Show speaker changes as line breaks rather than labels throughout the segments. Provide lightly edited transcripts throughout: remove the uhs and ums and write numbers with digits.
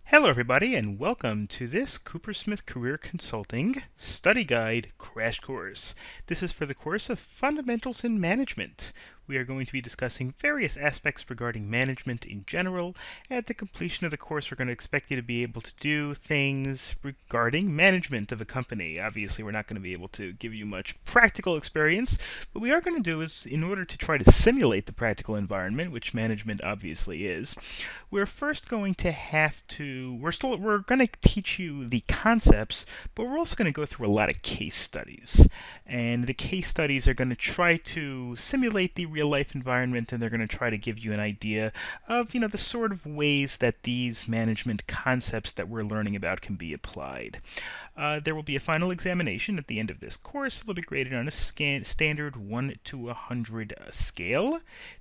Hello everybody and welcome to this Coopersmith Career Consulting Study Guide Crash Course. This is for the course of Fundamentals in Management. We are going to be discussing various aspects regarding management in general. At the completion of the course, we're going to expect you to be able to do things regarding management of a company. Obviously, we're not going to be able to give you much practical experience. What we are going to do is, in order to try to simulate the practical environment, which management obviously is, we're first going to we're going to teach you the concepts, but we're also going to go through a lot of case studies. And the case studies are going to try to simulate the real life environment, and they're going to try to give you an idea of, the sort of ways that these management concepts that we're learning about can be applied. There will be a final examination at the end of this course. It'll be graded on a standard 1 to 100 scale.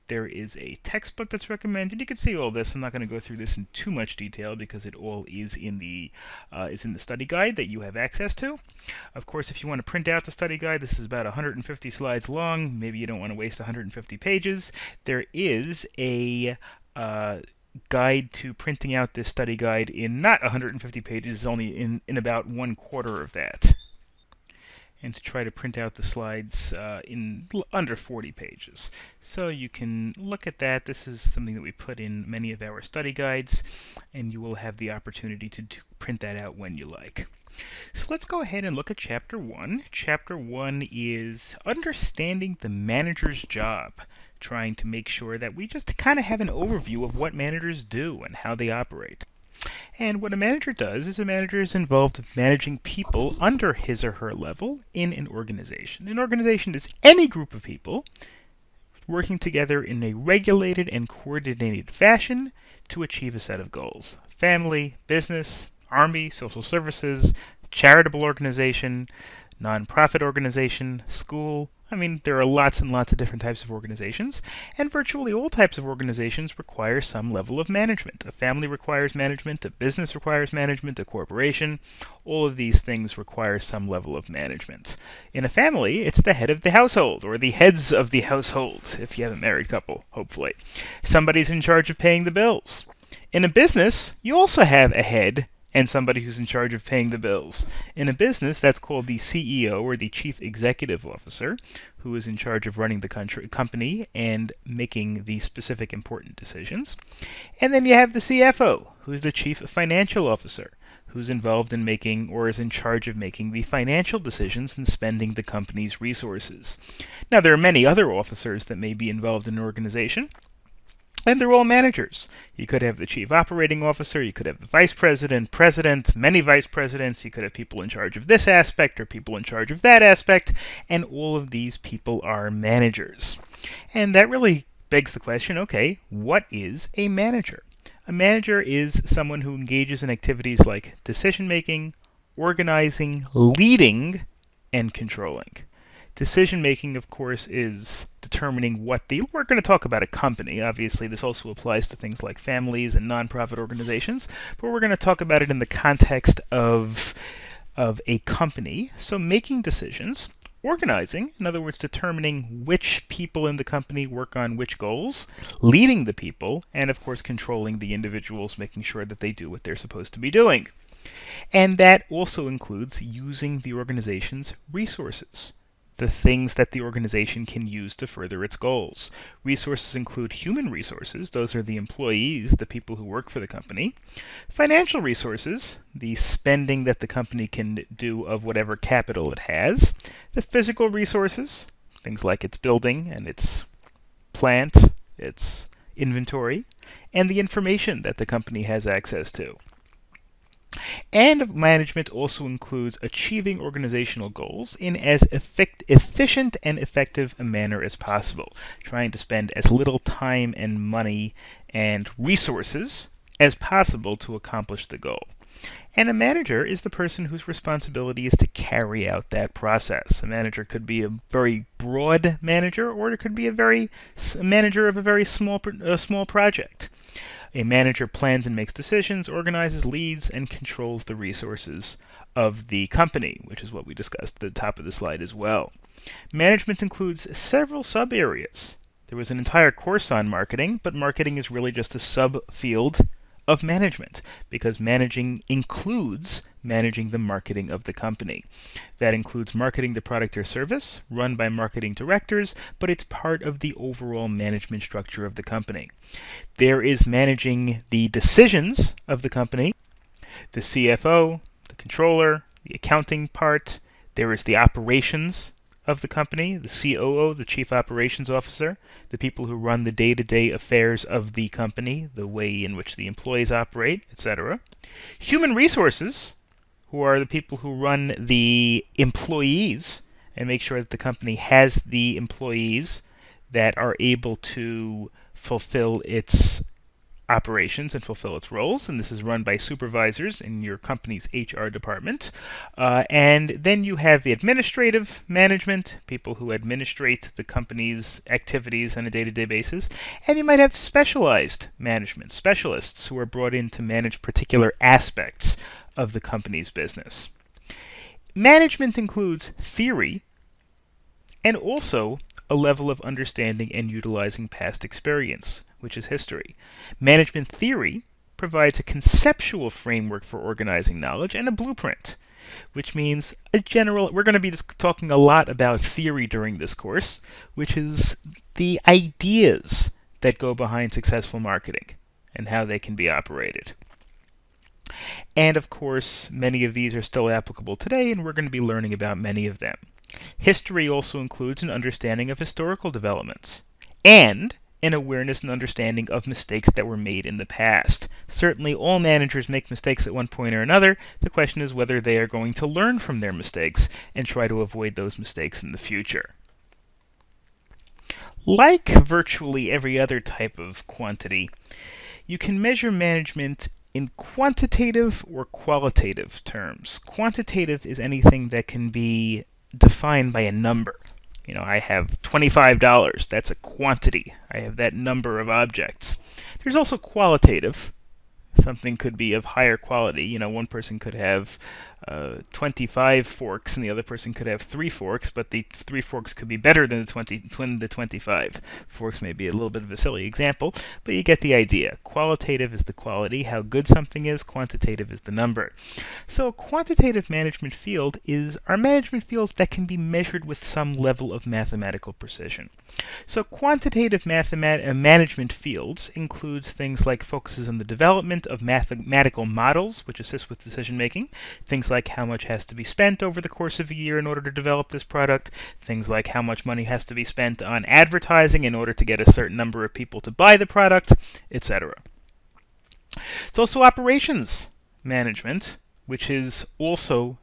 There is a textbook that's recommended. You can see all this. I'm not going to go through this in too much detail because it all is in the study guide that you have access to. Of course, if you want to print out the study guide, this is about 150 slides long. Maybe you don't want to waste 150 pages. There is a guide to printing out this study guide in not 150 pages, only in about 1/4 of that. And to try to print out the slides in under 40 pages. So you can look at that. This is something that we put in many of our study guides, and you will have the opportunity to print that out when you like. So let's go ahead and look at Chapter 1. Chapter 1 is Understanding the Manager's Job, trying to make sure that we just kind of have an overview of what managers do and how they operate. And what a manager does is a manager is involved in managing people under his or her level in an organization. An organization is any group of people working together in a regulated and coordinated fashion to achieve a set of goals. Family, business, army, social services, charitable organization, nonprofit organization, school. There are lots and lots of different types of organizations, and virtually all types of organizations require some level of management. A family requires management, a business requires management, a corporation. All of these things require some level of management. In a family, it's the head of the household, or the heads of the household, if you have a married couple, hopefully. Somebody's in charge of paying the bills. In a business, you also have a head and somebody who's in charge of paying the bills. In a business, that's called the CEO, or the Chief Executive Officer, who is in charge of running the company and making the specific important decisions. And then you have the CFO, who's the Chief Financial Officer, who's involved in making, or is in charge of making, the financial decisions and spending the company's resources. Now, there are many other officers that may be involved in an organization, and they're all managers. You could have the chief operating officer, you could have the vice president, president, many vice presidents, you could have people in charge of this aspect or people in charge of that aspect, and all of these people are managers. And that really begs the question, okay, what is a manager? A manager is someone who engages in activities like decision-making, organizing, leading, and controlling. Decision-making, of course, is determining we're going to talk about a company. Obviously, this also applies to things like families and nonprofit organizations, but we're going to talk about it in the context of a company. So making decisions, organizing, in other words, determining which people in the company work on which goals, leading the people, and of course controlling the individuals, making sure that they do what they're supposed to be doing. And that also includes using the organization's resources, the things that the organization can use to further its goals. Resources include human resources. Those are the employees, the people who work for the company. Financial resources, the spending that the company can do of whatever capital it has. The physical resources, things like its building and its plant, its inventory, and the information that the company has access to. And management also includes achieving organizational goals in as efficient and effective a manner as possible, trying to spend as little time and money and resources as possible to accomplish the goal. And a manager is the person whose responsibility is to carry out that process. A manager could be a very broad manager, or it could be a manager of a very small project. A manager plans and makes decisions, organizes, leads, and controls the resources of the company, which is what we discussed at the top of the slide as well. Management includes several sub-areas. There was an entire course on marketing, but marketing is really just a subfield of management, because managing includes managing the marketing of the company. That includes marketing the product or service, run by marketing directors, but it's part of the overall management structure of the company. There is managing the decisions of the company, the CFO, the controller, the accounting part. There is the operations of the company, the COO, the Chief Operations Officer, the people who run the day-to-day affairs of the company, the way in which the employees operate, etc. Human resources, who are the people who run the employees and make sure that the company has the employees that are able to fulfill its operations and fulfill its roles, and this is run by supervisors in your company's HR department. And then you have the administrative management, people who administrate the company's activities on a day-to-day basis, and you might have specialized management, specialists who are brought in to manage particular aspects of the company's business. Management includes theory and also a level of understanding and utilizing past experience, which is history. Management theory provides a conceptual framework for organizing knowledge and a blueprint, which means we're going to be talking a lot about theory during this course, which is the ideas that go behind successful marketing and how they can be operated. And of course, many of these are still applicable today, and we're going to be learning about many of them. History also includes an understanding of historical developments and an awareness and understanding of mistakes that were made in the past. Certainly all managers make mistakes at one point or another. The question is whether they are going to learn from their mistakes and try to avoid those mistakes in the future. Like virtually every other type of quantity, you can measure management in quantitative or qualitative terms. Quantitative is anything that can be defined by a number. I have $25. That's a quantity. I have that number of objects. There's also qualitative. Something could be of higher quality. One person could have 25 forks and the other person could have 3 forks, but the 3 forks could be better than the 25 forks. May be a little bit of a silly example, but you get the idea. Qualitative is the quality, how good something is. Quantitative is the number. So a quantitative management field are management fields that can be measured with some level of mathematical precision. So quantitative management fields includes things like focuses on the development of mathematical models, which assist with decision making, things like how much has to be spent over the course of a year in order to develop this product, things like how much money has to be spent on advertising in order to get a certain number of people to buy the product, etc. It's also operations management, which is also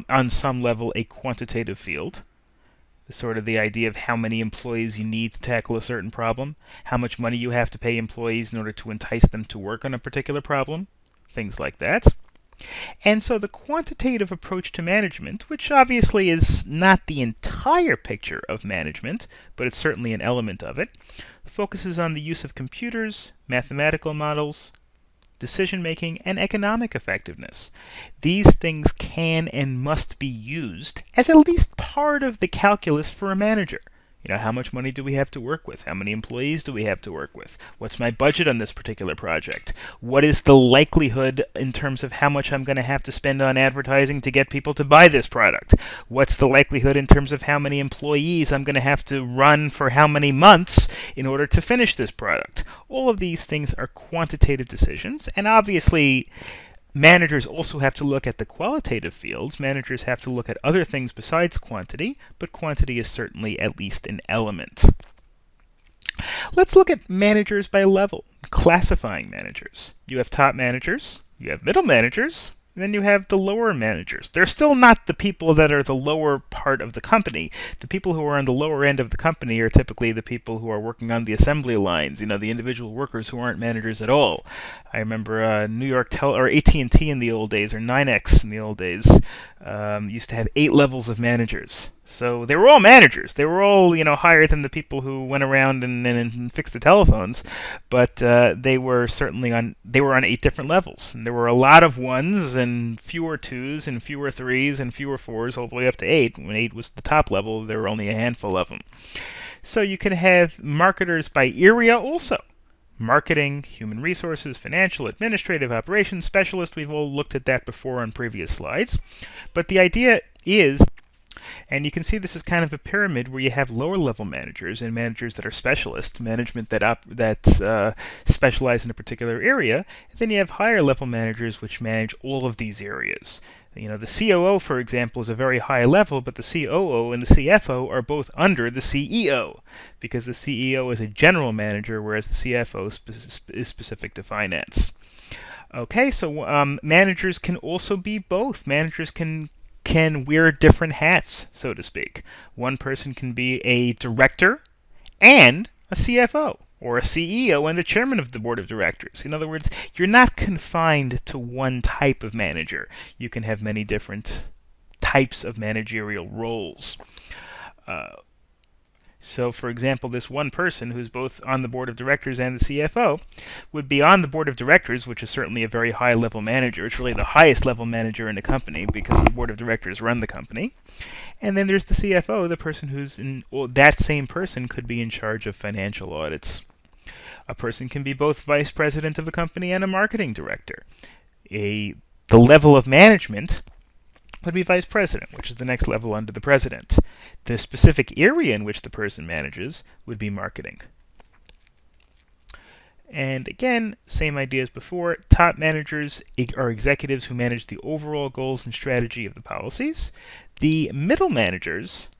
on some level a quantitative field. Sort of the idea of how many employees you need to tackle a certain problem, how much money you have to pay employees in order to entice them to work on a particular problem, things like that. And so the quantitative approach to management, which obviously is not the entire picture of management, but it's certainly an element of it, focuses on the use of computers, mathematical models, decision-making, and economic effectiveness. These things can and must be used as at least part of the calculus for a manager. How much money do we have to work with? How many employees do we have to work with? What's my budget on this particular project? What is the likelihood in terms of how much I'm going to have to spend on advertising to get people to buy this product? What's the likelihood in terms of how many employees I'm going to have to run for how many months in order to finish this product? All of these things are quantitative decisions, and obviously managers also have to look at the qualitative fields. Managers have to look at other things besides quantity, but quantity is certainly at least an element. Let's look at managers by level, classifying managers. You have top managers, you have middle managers, and then you have the lower managers. They're still not the people that are the lower part of the company. The people who are on the lower end of the company are typically the people who are working on the assembly lines, the individual workers who aren't managers at all. I remember or AT&T in the old days, or 9X in the old days, used to have 8 levels of managers. So they were all managers. They were all, higher than the people who went around and fixed the telephones. But they were on 8 different levels. And there were a lot of 1s and fewer 2s and fewer 3s and fewer 4s all the way up to 8. When 8 was the top level, there were only a handful of them. So you can have marketers by area also. marketing, human resources, financial, administrative, operations specialist. We've all looked at that before on previous slides. But the idea is, and you can see this is kind of a pyramid where you have lower level managers and managers that are specialists, management that specialize in a particular area. And then you have higher level managers which manage all of these areas. You know, the COO, for example, is a very high level, but the COO and the CFO are both under the CEO, because the CEO is a general manager, whereas the CFO is specific to finance. Okay, so managers can also be both. Managers can wear different hats, so to speak. One person can be a director and a CFO, or a CEO and the chairman of the board of directors. In other words, you're not confined to one type of manager. You can have many different types of managerial roles. So, for example, this one person who's both on the board of directors and the CFO would be on the board of directors, which is certainly a very high-level manager. It's really the highest level manager in the company because the board of directors run the company. And then there's the CFO, the person who's in, well, that same person could be in charge of financial audits. A person can be both vice president of a company and a marketing director. The level of management would be vice president, which is the next level under the president. The specific area in which the person manages would be marketing. And again, same idea as before. Top managers are executives who manage the overall goals and strategy of the policies. The middle managers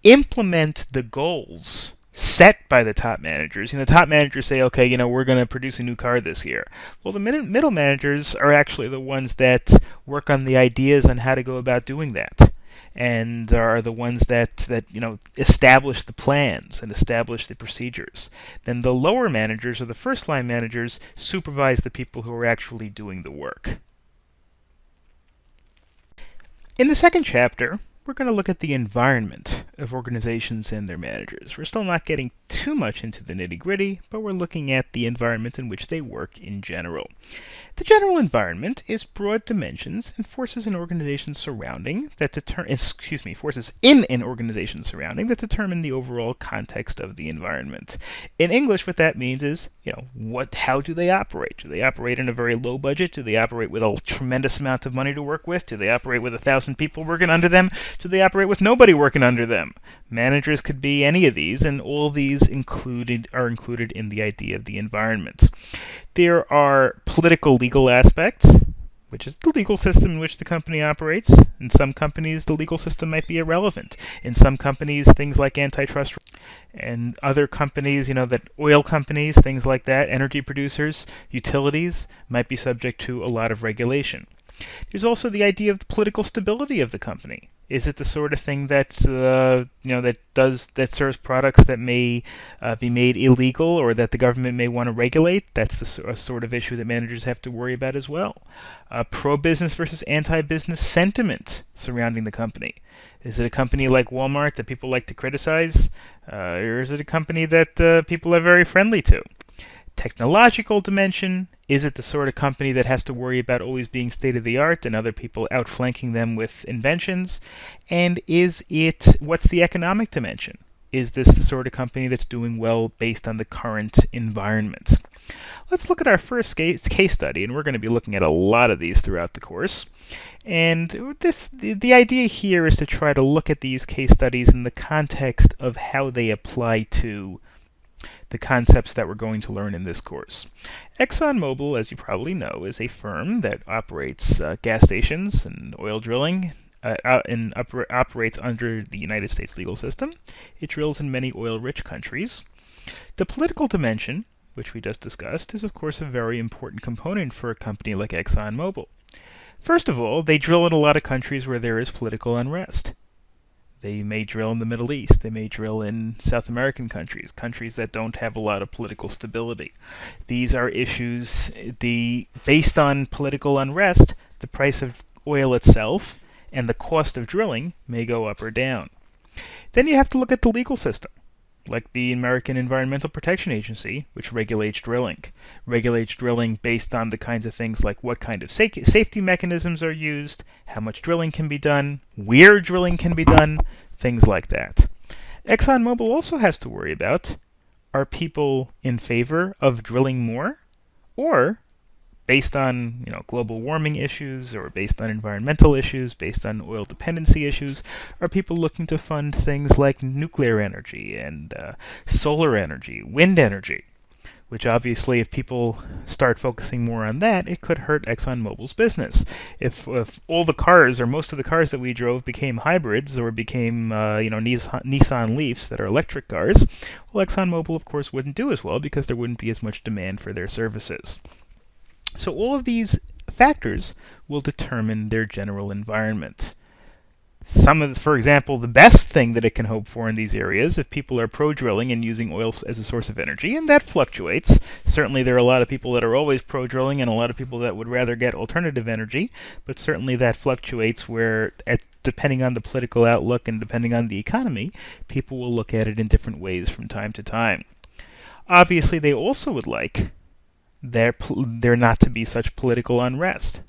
implement the goals set by the top managers. The top managers say, okay, we're going to produce a new car this year. Well, the middle managers are actually the ones that work on the ideas on how to go about doing that, and are the ones that establish the plans and establish the procedures. Then the lower managers, or the first line managers, supervise the people who are actually doing the work. In the second chapter, we're going to look at the environment of organizations and their managers. We're still not getting too much into the nitty-gritty, but we're looking at the environment in which they work in general. The general environment is broad dimensions and forces in an organization surrounding that forces in an organization surrounding that determine the overall context of the environment. In English, what that means is, how do they operate? Do they operate in a very low budget? Do they operate with a tremendous amount of money to work with? Do they operate with 1,000 people working under them? Do they operate with nobody working under them? Managers could be any of these, and all of these are included in the idea of the environment. There are political legal aspects, which is the legal system in which the company operates. In some companies, the legal system might be irrelevant. In some companies, things like antitrust, and other companies, that oil companies, things like that, energy producers, utilities, might be subject to a lot of regulation. There's also the idea of the political stability of the company. Is it the sort of thing that that serves products that may be made illegal, or that the government may want to regulate? That's the sort of issue that managers have to worry about as well. Pro-business versus anti-business sentiment surrounding the company. Is it a company like Walmart that people like to criticize, or is it a company that people are very friendly to? Technological dimension. Is it the sort of company that has to worry about always being state-of-the-art and other people outflanking them with inventions? And what's the economic dimension? Is this the sort of company that's doing well based on the current environment? Let's look at our first case study, and we're going to be looking at a lot of these throughout the course. And the idea here is to try to look at these case studies in the context of how they apply to the concepts that we're going to learn in this course. ExxonMobil, as you probably know, is a firm that operates gas stations and oil drilling, and operates under the United States legal system. It drills in many oil-rich countries. The political dimension, which we just discussed, is of course a very important component for a company like ExxonMobil. First of all, they drill in a lot of countries where there is political unrest. They may drill in the Middle East. They may drill in South American countries, countries that don't have a lot of political stability. These are issues, based on political unrest, the price of oil itself and the cost of drilling may go up or down. Then you have to look at the legal system, like the American Environmental Protection Agency, which regulates drilling. Regulates drilling based on the kinds of things like what kind of safety mechanisms are used, how much drilling can be done, where drilling can be done, things like that. ExxonMobil also has to worry about are people in favor of drilling more? Or, based on global warming issues, or based on environmental issues, based on oil dependency issues, are people looking to fund things like nuclear energy and solar energy, wind energy? Which obviously, if people start focusing more on that, it could hurt ExxonMobil's business. If all the cars, or most of the cars that we drove, became hybrids or became Nissan Leafs that are electric cars, well, ExxonMobil, of course, wouldn't do as well because there wouldn't be as much demand for their services. So all of these factors will determine their general environment. For example, the best thing that it can hope for in these areas, if people are pro-drilling and using oil as a source of energy, and that fluctuates. Certainly there are a lot of people that are always pro-drilling and a lot of people that would rather get alternative energy, but certainly that fluctuates where, depending on the political outlook and depending on the economy, people will look at it in different ways from time to time. Obviously, they also would like there not to be such political unrest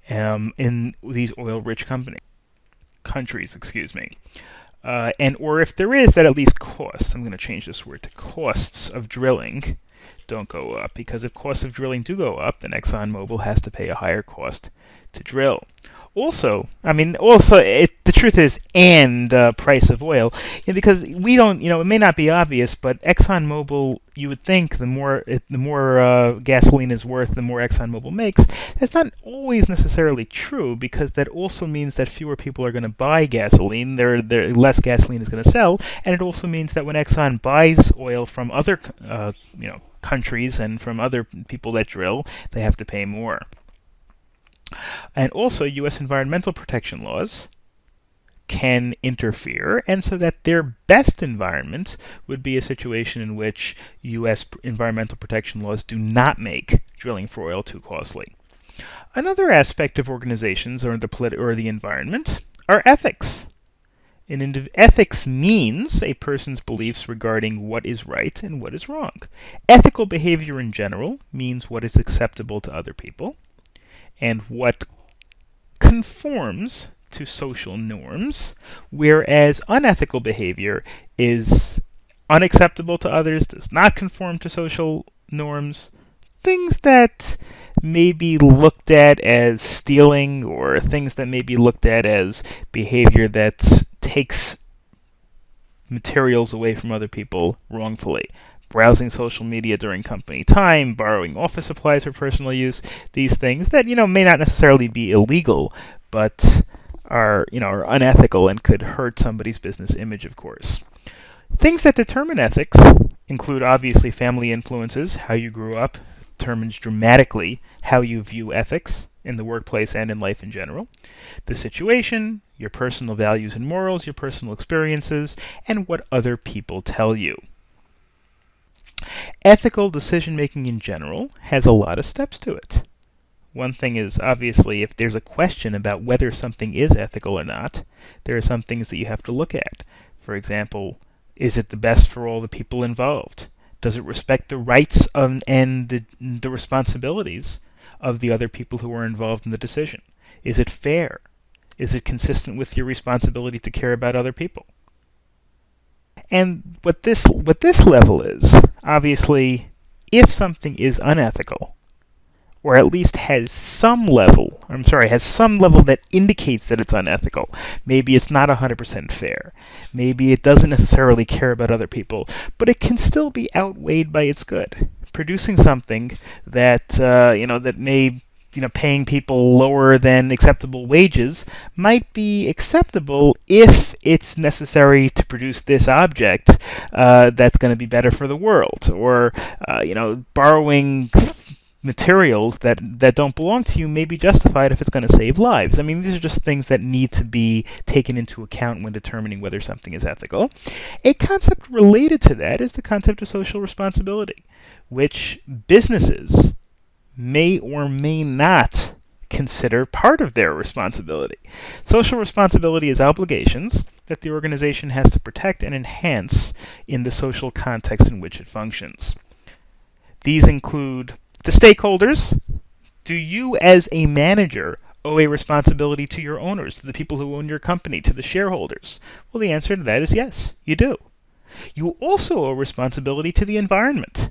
in these oil-rich countries, and or if there is, that at least costs. I'm going to change this word to costs of drilling don't go up, because if costs of drilling do go up, then ExxonMobil has to pay a higher cost to drill. The truth is, and price of oil, because we don't, it may not be obvious, but ExxonMobil, you would think the more gasoline is worth, the more ExxonMobil makes. That's not always necessarily true, because that also means that fewer people are going to buy gasoline. Less gasoline is going to sell, and it also means that when Exxon buys oil from other, countries and from other people that drill, they have to pay more. And also, U.S. environmental protection laws can interfere, and so that their best environment would be a situation in which U.S. environmental protection laws do not make drilling for oil too costly. Another aspect of organizations or the environment are ethics. Ethics means a person's beliefs regarding what is right and what is wrong. Ethical behavior in general means what is acceptable to other people and what conforms to social norms, whereas unethical behavior is unacceptable to others, does not conform to social norms, things that may be looked at as stealing, or things that may be looked at as behavior that takes materials away from other people wrongfully. Browsing social media during company time, borrowing office supplies for personal use, these things that may not necessarily be illegal, but are unethical and could hurt somebody's business image, of course. Things that determine ethics include obviously family influences. How you grew up determines dramatically how you view ethics in the workplace and in life in general. The situation, your personal values and morals, your personal experiences, and what other people tell you. Ethical decision-making in general has a lot of steps to it. One thing is, obviously, if there's a question about whether something is ethical or not, there are some things that you have to look at. For example, is it the best for all the people involved? Does it respect the rights and the responsibilities of the other people who are involved in the decision? Is it fair? Is it consistent with your responsibility to care about other people? And what this level is, obviously, if something is unethical, or at least has some level that indicates that it's unethical. Maybe it's not 100% fair. Maybe it doesn't necessarily care about other people, but it can still be outweighed by its good. Producing something that paying people lower than acceptable wages might be acceptable if it's necessary to produce this object that's going to be better for the world, or borrowing materials that don't belong to you may be justified if it's going to save lives. These are just things that need to be taken into account when determining whether something is ethical. A concept related to that is the concept of social responsibility, which businesses may or may not consider part of their responsibility. Social responsibility is obligations that the organization has to protect and enhance in the social context in which it functions. These include the stakeholders. Do you as a manager owe a responsibility to your owners, to the people who own your company, to the shareholders? Well, the answer to that is yes, you do. You also owe responsibility to the environment,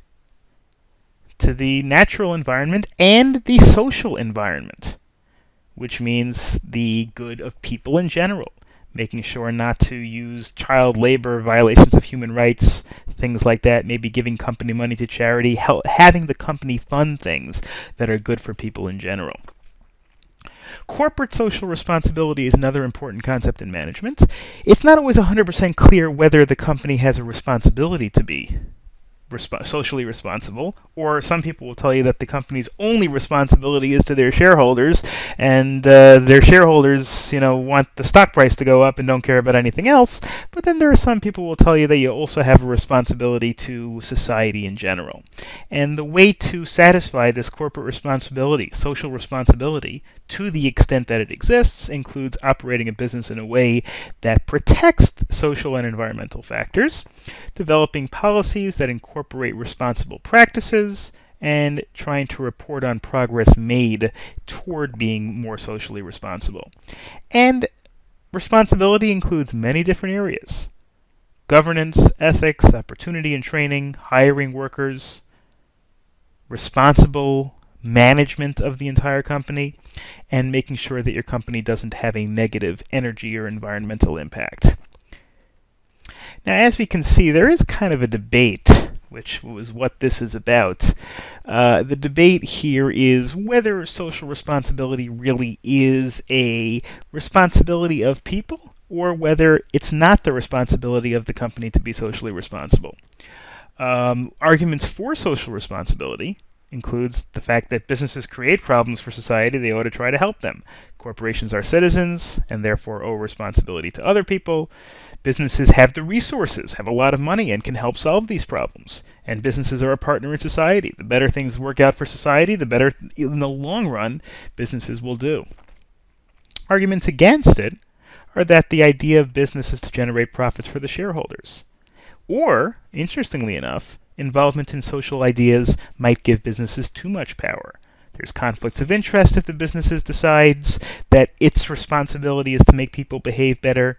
to the natural environment and the social environment, which means the good of people in general, making sure not to use child labor, violations of human rights, things like that, maybe giving company money to charity, having the company fund things that are good for people in general. Corporate social responsibility is another important concept in management. It's not always 100% clear whether the company has a responsibility to be socially responsible, or some people will tell you that the company's only responsibility is to their shareholders, and their shareholders, want the stock price to go up and don't care about anything else. But then there are some people who will tell you that you also have a responsibility to society in general. And the way to satisfy this corporate responsibility, social responsibility, to the extent that it exists, includes operating a business in a way that protects social and environmental factors, developing policies that incorporate responsible practices, and trying to report on progress made toward being more socially responsible. And responsibility includes many different areas: governance, ethics, opportunity and training, hiring workers, responsible management of the entire company, and making sure that your company doesn't have a negative energy or environmental impact. Now, as we can see, there is kind of a debate, which was what this is about. The debate here is whether social responsibility really is a responsibility of people, or whether it's not the responsibility of the company to be socially responsible. Arguments for social responsibility includes the fact that businesses create problems for society, they ought to try to help them. Corporations are citizens and therefore owe responsibility to other people. Businesses have the resources, have a lot of money, and can help solve these problems. And businesses are a partner in society. The better things work out for society, the better in the long run businesses will do. Arguments against it are that the idea of business is to generate profits for the shareholders. Or, interestingly enough, involvement in social ideas might give businesses too much power. There's conflicts of interest if the business decides that its responsibility is to make people behave better,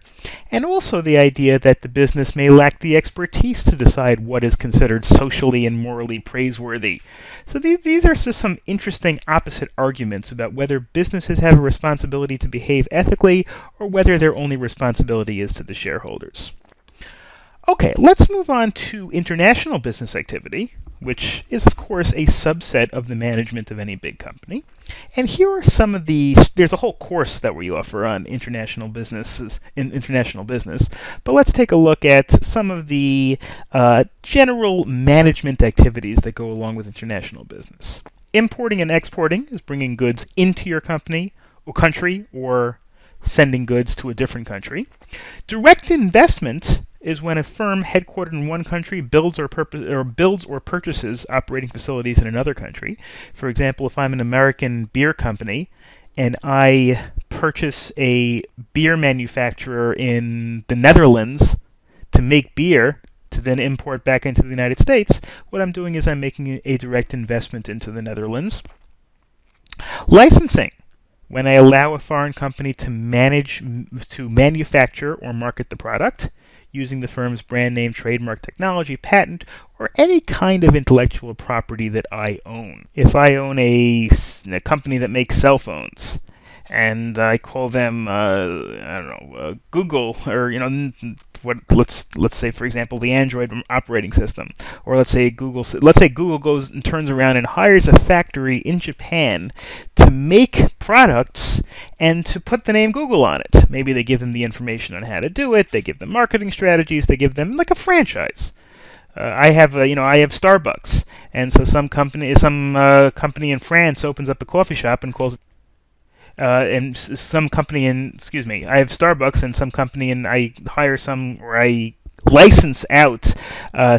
and also the idea that the business may lack the expertise to decide what is considered socially and morally praiseworthy. So these are just some interesting opposite arguments about whether businesses have a responsibility to behave ethically or whether their only responsibility is to the shareholders. Okay, let's move on to international business activity, which is, of course, a subset of the management of any big company. And here are some of there's a whole course that we offer on international business, but let's take a look at some of the general management activities that go along with international business. Importing and exporting is bringing goods into your country, or sending goods to a different country. Direct investment is when a firm headquartered in one country builds or purchases operating facilities in another country. For example, if I'm an American beer company and I purchase a beer manufacturer in the Netherlands to make beer to then import back into the United States, what I'm doing is I'm making a direct investment into the Netherlands. Licensing: when I allow a foreign company to manufacture or market the product using the firm's brand name, trademark, technology, patent, or any kind of intellectual property that I own. If I own a company that makes cell phones, and I call them, Google, or let's say, for example, the Android operating system, or let's say Google goes and turns around and hires a factory in Japan to make products and to put the name Google on it. Maybe they give them the information on how to do it. They give them marketing strategies. They give them like a franchise. I have Starbucks, and so some company in France opens up a coffee shop and calls it. I have Starbucks, and some company, and I hire or I license out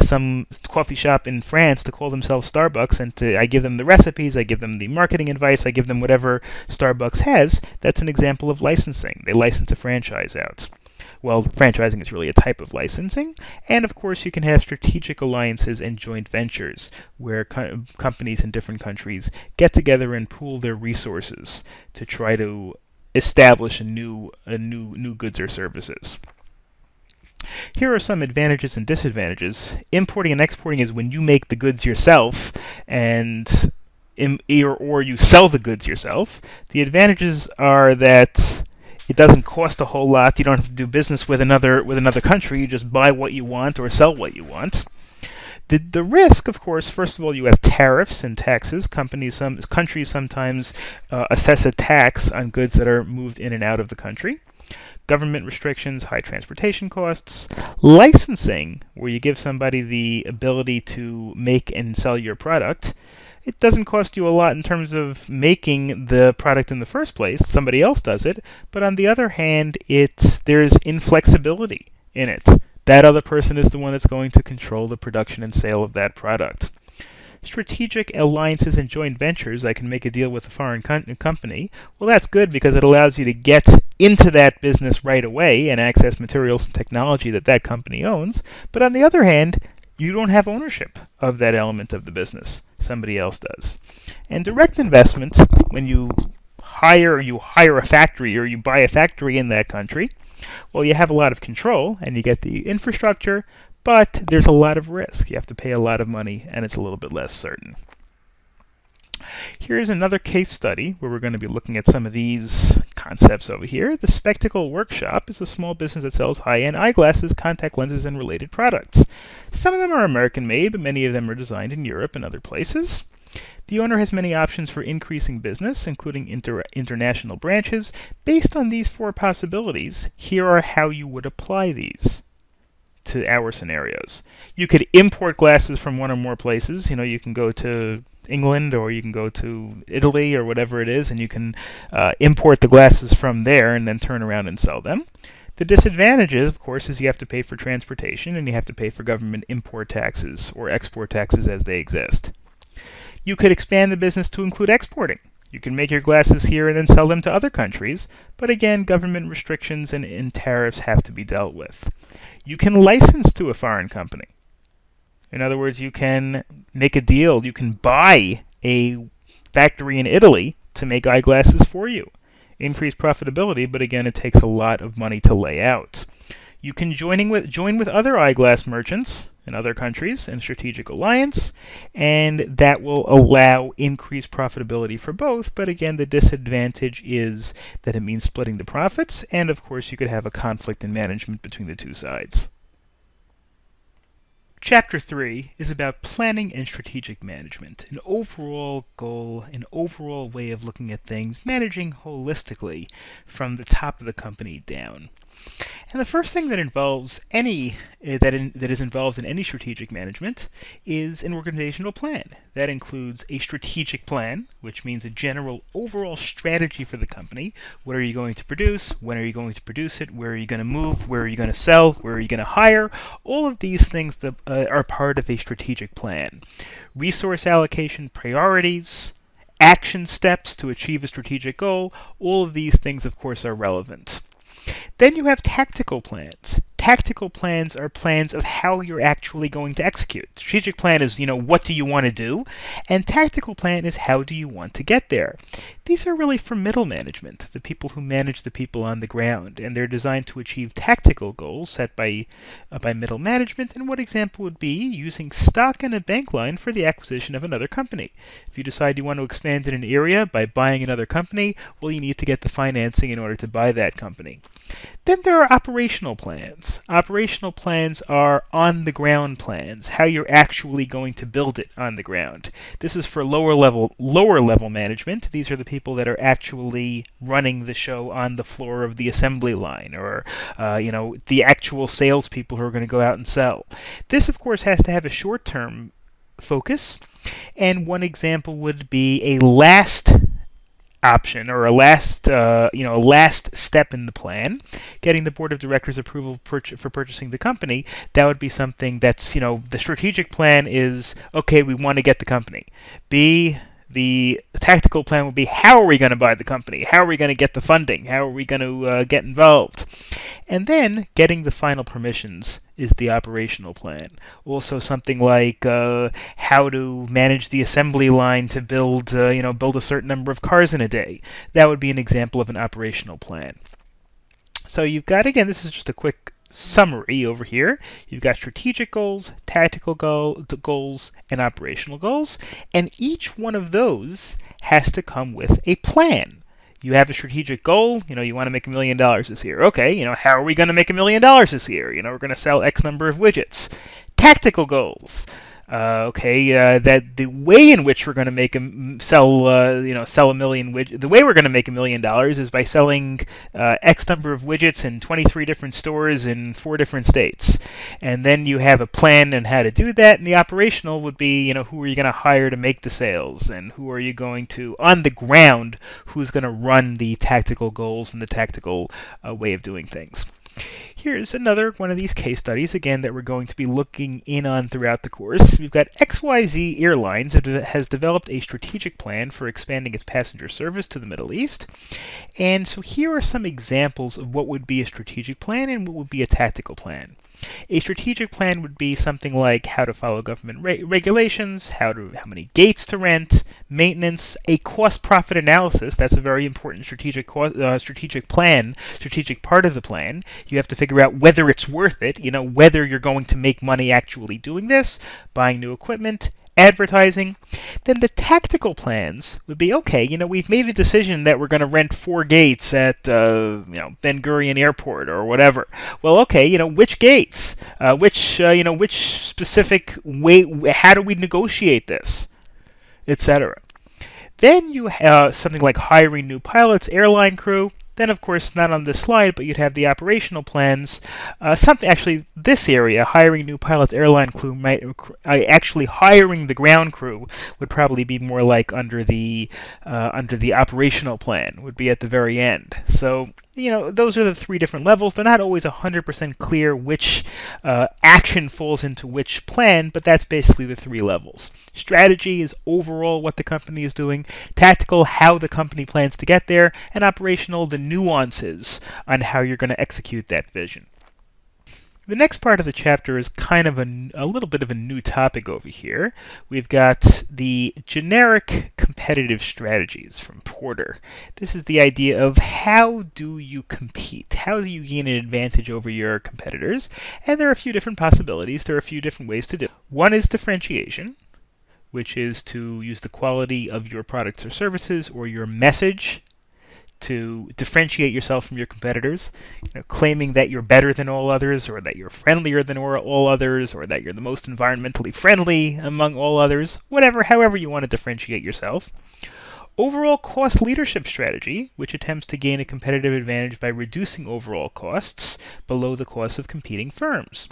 some coffee shop in France to call themselves Starbucks, and I give them the recipes, I give them the marketing advice, I give them whatever Starbucks has. That's an example of licensing. They license a franchise out. Well, franchising is really a type of licensing. And of course, you can have strategic alliances and joint ventures where companies in different countries get together and pool their resources to try to establish new goods or services. Here are some advantages and disadvantages. Importing and exporting is when you make the goods yourself and or you sell the goods yourself. The advantages are that it doesn't cost a whole lot. You don't have to do business with another country. You just buy what you want or sell what you want. The risk, of course, first of all, you have tariffs and taxes. Countries sometimes assess a tax on goods that are moved in and out of the country. Government restrictions, high transportation costs, licensing, where you give somebody the ability to make and sell your product. It doesn't cost you a lot in terms of making the product in the first place. Somebody else does it. But on the other hand, there's inflexibility in it. That other person is the one that's going to control the production and sale of that product. Strategic alliances and joint ventures. I can make a deal with a foreign company. Well, that's good because it allows you to get into that business right away and access materials and technology that that company owns. But on the other hand, you don't have ownership of that element of the business. Somebody else does. And direct investment, when you hire a factory or you buy a factory in that country, well, you have a lot of control and you get the infrastructure, but there's a lot of risk. You have to pay a lot of money and it's a little bit less certain. Here's another case study where we're going to be looking at some of these concepts over here. The Spectacle Workshop is a small business that sells high-end eyeglasses, contact lenses, and related products. Some of them are American-made, but many of them are designed in Europe and other places. The owner has many options for increasing business, including international branches. Based on these 4 possibilities, here are how you would apply these to our scenarios. You could import glasses from one or more places. You can go to England or you can go to Italy or whatever it is, and you can import the glasses from there and then turn around and sell them. The disadvantages, of course, is you have to pay for transportation and you have to pay for government import taxes or export taxes as they exist. You could expand the business to include exporting. You can make your glasses here and then sell them to other countries, but again, government restrictions and tariffs have to be dealt with. You can license to a foreign company. In other words, you can make a deal. You can buy a factory in Italy to make eyeglasses for you. Increase profitability, but again, it takes a lot of money to lay out. You can join with other eyeglass merchants in other countries in strategic alliance, and that will allow increased profitability for both, but again, the disadvantage is that it means splitting the profits, and of course, you could have a conflict in management between the two sides. Chapter 3 is about planning and strategic management, an overall goal, an overall way of looking at things, managing holistically from the top of the company down. And the first thing that involves that is involved in any strategic management is an organizational plan. That includes a strategic plan, which means a general overall strategy for the company. What are you going to produce? When are you going to produce it? Where are you going to move? Where are you going to sell? Where are you going to hire? All of these things that are part of a strategic plan. Resource allocation priorities, action steps to achieve a strategic goal, all of these things, of course, are relevant. Then you have tactical plans. Tactical plans are plans of how you're actually going to execute. Strategic plan is, what do you want to do? And tactical plan is how do you want to get there? These are really for middle management, the people who manage the people on the ground, and they're designed to achieve tactical goals set by middle management. And one example would be using stock in a bank line for the acquisition of another company. If you decide you want to expand in an area by buying another company, well, you need to get the financing in order to buy that company. Then there are operational plans. Operational plans are on-the-ground plans, how you're actually going to build it on the ground. This is for lower level management. These are the people that are actually running the show on the floor of the assembly line, or the actual salespeople who are going to go out and sell. This, of course, has to have a short-term focus, and one example would be a last option or a last step in the plan, getting the board of directors approval for purchasing the company. That would be something that's, the strategic plan is, okay, we want to get the company. B, the tactical plan would be, how are we going to buy the company? How are we going to get the funding? How are we going to get involved? And then getting the final permissions is the operational plan. Also something like how to manage the assembly line to build a certain number of cars in a day. That would be an example of an operational plan. So you've got, again, this is just a quick summary over here. You've got strategic goals, tactical goals, and operational goals, and each one of those has to come with a plan. You have a strategic goal, you want to make $1 million this year. Okay, how are we going to make $1 million this year? We're going to sell X number of widgets. Tactical goals. That the way in which we're going to sell a million widgets. The way we're going to make $1 million is by selling X number of widgets in 23 different stores in 4 different states. And then you have a plan on how to do that. And the operational would be, who are you going to hire to make the sales, and who are you going to on the ground, who's going to run the tactical goals and the tactical way of doing things. Here's another one of these case studies, again, that we're going to be looking in on throughout the course. We've got XYZ Airlines that has developed a strategic plan for expanding its passenger service to the Middle East. And so here are some examples of what would be a strategic plan and what would be a tactical plan. A strategic plan would be something like how to follow government regulations, how many gates to rent, maintenance, a cost-profit analysis. That's a very important strategic part of the plan. You have to figure out whether it's worth it, whether you're going to make money actually doing this, buying new equipment, advertising. Then the tactical plans would be, okay, we've made a decision that we're going to rent 4 gates at Ben Gurion Airport or whatever. Well, okay, which gates? Which specific way? How do we negotiate this, etc. Then you have something like hiring new pilots, airline crew. Then, of course, not on this slide, but you'd have the operational plans. This area, hiring new pilots, airline crew, actually hiring the ground crew would probably be more like under the operational plan, would be at the very end. So, those are the 3 different levels. They're not always 100% clear which action falls into which plan, but that's basically the 3 levels. Strategy is overall what the company is doing. Tactical, how the company plans to get there. And operational, the nuances on how you're going to execute that vision. The next part of the chapter is kind of a little bit of a new topic over here. We've got the generic competitive strategies from Porter. This is the idea of how do you compete? How do you gain an advantage over your competitors? And there are a few different possibilities. There are a few different ways to do it. One is differentiation, which is to use the quality of your products or services or your message to differentiate yourself from your competitors, claiming that you're better than all others, or that you're friendlier than all others, or that you're the most environmentally friendly among all others, however you want to differentiate yourself. Overall cost leadership strategy, which attempts to gain a competitive advantage by reducing overall costs below the cost of competing firms.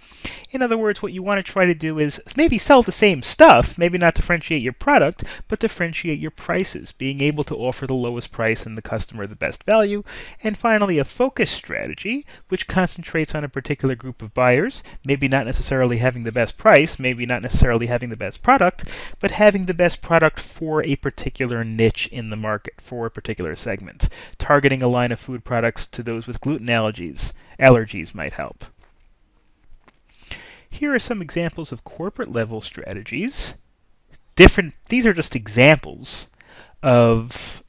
In other words, what you want to try to do is maybe sell the same stuff, maybe not differentiate your product, but differentiate your prices, being able to offer the lowest price and the customer the best value. And finally, a focus strategy, which concentrates on a particular group of buyers, maybe not necessarily having the best price, maybe not necessarily having the best product, but having the best product for a particular niche in the market, for a particular segment. Targeting a line of food products to those with gluten allergies might help. Here are some examples of corporate level strategies. These are just examples of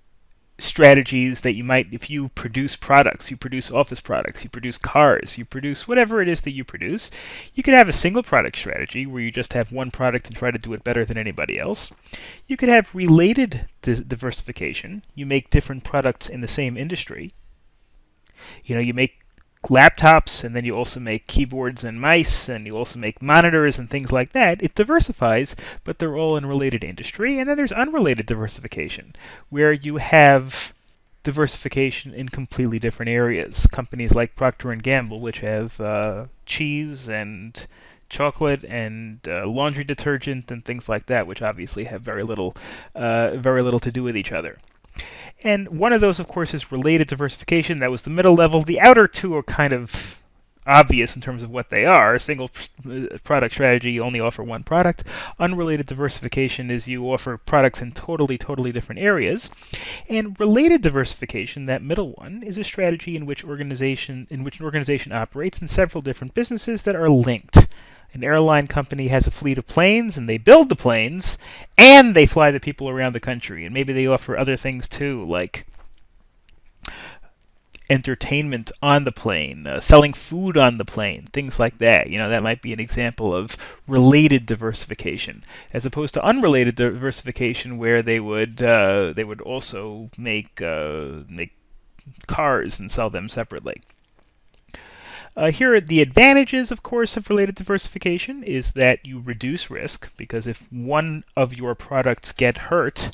strategies that you might, if you produce products, you produce office products, you produce cars, you produce whatever it is that you produce, you could have a single product strategy where you just have one product and try to do it better than anybody else. You could have related diversification. You make different products in the same industry. You make laptops, and then you also make keyboards and mice, and you also make monitors and things like that. It diversifies, but they're all in related industry. And then there's unrelated diversification, where you have diversification in completely different areas. Companies like Procter & Gamble, which have cheese and chocolate and laundry detergent and things like that, which obviously have very little to do with each other. And one of those, of course, is related diversification. That was the middle level. The outer 2 are kind of obvious in terms of what they are. Single product strategy, you only offer one product. Unrelated diversification is you offer products in totally different areas. And related diversification, that middle one, is a strategy in which an organization operates in several different businesses that are linked. An airline company has a fleet of planes, and they build the planes, and they fly the people around the country. And maybe they offer other things too, like entertainment on the plane, selling food on the plane, things like that. That might be an example of related diversification, as opposed to unrelated diversification, where they would also make cars and sell them separately. Here are the advantages, of course, of related diversification is that you reduce risk, because if one of your products get hurt,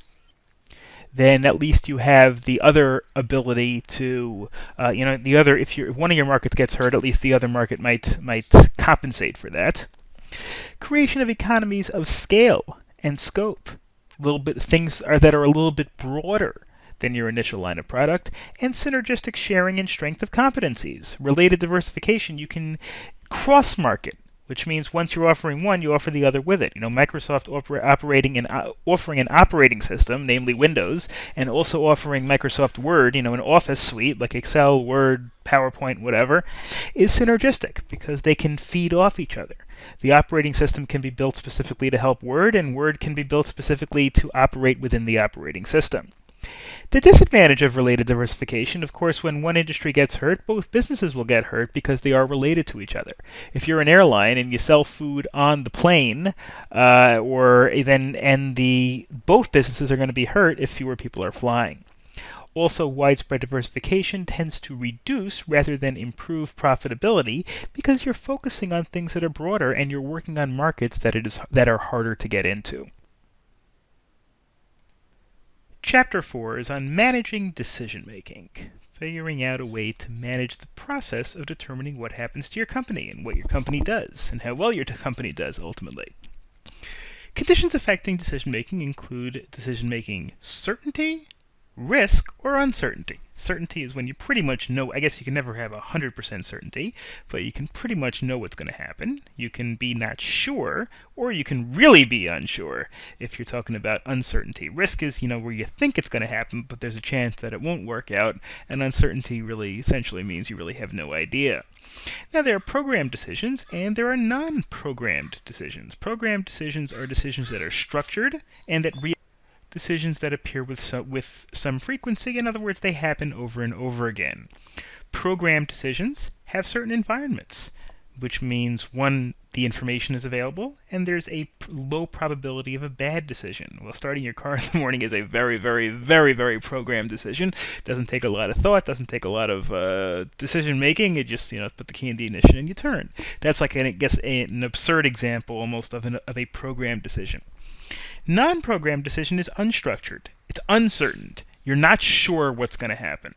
then at least you have the other ability to, if one of your markets gets hurt, at least the other market might compensate for that. Creation of economies of scale and scope, things that are a little bit broader than your initial line of product, and synergistic sharing and strength of competencies. Related diversification, you can cross-market, which means once you're offering one, you offer the other with it. Microsoft offering an operating system, namely Windows, and also offering Microsoft Word, an Office suite like Excel, Word, PowerPoint, whatever, is synergistic because they can feed off each other. The operating system can be built specifically to help Word, and Word can be built specifically to operate within the operating system. The disadvantage of related diversification, of course, when one industry gets hurt, both businesses will get hurt because they are related to each other. If you're an airline and you sell food on the plane, both businesses are going to be hurt if fewer people are flying. Also, widespread diversification tends to reduce rather than improve profitability because you're focusing on things that are broader and you're working on markets that are harder to get into. Chapter 4 is on managing decision-making, figuring out a way to manage the process of determining what happens to your company and what your company does, and how well your company does ultimately. Conditions affecting decision-making include decision-making certainty, risk, or uncertainty. Certainty is when you pretty much know. I guess you can never have 100% certainty, but you can pretty much know what's going to happen. You can be not sure, or you can really be unsure if you're talking about uncertainty. Risk is, where you think it's going to happen, but there's a chance that it won't work out, and uncertainty really essentially means you really have no idea. Now, there are programmed decisions, and there are non-programmed decisions. Programmed decisions are decisions that are structured and that decisions that appear with some frequency. In other words, they happen over and over again. Programmed decisions have certain environments, which means, one, the information is available, and there's a low probability of a bad decision. Well, starting your car in the morning is a very, very, very, very programmed decision. Doesn't take a lot of thought, doesn't take a lot of decision making. It just, put the key in the ignition and you turn. That's like, an absurd example almost of a programmed decision. Non-programmed decision is unstructured. It's uncertain. You're not sure what's going to happen.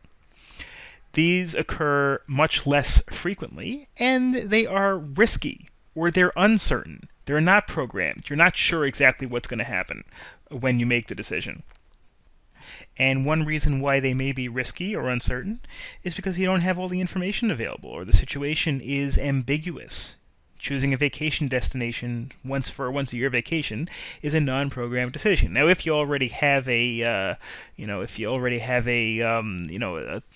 These occur much less frequently, and they are risky, or they're uncertain. They're not programmed. You're not sure exactly what's going to happen when you make the decision. And one reason why they may be risky or uncertain is because you don't have all the information available, or the situation is ambiguous. Choosing a vacation destination once a year vacation is a non-programmed decision. Now, if you already have a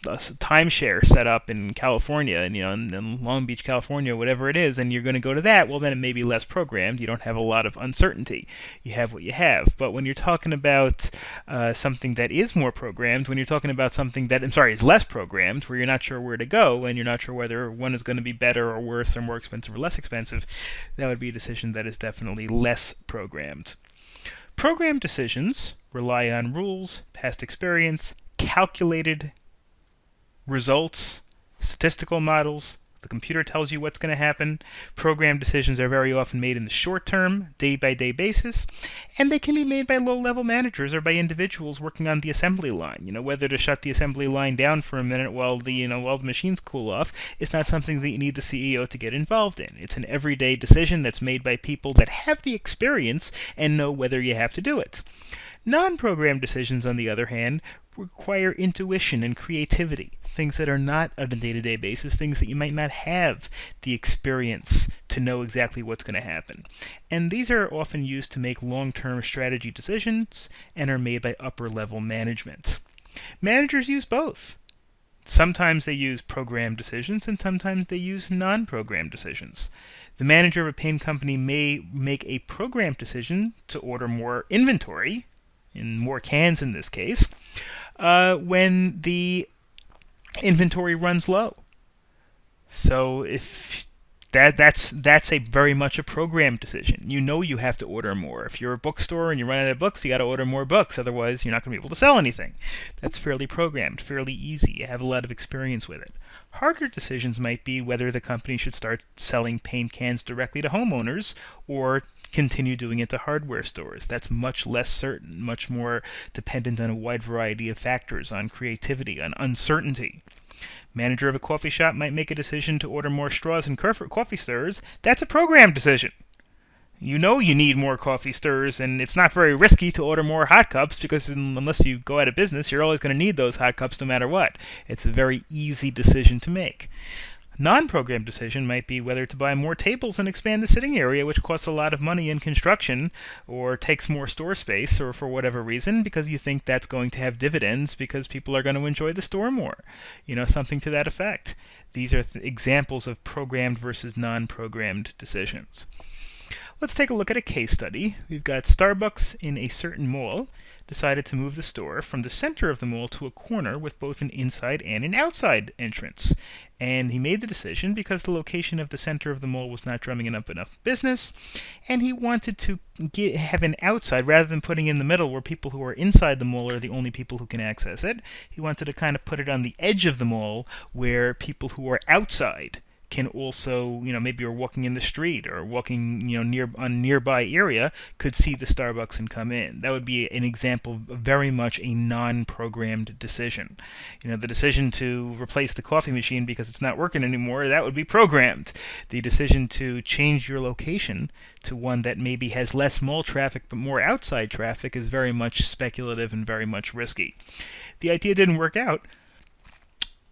timeshare set up in California, and in Long Beach, California, whatever it is, and you're going to go to that, well, then it may be less programmed. You don't have a lot of uncertainty. You have what you have. But when you're talking about something that is more programmed, when you're talking about something that is less programmed, where you're not sure where to go, and you're not sure whether one is going to be better or worse or more expensive or less expensive, that would be a decision that is definitely less programmed. Programmed decisions rely on rules, past experience, calculated results, statistical models. The computer tells you what's going to happen. Programmed decisions are very often made in the short term, day-by-day basis, and they can be made by low-level managers or by individuals working on the assembly line. Whether to shut the assembly line down for a minute while the machines cool off is not something that you need the CEO to get involved in. It's an everyday decision that's made by people that have the experience and know whether you have to do it. Non-programmed decisions, on the other hand, require intuition and creativity, things that are not on a day-to-day basis, things that you might not have the experience to know exactly what's going to happen. And these are often used to make long-term strategy decisions and are made by upper-level management. Managers use both. Sometimes they use programmed decisions, and sometimes they use non-programmed decisions. The manager of a paint company may make a programmed decision to order more inventory, in more cans in this case, when the Inventory runs low. So if that's a very much a programmed decision. You know you have to order more. If you're a bookstore and you run out of books, you got to order more books. Otherwise, you're not going to be able to sell anything. That's fairly programmed, fairly easy. You have a lot of experience with it. Harder decisions might be whether the company should start selling paint cans directly to homeowners or continue doing it to hardware stores. That's much less certain, much more dependent on a wide variety of factors, on creativity, on uncertainty. Manager of a coffee shop might make a decision to order more straws and coffee stirrers. That's a programmed decision. You know you need more coffee stirrers, and it's not very risky to order more hot cups because unless you go out of business, you're always going to need those hot cups no matter what. It's a very easy decision to make. Non-programmed decision might be whether to buy more tables and expand the sitting area, which costs a lot of money in construction or takes more store space or for whatever reason, because you think that's going to have dividends because people are going to enjoy the store more. Something to that effect. These are examples of programmed versus non-programmed decisions. Let's take a look at a case study. We've got Starbucks in a certain mall decided to move the store from the center of the mall to a corner with both an inside and an outside entrance. And he made the decision because the location of the center of the mall was not drumming up enough business, and he wanted to have an outside rather than putting in the middle where people who are inside the mall are the only people who can access it. He wanted to kind of put it on the edge of the mall where people who are outside can also, maybe you're walking in the street or walking, near on a nearby area, could see the Starbucks and come in. That would be an example of very much a non-programmed decision. The decision to replace the coffee machine because it's not working anymore, that would be programmed. The decision to change your location to one that maybe has less mall traffic but more outside traffic is very much speculative and very much risky. The idea didn't work out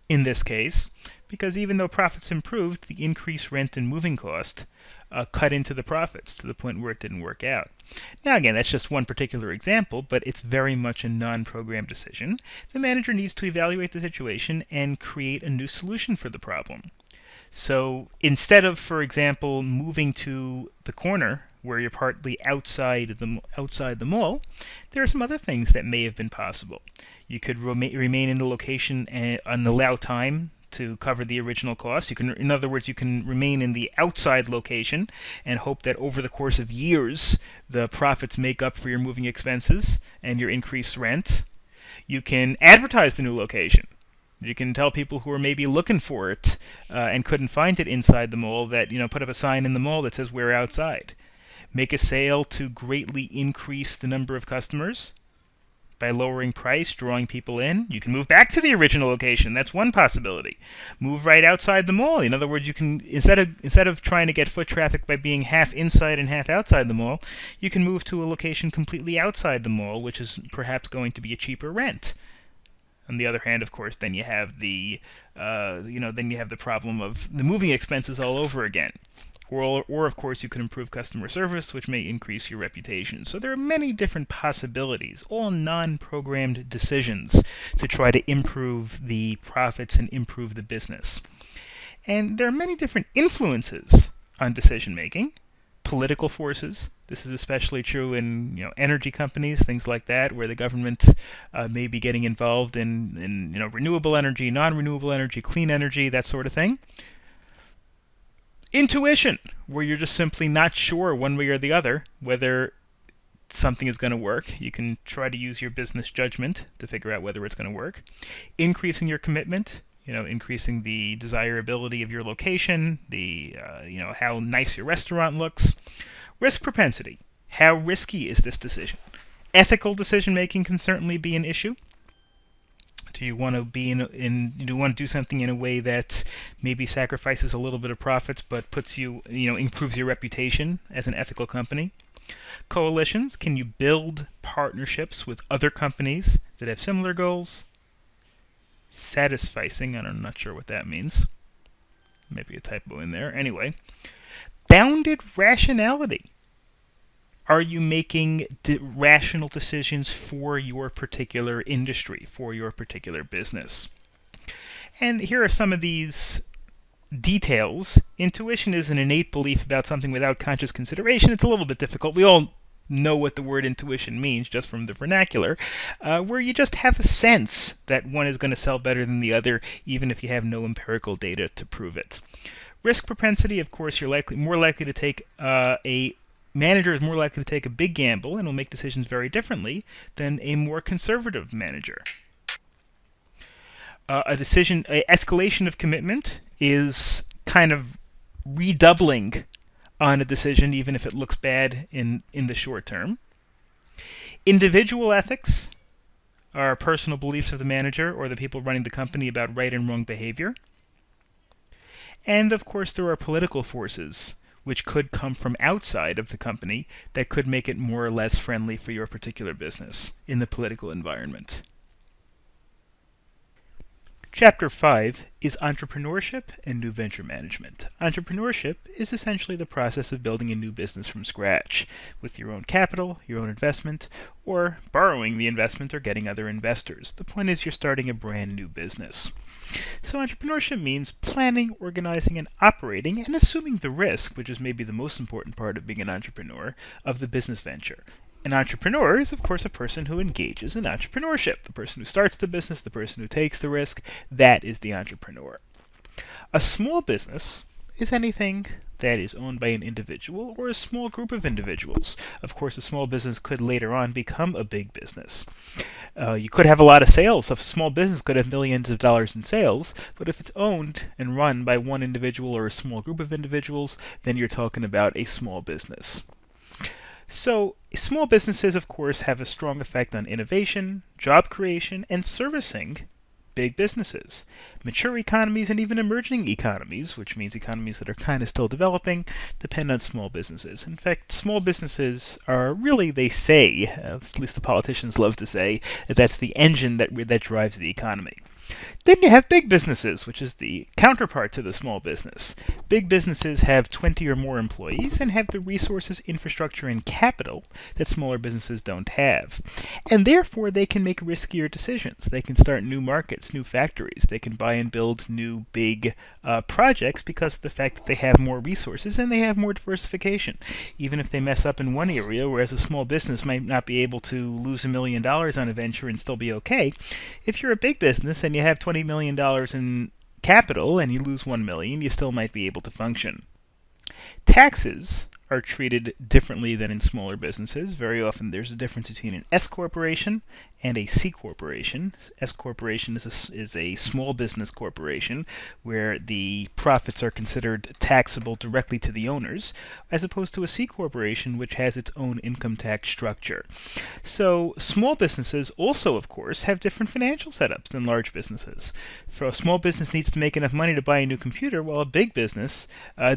in this case, because even though profits improved, the increased rent and moving cost cut into the profits to the point where it didn't work out. Now again, that's just one particular example, but it's very much a non-programmed decision. The manager needs to evaluate the situation and create a new solution for the problem. So instead of, for example, moving to the corner where you're partly outside the mall, there are some other things that may have been possible. You could remain in the location and allow time to cover the original cost. In other words, you can remain in the outside location and hope that over the course of years, the profits make up for your moving expenses and your increased rent. You can advertise the new location. You can tell people who are maybe looking for it and couldn't find it inside the mall that, put up a sign in the mall that says we're outside. Make a sale to greatly increase the number of customers by lowering price, drawing people in. You can move back to the original location. That's one possibility. Move right outside the mall. In other words, you can instead of trying to get foot traffic by being half inside and half outside the mall, you can move to a location completely outside the mall, which is perhaps going to be a cheaper rent. On the other hand, of course, then you have the problem of the moving expenses all over again. Or, of course, you can improve customer service, which may increase your reputation. So there are many different possibilities, all non-programmed decisions to try to improve the profits and improve the business. And there are many different influences on decision-making. Political forces. This is especially true in energy companies, things like that, where the government may be getting involved in renewable energy, non-renewable energy, clean energy, that sort of thing. Intuition, where you're just simply not sure one way or the other whether something is going to work. You can try to use your business judgment to figure out whether it's going to work. Increasing your commitment, increasing the desirability of your location, how nice your restaurant looks. Risk propensity, how risky is this decision? Ethical decision making can certainly be an issue. Do you want to do something in a way that maybe sacrifices a little bit of profits but puts you, improves your reputation as an ethical company? Coalitions, can you build partnerships with other companies that have similar goals? Satisficing, I'm not sure what that means. Maybe a typo in there. Anyway, bounded rationality. Are you making rational decisions for your particular industry, for your particular business? And here are some of these details. Intuition is an innate belief about something without conscious consideration. It's a little bit difficult. We all know what the word intuition means just from the vernacular, where you just have a sense that one is going to sell better than the other, even if you have no empirical data to prove it. Risk propensity, of course, you're more likely to take a manager is more likely to take a big gamble and will make decisions very differently than a more conservative manager. A escalation of commitment is kind of redoubling on a decision, even if it looks bad in the short term. Individual ethics are personal beliefs of the manager or the people running the company about right and wrong behavior. And of course, there are political forces which could come from outside of the company that could make it more or less friendly for your particular business in the political environment. Chapter 5 is Entrepreneurship and New Venture Management. Entrepreneurship is essentially the process of building a new business from scratch, with your own capital, your own investment, or borrowing the investment or getting other investors. The point is you're starting a brand new business. So entrepreneurship means planning, organizing, and operating, and assuming the risk, which is maybe the most important part of being an entrepreneur, of the business venture. An entrepreneur is, of course, a person who engages in entrepreneurship. The person who starts the business, the person who takes the risk, that is the entrepreneur. A small business is anything that is owned by an individual or a small group of individuals. Of course, a small business could later on become a big business. You could have a lot of sales. A small business could have millions of dollars in sales, but if it's owned and run by one individual or a small group of individuals, then you're talking about a small business. So, small businesses, of course, have a strong effect on innovation, job creation, and servicing big businesses. Mature economies and even emerging economies, which means economies that are kind of still developing, depend on small businesses. In fact, small businesses are really, they say, at least the politicians love to say, that that's the engine that drives the economy. Then you have big businesses, which is the counterpart to the small business. Big businesses have 20 or more employees and have the resources, infrastructure, and capital that smaller businesses don't have. And therefore, they can make riskier decisions. They can start new markets, new factories. They can buy and build new big projects because of the fact that they have more resources and they have more diversification. Even if they mess up in one area, whereas a small business might not be able to lose $1 million on a venture and still be okay, if you're a big business and you have $20 million in capital and you lose $1 million, you still might be able to function. Taxes are treated differently than in smaller businesses. Very often there's a difference between an S corporation and a C corporation. S corporation is a small business corporation where the profits are considered taxable directly to the owners, as opposed to a C corporation which has its own income tax structure. So small businesses also, of course, have different financial setups than large businesses. For a small business needs to make enough money to buy a new computer, while a big business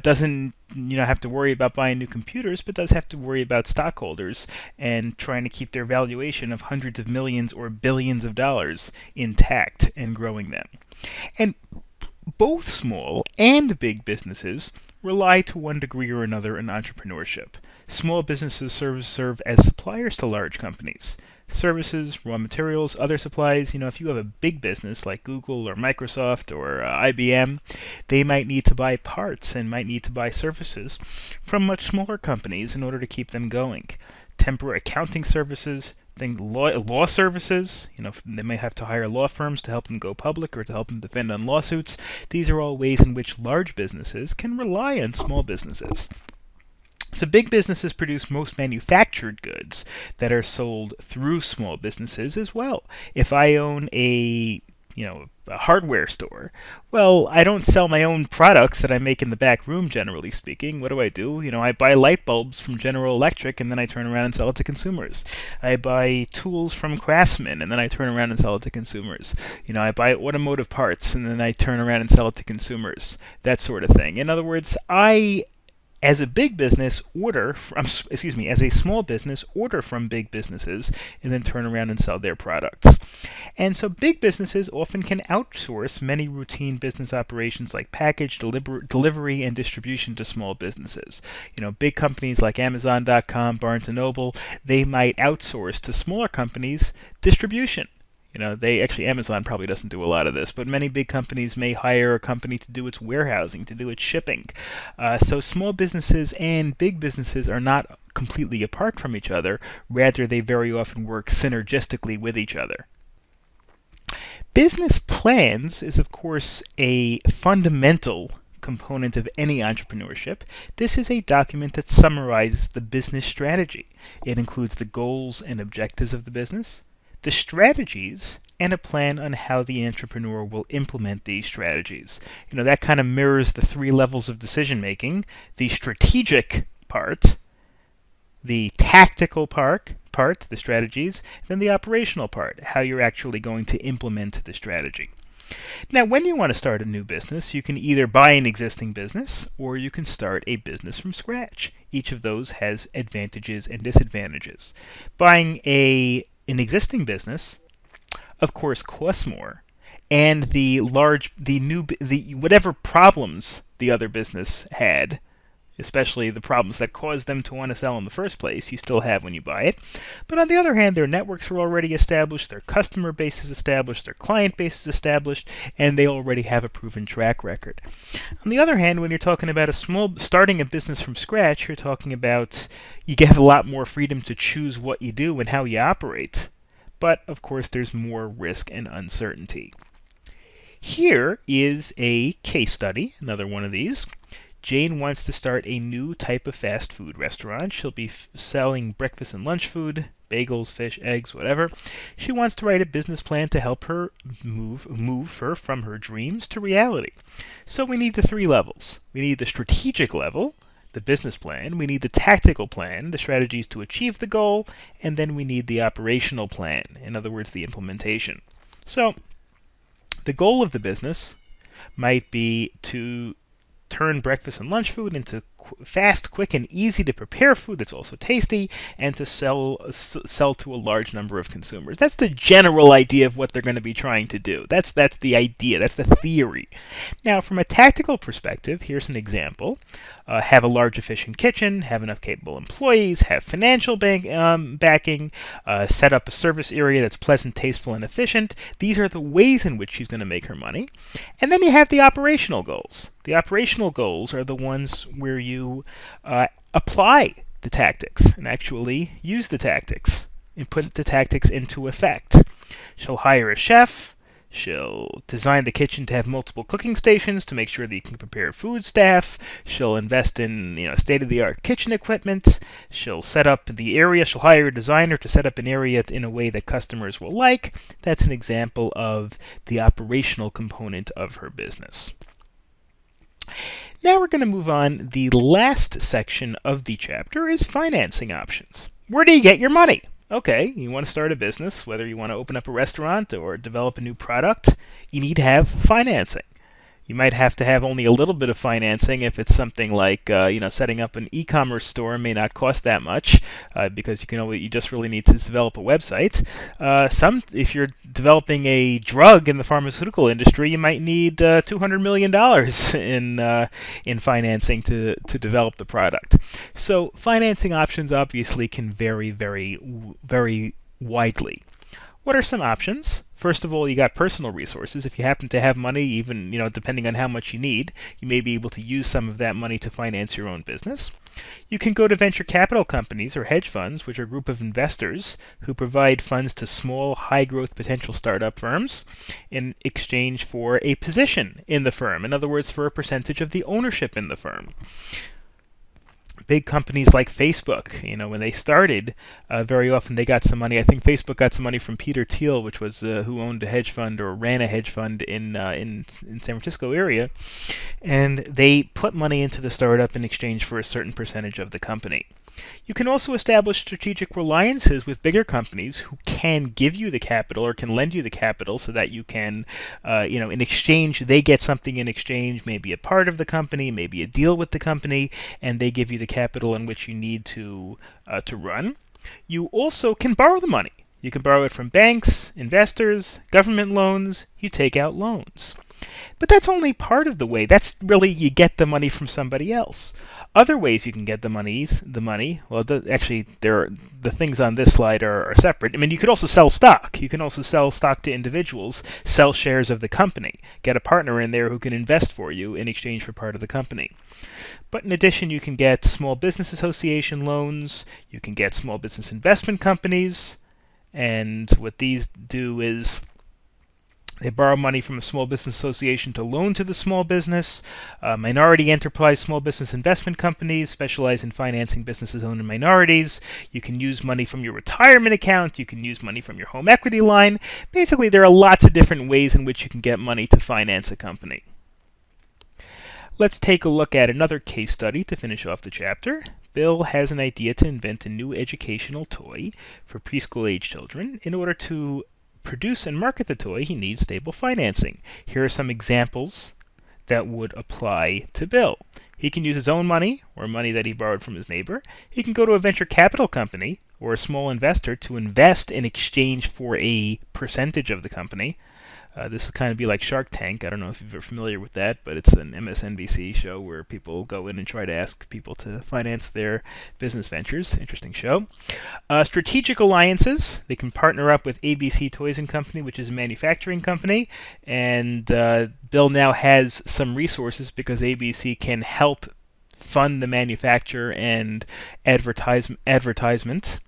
doesn't have to worry about buying new computers, but does have to worry about stockholders and trying to keep their valuation of hundreds of millions or billions of dollars intact and growing them. And both small and big businesses rely to one degree or another on entrepreneurship. Small businesses serve as suppliers to large companies. Services, raw materials, other supplies. If you have a big business like Google or Microsoft or IBM, they might need to buy parts and might need to buy services from much smaller companies in order to keep them going. Temporary accounting services, law services, they may have to hire law firms to help them go public or to help them defend on lawsuits. These are all ways in which large businesses can rely on small businesses. So big businesses produce most manufactured goods that are sold through small businesses as well. If I own a hardware store, well, I don't sell my own products that I make in the back room, generally speaking. What do? I buy light bulbs from General Electric, and then I turn around and sell it to consumers. I buy tools from Craftsman, and then I turn around and sell it to consumers. I buy automotive parts, and then I turn around and sell it to consumers. That sort of thing. In other words, as a big business, as a small business, order from big businesses and then turn around and sell their products. And so big businesses often can outsource many routine business operations like package, delivery, and distribution to small businesses. Big companies like Amazon.com, Barnes & Noble, they might outsource to smaller companies distribution. Amazon probably doesn't do a lot of this, but many big companies may hire a company to do its warehousing, to do its shipping. So small businesses and big businesses are not completely apart from each other. Rather, they very often work synergistically with each other. Business plans is, of course, a fundamental component of any entrepreneurship. This is a document that summarizes the business strategy. It includes the goals and objectives of the business, the strategies, and a plan on how the entrepreneur will implement these strategies. That kind of mirrors the 3 levels of decision making: the strategic part, the tactical part, the strategies, then the operational part, how you're actually going to implement the strategy. Now, when you want to start a new business, you can either buy an existing business or you can start a business from scratch. Each of those has advantages and disadvantages. Buying an existing business, of course, costs more, and whatever problems the other business had, especially the problems that caused them to want to sell in the first place, you still have when you buy it. But on the other hand, their networks are already established, their customer base is established, their client base is established, and they already have a proven track record. On the other hand, when you're talking about starting a business from scratch, you're talking about you have a lot more freedom to choose what you do and how you operate. But of course, there's more risk and uncertainty. Here is a case study, another one of these. Jane wants to start a new type of fast food restaurant. She'll be selling breakfast and lunch food, bagels, fish, eggs, whatever. She wants to write a business plan to help her move her from her dreams to reality. So we need the 3 levels. We need the strategic level, the business plan. We need the tactical plan, the strategies to achieve the goal. And then we need the operational plan, in other words, the implementation. So the goal of the business might be to turn breakfast and lunch food into fast, quick, and easy to prepare food that's also tasty, and to sell to a large number of consumers. That's the general idea of what they're going to be trying to do. That's the idea. That's the theory. Now, from a tactical perspective, here's an example. Have a large, efficient kitchen, have enough capable employees, have financial backing, set up a service area that's pleasant, tasteful, and efficient. These are the ways in which she's going to make her money. And then you have the operational goals. The operational goals are the ones where you apply the tactics and actually use the tactics and put the tactics into effect. She'll hire a chef. She'll design the kitchen to have multiple cooking stations to make sure that you can prepare food staff. She'll invest in state-of-the-art kitchen equipment. She'll set up the area. She'll hire a designer to set up an area in a way that customers will like. That's an example of the operational component of her business. Now we're going to move on. The last section of the chapter is financing options. Where do you get your money? Okay, you want to start a business, whether you want to open up a restaurant or develop a new product, you need to have financing. You might have to have only a little bit of financing if it's something like, setting up an e-commerce store may not cost that much because you just really need to develop a website. If you're developing a drug in the pharmaceutical industry, you might need $200 million in financing to develop the product. So financing options obviously can vary very, very widely. What are some options? First of all, you got personal resources. If you happen to have money, even depending on how much you need, you may be able to use some of that money to finance your own business. You can go to venture capital companies or hedge funds, which are a group of investors who provide funds to small, high-growth potential startup firms in exchange for a position in the firm. In other words, for a percentage of the ownership in the firm. Big companies like Facebook, when they started, very often they got some money. I think Facebook got some money from Peter Thiel, which was who owned a hedge fund or ran a hedge fund in San Francisco area, and they put money into the startup in exchange for a certain percentage of the company. You can also establish strategic alliances with bigger companies who can give you the capital or can lend you the capital so that you can, in exchange, they get something in exchange, maybe a part of the company, maybe a deal with the company, and they give you the capital in which you need to run. You also can borrow the money. You can borrow it from banks, investors, government loans. You take out loans. But that's only part of the way. That's really you get the money from somebody else. Other ways you can get the money. Well, actually, the things on this slide are separate. I mean, you could also sell stock. You can also sell stock to individuals, sell shares of the company, get a partner in there who can invest for you in exchange for part of the company. But in addition, you can get small business association loans. You can get small business investment companies, and what these do is they borrow money from a small business association to loan to the small business. Minority enterprise small business investment companies specialize in financing businesses owned in minorities. You can use money from your retirement account. You can use money from your home equity line. Basically, there are lots of different ways in which you can get money to finance a company. Let's take a look at another case study to finish off the chapter. Bill has an idea to invent a new educational toy for preschool-age children. In order to produce and market the toy, he needs stable financing. Here are some examples that would apply to Bill. He can use his own money or money that he borrowed from his neighbor. He can go to a venture capital company or a small investor to invest in exchange for a percentage of the company. This would kind of be like Shark Tank. I don't know if you're familiar with that, but it's an MSNBC show where people go in and try to ask people to finance their business ventures. Interesting show. Strategic alliances. They can partner up with ABC Toys and Company, which is a manufacturing company, and Bill now has some resources because ABC can help fund the manufacture and advertisement.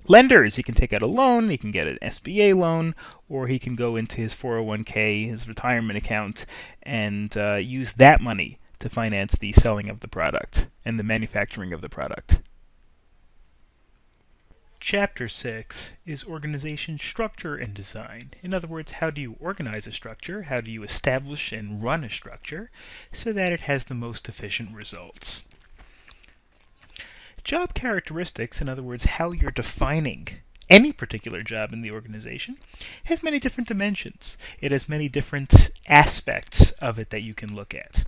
Lenders, he can take out a loan, he can get an SBA loan, or he can go into his 401k, his retirement account, and use that money to finance the selling of the product and the manufacturing of the product. Chapter 6 is organization structure and design. In other words, how do you organize a structure? How do you establish and run a structure so that it has the most efficient results? Job characteristics, in other words, how you're defining any particular job in the organization, has many different dimensions. It has many different aspects of it that you can look at.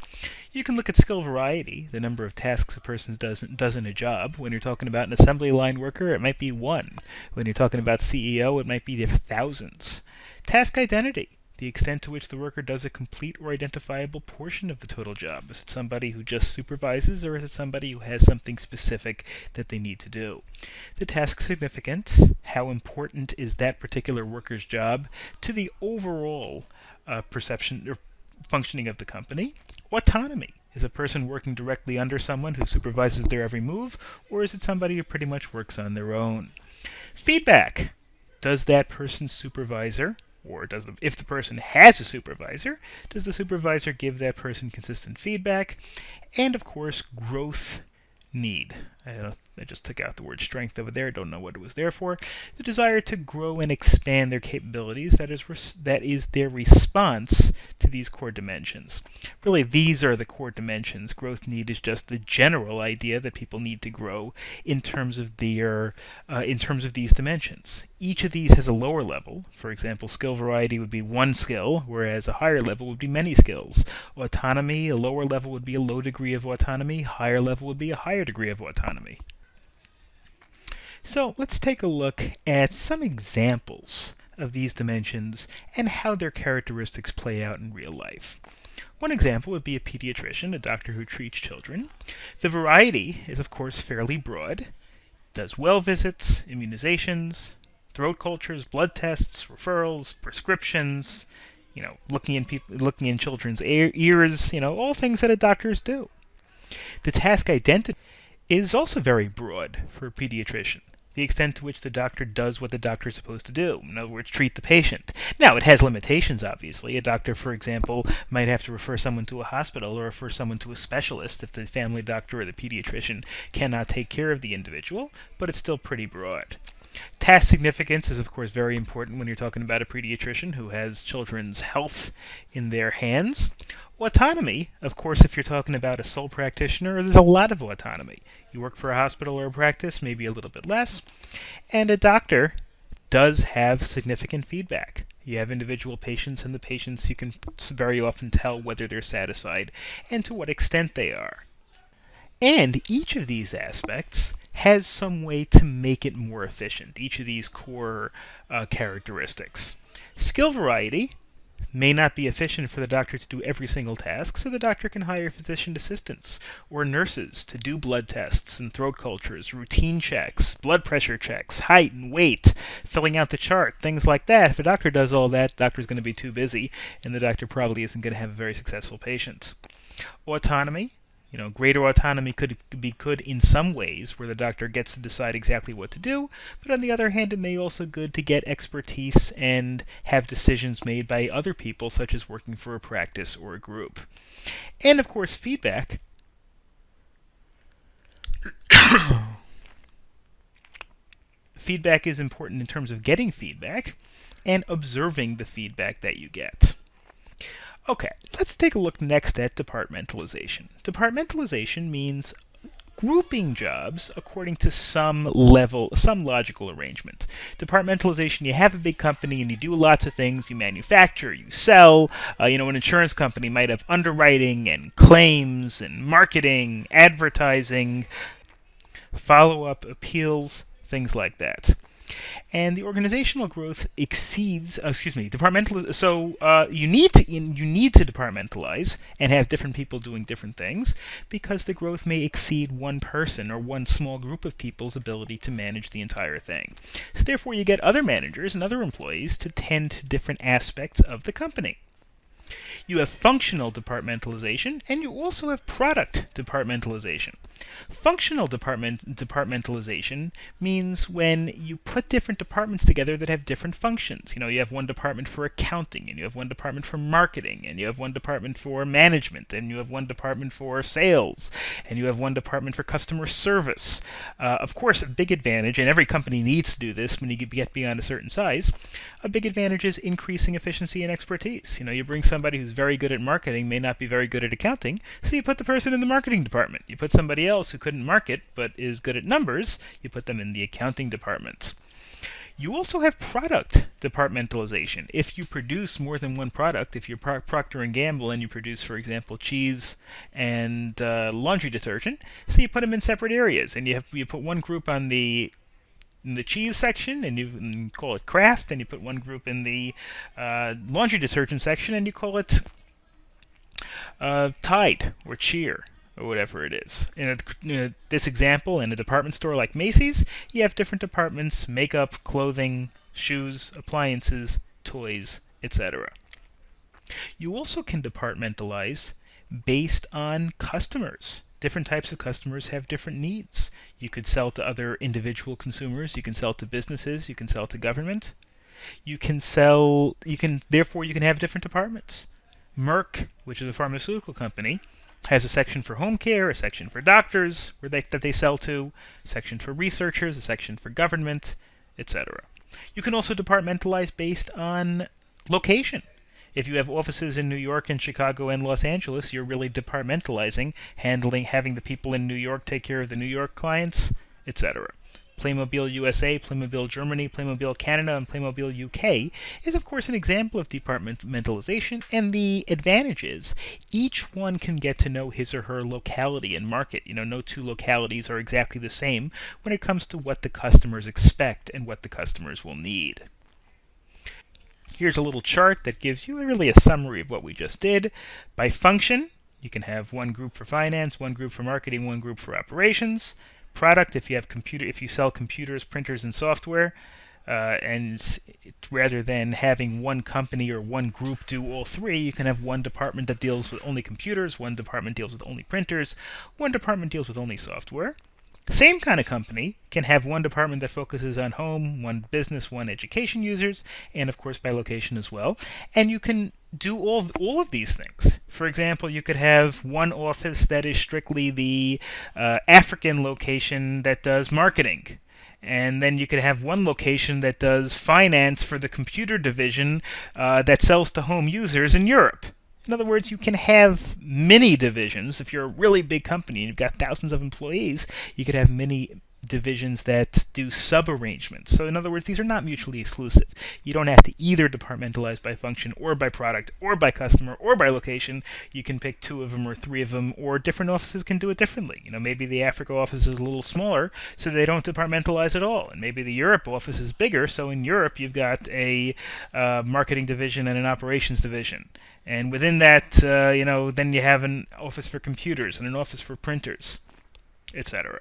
You can look at skill variety, the number of tasks a person does in a job. When you're talking about an assembly line worker, it might be one. When you're talking about CEO, it might be thousands. Task identity, the extent to which the worker does a complete or identifiable portion of the total job. Is it somebody who just supervises, or is it somebody who has something specific that they need to do? The task significance, how important is that particular worker's job to the overall perception or functioning of the company? Autonomy, is a person working directly under someone who supervises their every move, or is it somebody who pretty much works on their own? Feedback, does that person's supervisor, or if the person has a supervisor, does the supervisor give that person consistent feedback? And of course, growth need. I just took out the word strength over there. Don't know what it was there for. The desire to grow and expand their capabilities. That is their response to these core dimensions. Really, these are the core dimensions. Growth need is just the general idea that people need to grow in terms of these dimensions. Each of these has a lower level. For example, skill variety would be one skill, whereas a higher level would be many skills. Autonomy, a lower level would be a low degree of autonomy. Higher level would be a higher degree of autonomy. So let's take a look at some examples of these dimensions and how their characteristics play out in real life. One example would be a pediatrician, a doctor who treats children. The variety is, of course, fairly broad. Does well visits, immunizations, throat cultures, blood tests, referrals, prescriptions, looking in children's ears, all things that doctors do. The task identity is also very broad for a pediatrician. The extent to which the doctor does what the doctor is supposed to do. In other words, treat the patient. Now, it has limitations, obviously. A doctor, for example, might have to refer someone to a hospital or refer someone to a specialist if the family doctor or the pediatrician cannot take care of the individual, but it's still pretty broad. Task significance is, of course, very important when you're talking about a pediatrician who has children's health in their hands. Autonomy, of course, if you're talking about a sole practitioner, there's a lot of autonomy. You work for a hospital or a practice, maybe a little bit less. And a doctor does have significant feedback. You have individual patients, and the patients you can very often tell whether they're satisfied and to what extent they are. And each of these aspects has some way to make it more efficient, each of these core characteristics. Skill variety, may not be efficient for the doctor to do every single task, so the doctor can hire physician assistants or nurses to do blood tests and throat cultures, routine checks, blood pressure checks, height and weight, filling out the chart, things like that. If a doctor does all that, the doctor's going to be too busy, and the doctor probably isn't going to have a very successful patient. Autonomy. Greater autonomy could be good in some ways, where the doctor gets to decide exactly what to do, but on the other hand, it may also be good to get expertise and have decisions made by other people, such as working for a practice or a group. And of course, feedback. Feedback is important in terms of getting feedback and observing the feedback that you get. Okay, let's take a look next at departmentalization. Departmentalization means grouping jobs according to some logical arrangement. Departmentalization, you have a big company and you do lots of things. You manufacture, you sell. An insurance company might have underwriting and claims and marketing, advertising, follow-up, appeals, things like that. And the organizational growth exceeds, departmental. So you need to departmentalize and have different people doing different things, because the growth may exceed one person or one small group of people's ability to manage the entire thing. So therefore, you get other managers and other employees to tend to different aspects of the company. You have functional departmentalization, and you also have product departmentalization. Functional departmentalization means when you put different departments together that have different functions. You have one department for accounting, and you have one department for marketing, and you have one department for management, and you have one department for sales, and you have one department for customer service. Of course, a big advantage, and every company needs to do this when you get beyond a certain size, a big advantage is increasing efficiency and expertise. You bring somebody who's very good at marketing, may not be very good at accounting, so you put the person in the marketing department. You put somebody else who couldn't market but is good at numbers, you put them in the accounting department. You also have product departmentalization. If you produce more than one product, if you're Procter & Gamble and you produce, for example, cheese and laundry detergent, so you put them in separate areas, and you put one group in the cheese section, and you call it Kraft, and you put one group in the laundry detergent section, and you call it Tide or Cheer or whatever it is. In this example, in a department store like Macy's, you have different departments: makeup, clothing, shoes, appliances, toys, etc. You also can departmentalize based on customers. Different types of customers have different needs. You could sell to other individual consumers, you can sell to businesses, you can sell to government. Therefore you can have different departments. Merck, which is a pharmaceutical company, has a section for home care, a section for doctors that they sell to, a section for researchers, a section for government, etc. You can also departmentalize based on location. If you have offices in New York and Chicago and Los Angeles, you're really departmentalizing, having the people in New York take care of the New York clients, etc. Playmobil USA, Playmobil Germany, Playmobil Canada, and Playmobil UK is, of course, an example of departmentalization, and the advantage is each one can get to know his or her locality and market. No two localities are exactly the same when it comes to what the customers expect and what the customers will need. Here's a little chart that gives you really a summary of what we just did. By function, you can have one group for finance, one group for marketing, one group for operations. Product, if you sell computers, printers, and software, and rather than having one company or one group do all three, you can have one department that deals with only computers, one department deals with only printers, one department deals with only software. Same kind of company can have one department that focuses on home, one business, one education users, and of course by location as well. And you can do all of these things. For example, you could have one office that is strictly the African location that does marketing. And then you could have one location that does finance for the computer division that sells to home users in Europe. In other words, you can have many divisions. If you're a really big company and you've got thousands of employees, you could have many divisions that do sub-arrangements. So in other words, these are not mutually exclusive. You don't have to either departmentalize by function or by product or by customer or by location. You can pick 2 of them or 3 of them, or different offices can do it differently. Maybe the Africa office is a little smaller, so they don't departmentalize at all. And maybe the Europe office is bigger, so in Europe you've got a marketing division and an operations division. And within that, then you have an office for computers and an office for printers, etc.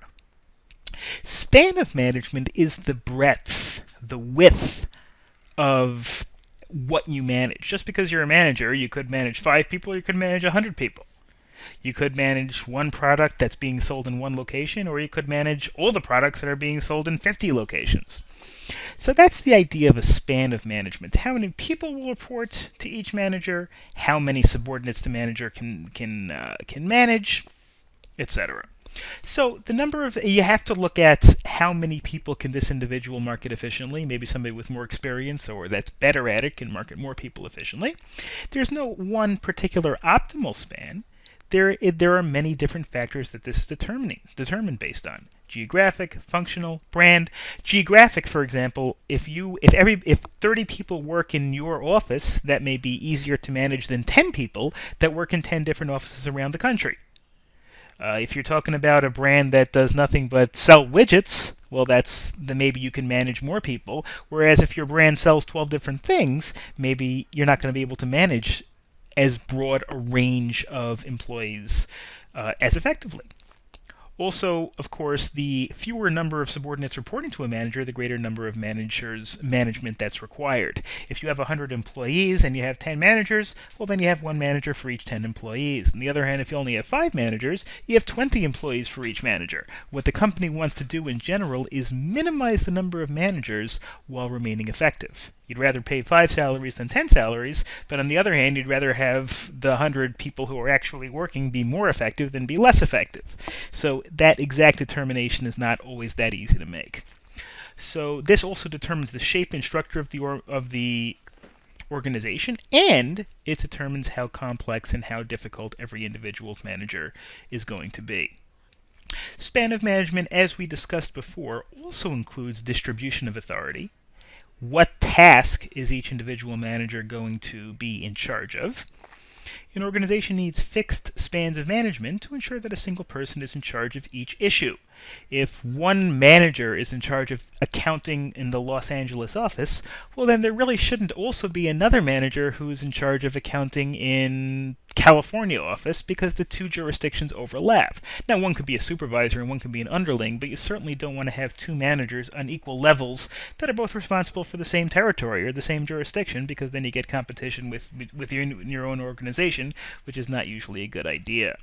Span of management is the breadth, the width of what you manage. Just because you're a manager, you could manage 5 people or you could manage 100 people. You could manage one product that's being sold in one location, or you could manage all the products that are being sold in 50 locations. So that's the idea of a span of management. How many people will report to each manager, how many subordinates the manager can manage, etc. So the number of, you have to look at how many people can this individual market efficiently. Maybe somebody with more experience or that's better at it can market more people efficiently. There's no one particular optimal span. There are many different factors that this is determined based on. Geographic, functional, brand. Geographic, for example, if 30 people work in your office, that may be easier to manage than 10 people that work in 10 different offices around the country. If you're talking about a brand that does nothing but sell widgets, well, then maybe you can manage more people. Whereas if your brand sells 12 different things, maybe you're not going to be able to manage as broad a range of employees as effectively. Also, of course, the fewer number of subordinates reporting to a manager, the greater number of management that's required. If you have 100 employees and you have 10 managers, well, then you have 1 manager for each 10 employees. On the other hand, if you only have 5 managers, you have 20 employees for each manager. What the company wants to do in general is minimize the number of managers while remaining effective. You'd rather pay 5 salaries than 10 salaries, but on the other hand, you'd rather have the 100 people who are actually working be more effective than be less effective. So that exact determination is not always that easy to make. So this also determines the shape and structure of the organization, and it determines how complex and how difficult every individual's manager is going to be. Span of management, as we discussed before, also includes distribution of authority. What task is each individual manager going to be in charge of? An organization needs fixed spans of management to ensure that a single person is in charge of each issue. If one manager is in charge of accounting in the Los Angeles office, well, then there really shouldn't also be another manager who's in charge of accounting in California office, because the 2 jurisdictions overlap. Now, one could be a supervisor and one could be an underling, but you certainly don't want to have 2 managers on equal levels that are both responsible for the same territory or the same jurisdiction, because then you get competition with your own organization, which is not usually a good idea.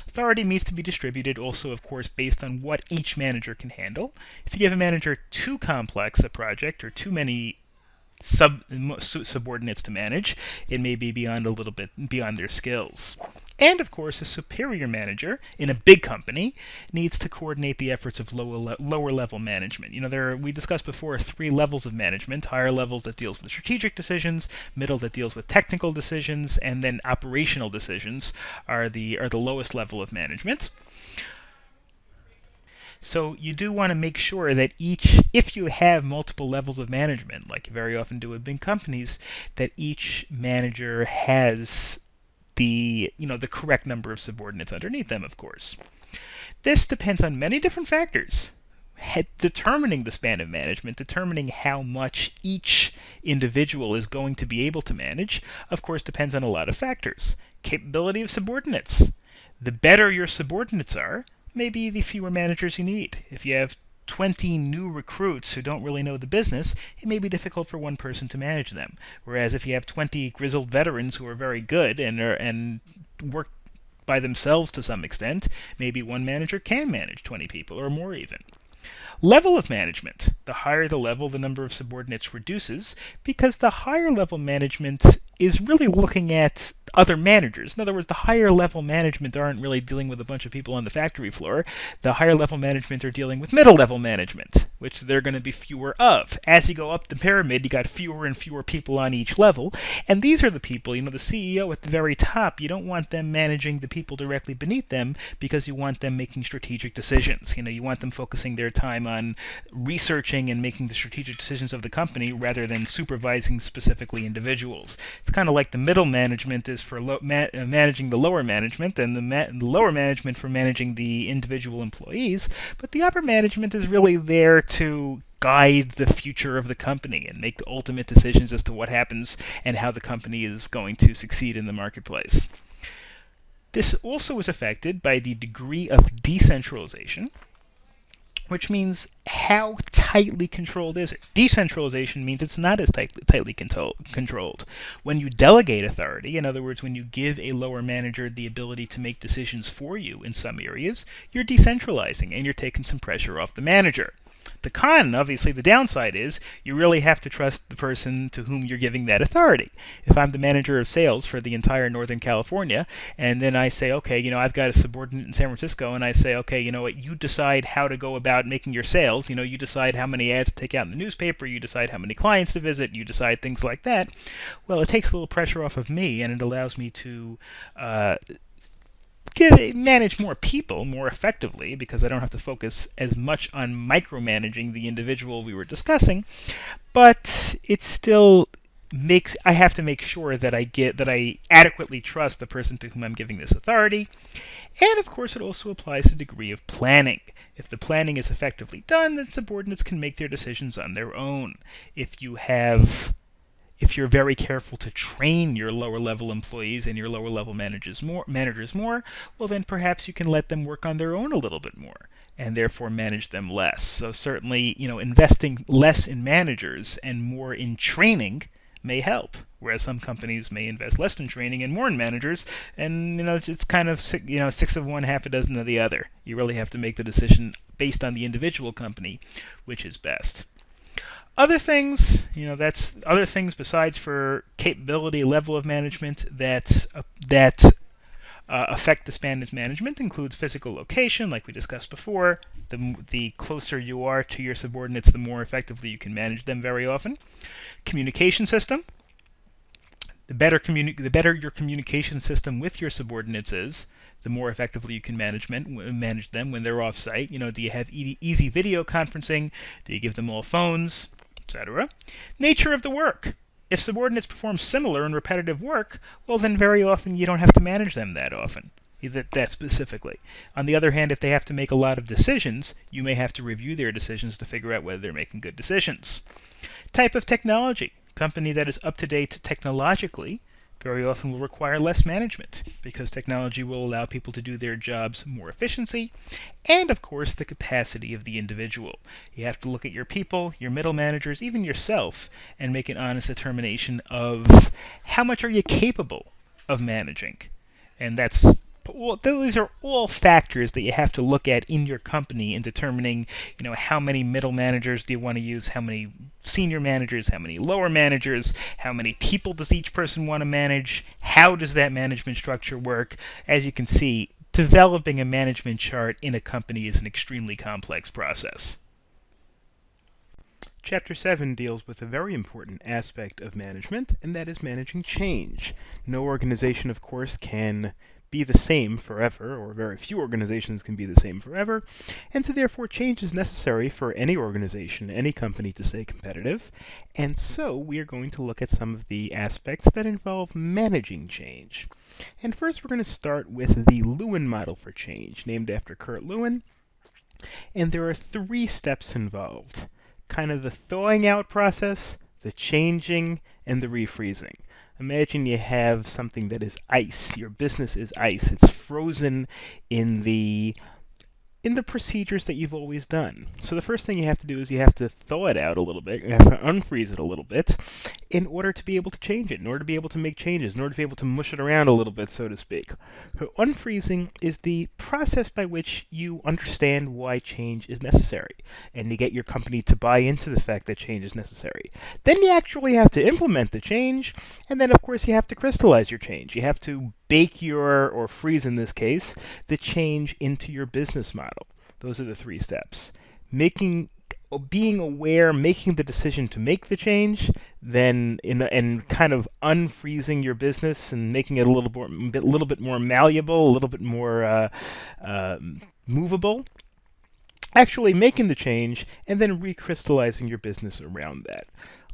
Authority needs to be distributed also, of course, based on what each manager can handle. If you give a manager too complex a project or too many subordinates to manage, it may be a little bit beyond their skills. And of course, a superior manager in a big company needs to coordinate the efforts of lower level management. We discussed before 3 levels of management: higher levels that deals with strategic decisions, middle that deals with technical decisions, and then operational decisions are the lowest level of management. So you do want to make sure that if you have multiple levels of management, like you very often do with big companies, that each manager has the correct number of subordinates underneath them, of course. This depends on many different factors. Determining the span of management, determining how much each individual is going to be able to manage, of course, depends on a lot of factors. Capability of subordinates. The better your subordinates are, maybe the fewer managers you need. If you have 20 new recruits who don't really know the business, it may be difficult for one person to manage them. Whereas if you have 20 grizzled veterans who are very good and work by themselves to some extent, maybe one manager can manage 20 people or more even. Level of management. The higher the level, the number of subordinates reduces, because the higher level management is really looking at other managers. In other words, the higher level management aren't really dealing with a bunch of people on the factory floor. The higher level management are dealing with middle level management, which there are going to be fewer of. As you go up the pyramid, you got fewer and fewer people on each level, and these are the people, the CEO at the very top, you don't want them managing the people directly beneath them because you want them making strategic decisions. You want them focusing their time on researching and making the strategic decisions of the company rather than supervising specifically individuals. It's kind of like the middle management is for managing the lower management, and the lower management for managing the individual employees, but the upper management is really there to guide the future of the company and make the ultimate decisions as to what happens and how the company is going to succeed in the marketplace. This also is affected by the degree of decentralization, which means how tightly controlled is it? Decentralization means it's not as tightly controlled. When you delegate authority, in other words, when you give a lower manager the ability to make decisions for you in some areas, you're decentralizing and you're taking some pressure off the manager. The con, obviously, the downside is you really have to trust the person to whom you're giving that authority. If I'm the manager of sales for the entire Northern California, and then I say, okay, I've got a subordinate in San Francisco, and I say, okay, you decide how to go about making your sales. You decide how many ads to take out in the newspaper, you decide how many clients to visit, you decide things like that. Well, it takes a little pressure off of me, and it allows me to manage more people more effectively because I don't have to focus as much on micromanaging the individual we were discussing, but it still I have to make sure that I adequately trust the person to whom I'm giving this authority. And of course, it also applies a degree of planning. If the planning is effectively done, then subordinates can make their decisions on their own. If you're very careful to train your lower level employees and your lower level managers more, well then perhaps you can let them work on their own a little bit more and therefore manage them less. So certainly, investing less in managers and more in training may help, whereas some companies may invest less in training and more in managers, and it's kind of 6 of one, half a dozen of the other. You really have to make the decision based on the individual company, which is best. Other things, that's other things besides for capability level of management that affect the span of management includes physical location, like we discussed before. The closer you are to your subordinates, the more effectively you can manage them very often. Communication system. The better your communication system with your subordinates is, the more effectively you can manage them when they're off-site. Do you have easy video conferencing? Do you give them all phones, etc.? Nature of the work. If subordinates perform similar and repetitive work, well then very often you don't have to manage them that often, that specifically. On the other hand, if they have to make a lot of decisions, you may have to review their decisions to figure out whether they're making good decisions. Type of technology. Company that is up to date technologically very often will require less management because technology will allow people to do their jobs more efficiently, and of course the capacity of the individual. You have to look at your people, your middle managers, even yourself, and make an honest determination of how much are you capable of managing. And those are all factors that you have to look at in your company in determining, how many middle managers do you want to use, how many senior managers, how many lower managers, how many people does each person want to manage, how does that management structure work. As you can see, developing a management chart in a company is an extremely complex process. Chapter 7 deals with a very important aspect of management, and that is managing change. No organization, of course, can be the same forever, or very few organizations can be the same forever, and so therefore change is necessary for any organization, any company to stay competitive, and so we are going to look at some of the aspects that involve managing change. And first we're going to start with the Lewin model for change, named after Kurt Lewin, and there are 3 steps involved. Kind of the thawing out process, the changing, and the refreezing. Imagine you have something that is ice. Your business is ice. It's frozen in the procedures that you've always done. So the first thing you have to do is you have to thaw it out a little bit. You have to unfreeze it a little bit in order to be able to change it, in order to be able to make changes, in order to be able to mush it around a little bit, so to speak. So unfreezing is the process by which you understand why change is necessary, and you get your company to buy into the fact that change is necessary. Then you actually have to implement the change, and then of course you have to crystallize your change. You have to bake or freeze in this case, the change into your business model. Those are the 3 steps. Being aware, making the decision to make the change, then and kind of unfreezing your business and making it a little bit more malleable, a little bit more movable. Actually making the change and then recrystallizing your business around that.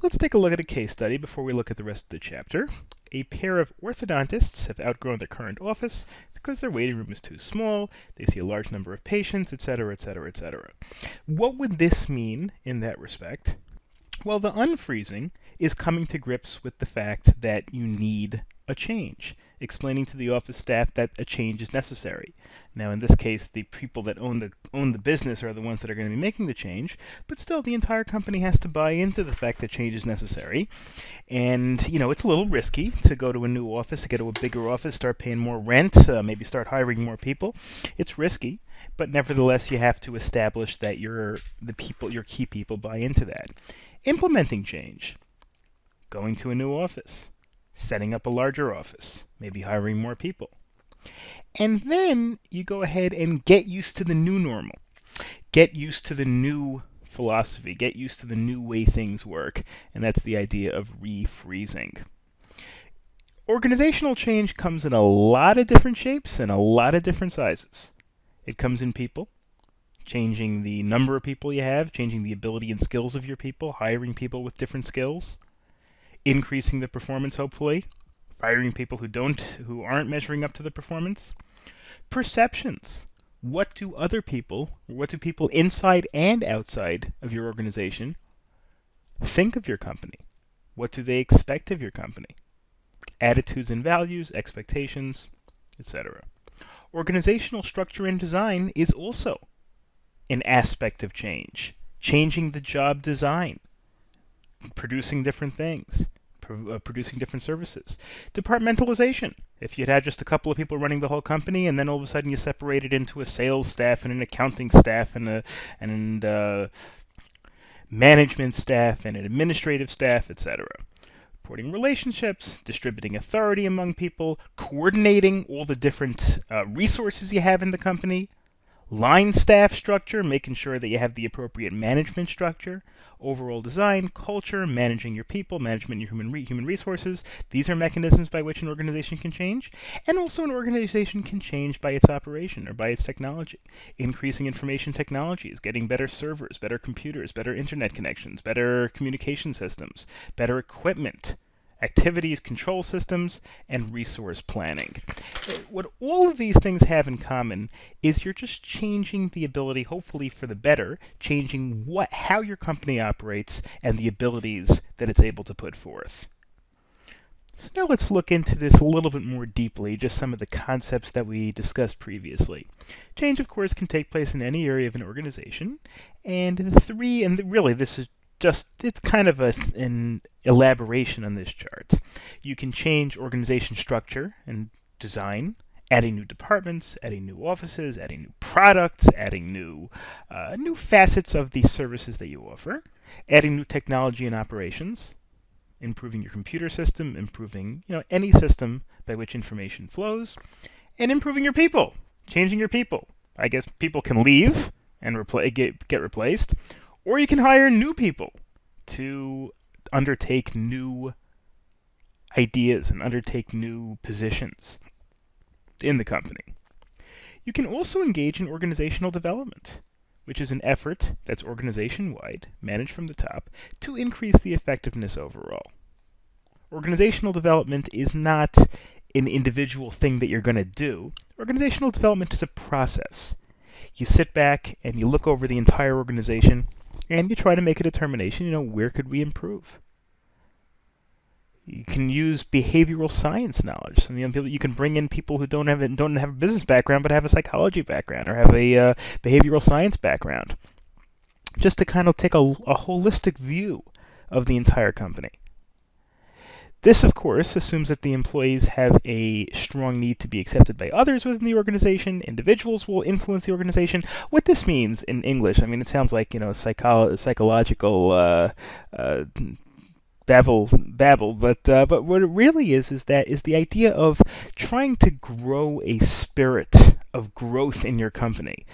Let's take a look at a case study before we look at the rest of the chapter. A pair of orthodontists have outgrown their current office because their waiting room is too small, they see a large number of patients, etc., etc., etc. What would this mean in that respect? Well, the unfreezing is coming to grips with the fact that you need a change, explaining to the office staff that a change is necessary. Now, in this case, the people that own the business are the ones that are going to be making the change, but still the entire company has to buy into the fact that change is necessary. And, it's a little risky to go to a new office, to get to a bigger office, start paying more rent, maybe start hiring more people. It's risky, but nevertheless, you have to establish that your key people buy into that. Implementing change, going to a new office, setting up a larger office, maybe hiring more people. And then you go ahead and get used to the new normal. Get used to the new philosophy. Get used to the new way things work. And that's the idea of refreezing. Organizational change comes in a lot of different shapes and a lot of different sizes. It comes in people, changing the number of people you have, changing the ability and skills of your people, hiring people with different skills, increasing the performance, hopefully, firing people who aren't measuring up to the performance. Perceptions. What do people inside and outside of your organization think of your company? What do they expect of your company? Attitudes and values, expectations, etc. Organizational structure and design is also an aspect of change. Changing the job design, producing different things, producing different services. Departmentalization. If you'd had just a couple of people running the whole company, and then all of a sudden you separated into a sales staff and an accounting staff and a management staff and an administrative staff, etc. Reporting relationships, distributing authority among people, coordinating all the different resources you have in the company, line staff structure, making sure that you have the appropriate management structure, overall design, culture, managing your people, management of your human resources. These are mechanisms by which an organization can change. And also an organization can change by its operation or by its technology. Increasing information technologies, getting better servers, better computers, better internet connections, better communication systems, better equipment, activities, control systems, and resource planning. What all of these things have in common is you're just changing the ability, hopefully for the better, changing how your company operates and the abilities that it's able to put forth. So now let's look into this a little bit more deeply, just some of the concepts that we discussed previously. Change, of course, can take place in any area of an organization, and really this is it's kind of an elaboration on this chart. You can change organization structure and design, adding new departments, adding new offices, adding new products, adding new facets of the services that you offer, adding new technology and operations, improving your computer system, improving any system by which information flows, and improving your people, changing your people. I guess people can leave and get replaced, or you can hire new people to undertake new ideas and undertake new positions in the company. You can also engage in organizational development, which is an effort that's organization-wide, managed from the top, to increase the effectiveness overall. Organizational development is not an individual thing that you're going to do. Organizational development is a process. You sit back and you look over the entire organization and you try to make a determination, where could we improve? You can use behavioral science knowledge. You can bring in people who don't have a business background but have a psychology background or have a behavioral science background, just to kind of take a holistic view of the entire company. This, of course, assumes that the employees have a strong need to be accepted by others within the organization. Individuals will influence the organization. What this means in English, I mean, it sounds like, psychological uh, babble, but what it really is the idea of trying to grow a spirit of growth in your company,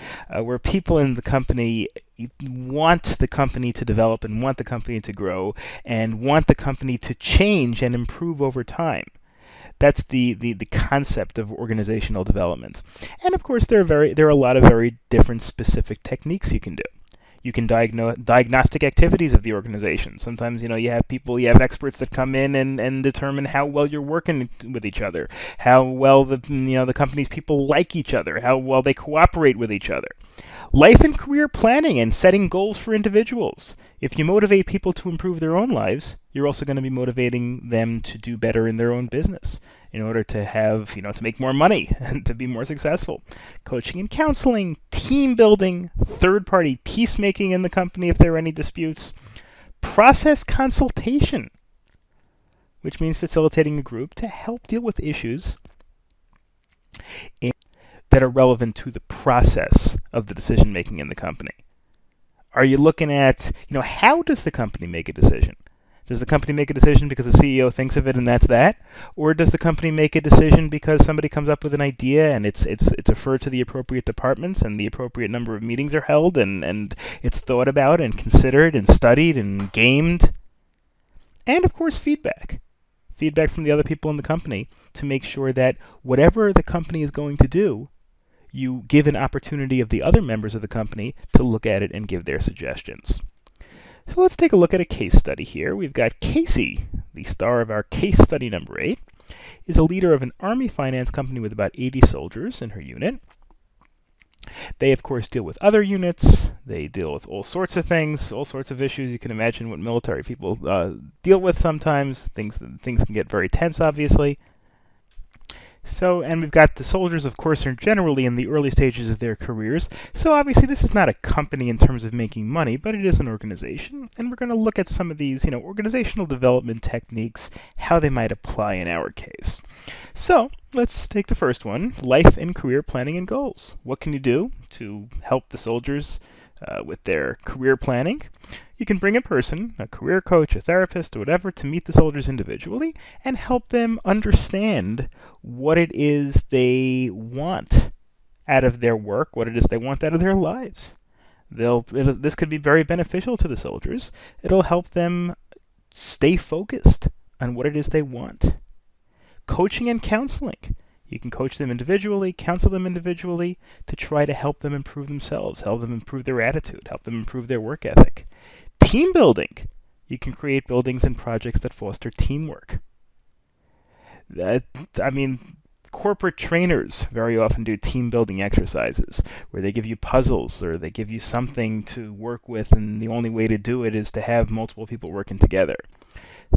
where people in the company want the company to develop and want the company to grow and want the company to change and improve over time. That's the concept of organizational development. And of course, there are a lot of very different specific techniques you can do. You can diagnostic activities of the organization. Sometimes, you have experts that come in and determine how well you're working with each other, how well the company's people like each other, how well they cooperate with each other. Life and career planning and setting goals for individuals. If you motivate people to improve their own lives, you're also going to be motivating them to do better in their own business in order to have, to make more money and to be more successful. Coaching and counseling, team building, third-party peacemaking in the company if there are any disputes. Process consultation, which means facilitating a group to help deal with issues that are relevant to the process of the decision making in the company. Are you looking at, how does the company make a decision? Does the company make a decision because the CEO thinks of it and that's that? Or does the company make a decision because somebody comes up with an idea and it's referred to the appropriate departments and the appropriate number of meetings are held and it's thought about and considered and studied and gamed? And of course, feedback. Feedback from the other people in the company to make sure that whatever the company is going to do, you give an opportunity of the other members of the company to look at it and give their suggestions. So let's take a look at a case study here. We've got Casey, the star of our case study number 8, is a leader of an Army finance company with about 80 soldiers in her unit. They, of course, deal with other units. They deal with all sorts of things, all sorts of issues. You can imagine what military people deal with sometimes. Things can get very tense, obviously. So, and we've got the soldiers, of course, are generally in the early stages of their careers. So obviously this is not a company in terms of making money, but it is an organization. And we're going to look at some of these, organizational development techniques, how they might apply in our case. So let's take the first one, life and career planning and goals. What can you do to help the soldiers with their career planning? You can bring a person, a career coach, a therapist, or whatever, to meet the soldiers individually and help them understand what it is they want out of their work, what it is they want out of their lives. This could be very beneficial to the soldiers. It'll help them stay focused on what it is they want. Coaching and counseling. You can coach them individually, counsel them individually to try to help them improve themselves, help them improve their attitude, help them improve their work ethic. Team building. You can create buildings and projects that foster teamwork. Corporate trainers very often do team building exercises where they give you puzzles or they give you something to work with, and the only way to do it is to have multiple people working together.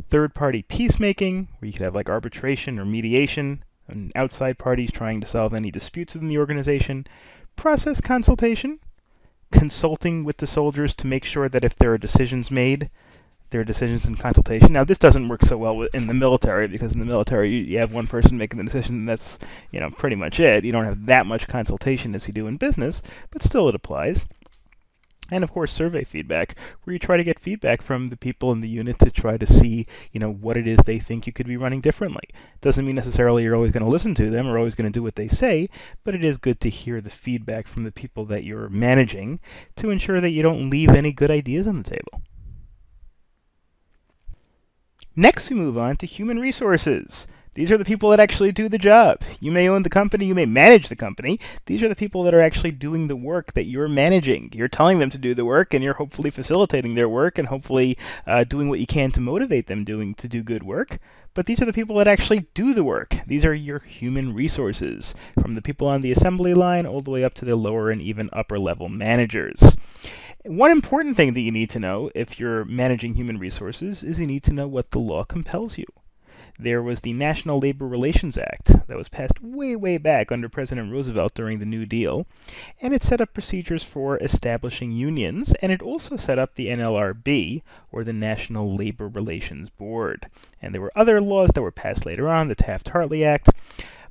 Third-party peacemaking, where you could have like arbitration or mediation, and outside parties trying to solve any disputes within the organization. Process consultation, consulting with the soldiers to make sure that if there are decisions made, there are decisions in consultation. Now, this doesn't work so well in the military, because in the military you have one person making the decision, and that's pretty much it. You don't have that much consultation as you do in business, but still it applies. And of course, survey feedback, where you try to get feedback from the people in the unit to try to see, what it is they think you could be running differently. Doesn't mean necessarily you're always going to listen to them or always going to do what they say, but it is good to hear the feedback from the people that you're managing to ensure that you don't leave any good ideas on the table. Next, we move on to human resources. These are the people that actually do the job. You may own the company, you may manage the company. These are the people that are actually doing the work that you're managing. You're telling them to do the work, and you're hopefully facilitating their work and hopefully doing what you can to motivate them to do good work. But these are the people that actually do the work. These are your human resources, from the people on the assembly line all the way up to the lower and even upper level managers. One important thing that you need to know if you're managing human resources is you need to know what the law compels you. There was the National Labor Relations Act that was passed way, way back under President Roosevelt during the New Deal, and it set up procedures for establishing unions, and it also set up the NLRB, or the National Labor Relations Board. And there were other laws that were passed later on, the Taft-Hartley Act,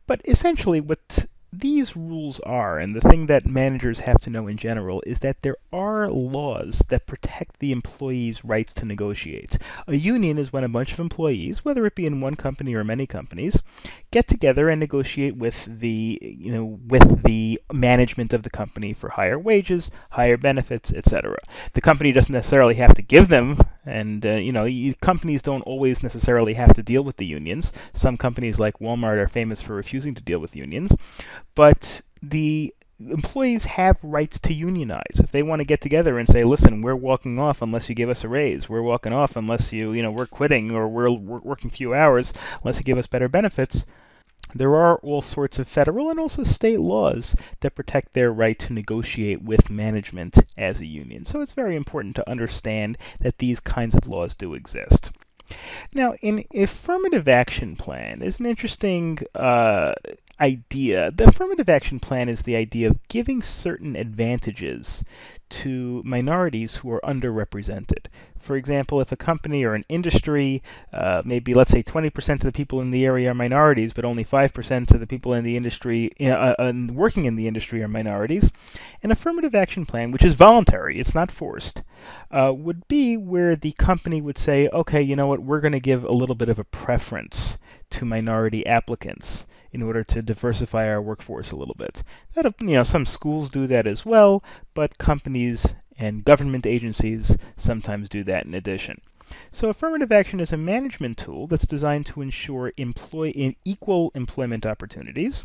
but essentially what these rules are, and the thing that managers have to know in general, is that there are laws that protect the employee's rights to negotiate. A union is when a bunch of employees, whether it be in one company or many companies, get together and negotiate with the management of the company for higher wages, higher benefits, etc. The company doesn't necessarily have to give them, and companies don't always necessarily have to deal with the unions. Some companies like Walmart are famous for refusing to deal with unions. But the employees have rights to unionize. If they want to get together and say, listen, we're walking off unless you give us a raise. We're walking off unless we're quitting, or we're working few hours unless you give us better benefits. There are all sorts of federal and also state laws that protect their right to negotiate with management as a union. So it's very important to understand that these kinds of laws do exist. Now, an affirmative action plan is an interesting idea. The affirmative action plan is the idea of giving certain advantages to minorities who are underrepresented. For example, if a company or an industry, maybe let's say 20% of the people in the area are minorities, but only 5% of the people in the industry working in the industry are minorities, an affirmative action plan, which is voluntary, it's not forced, would be where the company would say, okay, you know what, we're going to give a little bit of a preference to minority applicants in order to diversify our workforce a little bit. Some schools do that as well, but companies and government agencies sometimes do that in addition. So affirmative action is a management tool that's designed to ensure equal employment opportunities,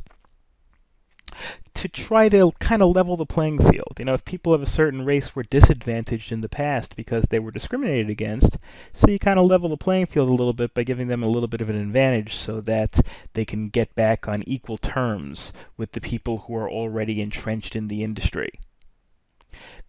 to try to kind of level the playing field. If people of a certain race were disadvantaged in the past because they were discriminated against, so you kind of level the playing field a little bit by giving them a little bit of an advantage so that they can get back on equal terms with the people who are already entrenched in the industry.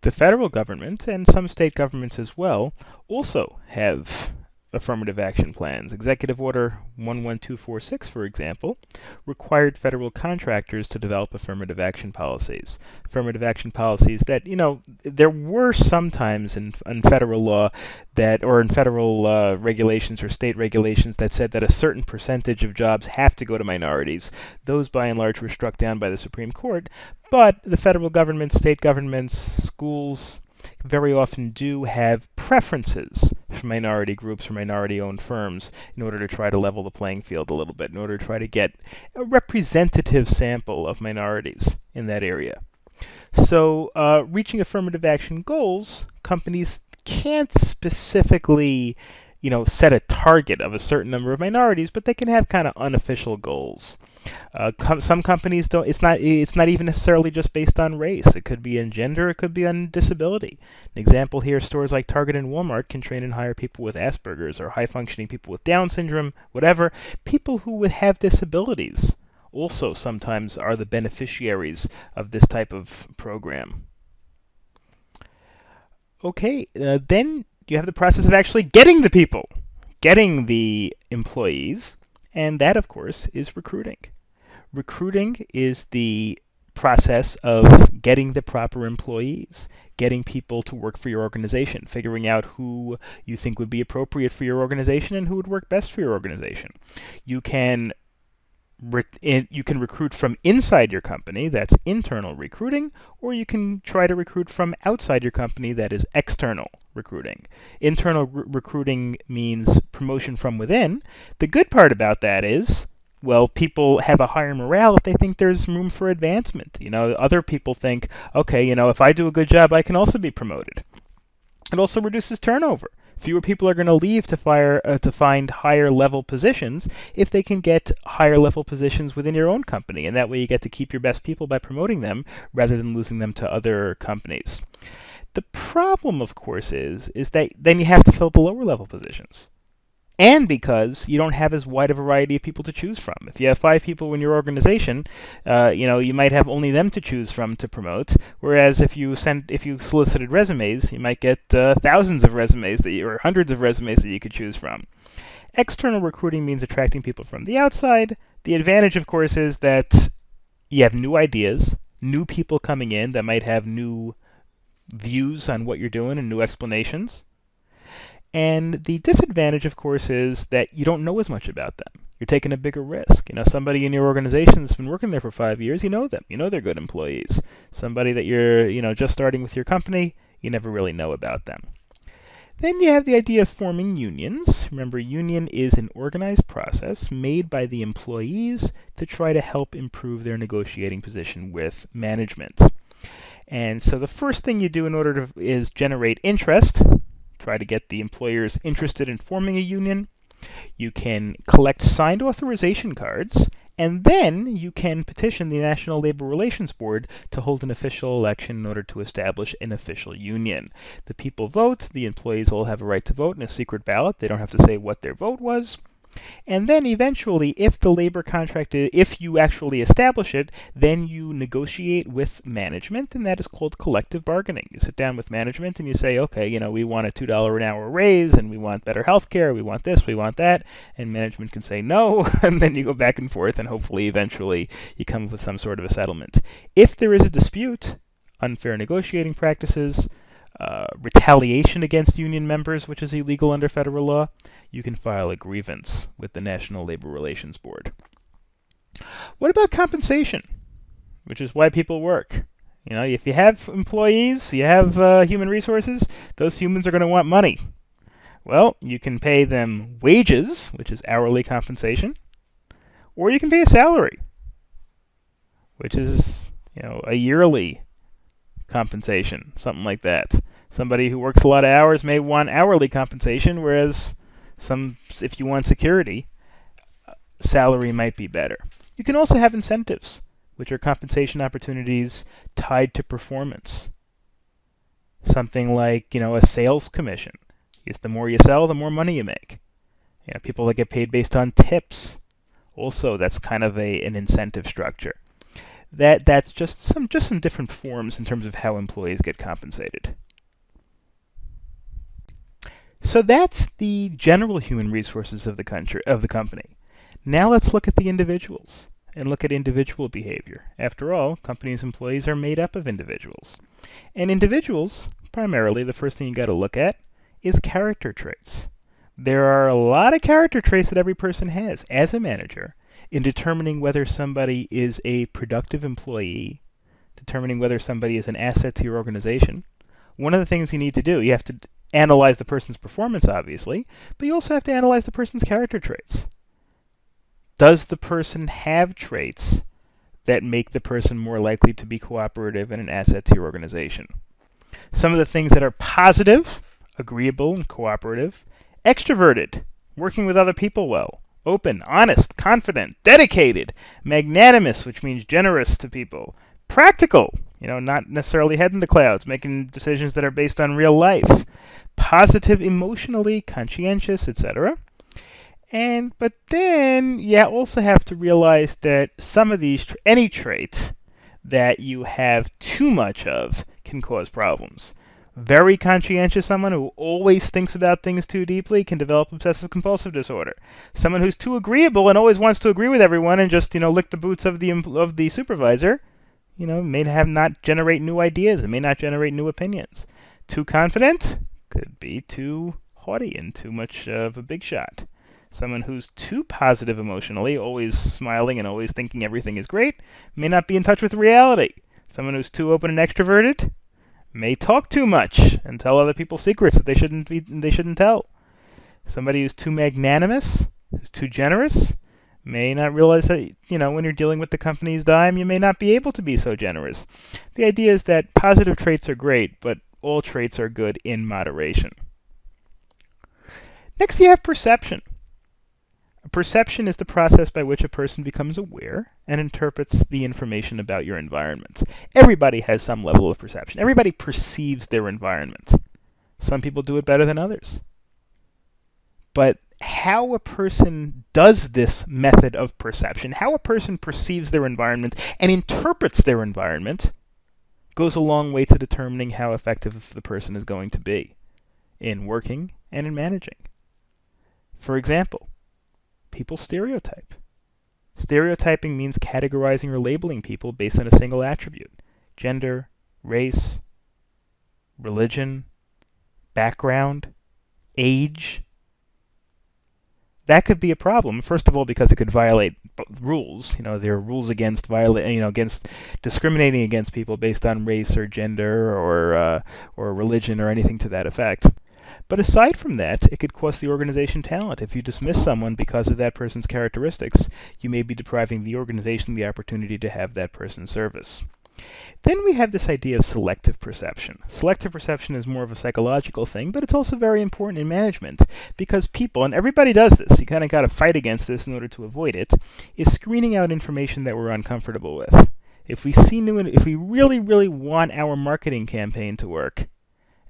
The federal government, and some state governments as well, also have affirmative action plans. Executive Order 11246, for example, required federal contractors to develop affirmative action policies. Affirmative action policies that, there were sometimes in federal law or in federal regulations or state regulations that said that a certain percentage of jobs have to go to minorities. Those, by and large, were struck down by the Supreme Court, but the federal government, state governments, schools, very often do have preferences for minority groups or minority-owned firms in order to try to level the playing field a little bit, in order to try to get a representative sample of minorities in that area. So reaching affirmative action goals, companies can't specifically set a target of a certain number of minorities, but they can have kind of unofficial goals. Some companies don't. It's not even necessarily just based on race. It could be on gender. It could be on disability. An example here: stores like Target and Walmart can train and hire people with Asperger's or high-functioning people with Down syndrome, whatever. People who would have disabilities also sometimes are the beneficiaries of this type of program. Okay, then you have the process of actually getting the people, getting the employees, and that, of course, is recruiting. Recruiting is the process of getting the proper employees, getting people to work for your organization, figuring out who you think would be appropriate for your organization and who would work best for your organization. You can recruit from inside your company, that's internal recruiting, or you can try to recruit from outside your company, that is external recruiting. Internal recruiting means promotion from within. The good part about that is, well, people have a higher morale if they think there's room for advancement. Other people think, okay, if I do a good job, I can also be promoted. It also reduces turnover. Fewer people are going to leave to find higher level positions if they can get higher level positions within your own company, and that way you get to keep your best people by promoting them rather than losing them to other companies. The problem, of course, is that then you have to fill the lower level positions. And because you don't have as wide a variety of people to choose from. If you have 5 people in your organization, you might have only them to choose from to promote. Whereas if you solicited resumes, you might get thousands of resumes or hundreds of resumes that you could choose from. External recruiting means attracting people from the outside. The advantage, of course, is that you have new ideas, new people coming in that might have new views on what you're doing and new explanations. And the disadvantage, of course, is that you don't know as much about them. You're taking a bigger risk. Somebody in your organization that's been working there for 5 years, you know them. You know they're good employees. Somebody that you're, just starting with your company, you never really know about them. Then you have the idea of forming unions. Remember, union is an organized process made by the employees to try to help improve their negotiating position with management. And so the first thing you do in order to is generate interest. Try to get the employers interested in forming a union. You can collect signed authorization cards, and then you can petition the National Labor Relations Board to hold an official election in order to establish an official union. The people vote. The employees all have a right to vote in a secret ballot. They don't have to say what their vote was. And then eventually, if the labor contract, if you actually establish it, then you negotiate with management, and that is called collective bargaining. You sit down with management and you say, okay, we want a $2 an hour raise, and we want better health care, we want this, we want that, and management can say no, and then you go back and forth, and hopefully eventually you come up with some sort of a settlement. If there is a dispute, unfair negotiating practices, retaliation against union members, which is illegal under federal law, you can file a grievance with the National Labor Relations Board. What about compensation, which is why people work? If you have employees, you have human resources, those humans are going to want money. Well, you can pay them wages, which is hourly compensation, or you can pay a salary, which is a yearly compensation, something like that. Somebody who works a lot of hours may want hourly compensation, whereas if you want security, salary might be better. You can also have incentives, which are compensation opportunities tied to performance. Something like, a sales commission. The more you sell, the more money you make. People that get paid based on tips. Also, that's kind of an incentive structure. That's just some different forms in terms of how employees get compensated. So that's the general human resources of the company. Now let's look at the individuals and look at individual behavior. After all, companies' employees are made up of individuals. And individuals, primarily, the first thing you got to look at is character traits. There are a lot of character traits that every person has as a manager in determining whether somebody is a productive employee, determining whether somebody is an asset to your organization. One of the things you need to do, you have to analyze the person's performance, obviously, but you also have to analyze the person's character traits. Does the person have traits that make the person more likely to be cooperative and an asset to your organization? Some of the things that are positive, agreeable and cooperative: extroverted, working with other people well; open, honest, confident, dedicated; magnanimous, which means generous to people; practical, not necessarily head in the clouds, making decisions that are based on real life; positive emotionally, conscientious, etc. But then you also have to realize that some of these, any trait that you have too much of, can cause problems. Very conscientious, someone who always thinks about things too deeply, can develop obsessive-compulsive disorder. Someone who's too agreeable and always wants to agree with everyone and just, lick the boots of the supervisor, may not generate new ideas and may not generate new opinions. Too confident could be too haughty and too much of a big shot. Someone who's too positive emotionally, always smiling and always thinking everything is great, may not be in touch with reality. Someone who's too open and extroverted may talk too much and tell other people secrets that they shouldn't tell. Somebody who's too magnanimous, who's too generous, may not realize that, when you're dealing with the company's dime, you may not be able to be so generous. The idea is that positive traits are great, but all traits are good in moderation. Next, you have perception. Perception is the process by which a person becomes aware and interprets the information about your environment. Everybody has some level of perception. Everybody perceives their environment. Some people do it better than others. But how a person does this method of perception, how a person perceives their environment and interprets their environment, goes a long way to determining how effective the person is going to be in working and in managing. For example, people stereotype. Stereotyping means categorizing or labeling people based on a single attribute: gender, race, religion, background, age. That could be a problem. First of all, because it could violate rules. There are rules against against discriminating against people based on race or gender or religion or anything to that effect. But aside from that, it could cost the organization talent. If you dismiss someone because of that person's characteristics, you may be depriving the organization the opportunity to have that person's service. Then we have this idea of selective perception. Selective perception is more of a psychological thing, but it's also very important in management because people, and everybody does this, you kind of got to fight against this in order to avoid it, is screening out information that we're uncomfortable with. If we really, really want our marketing campaign to work,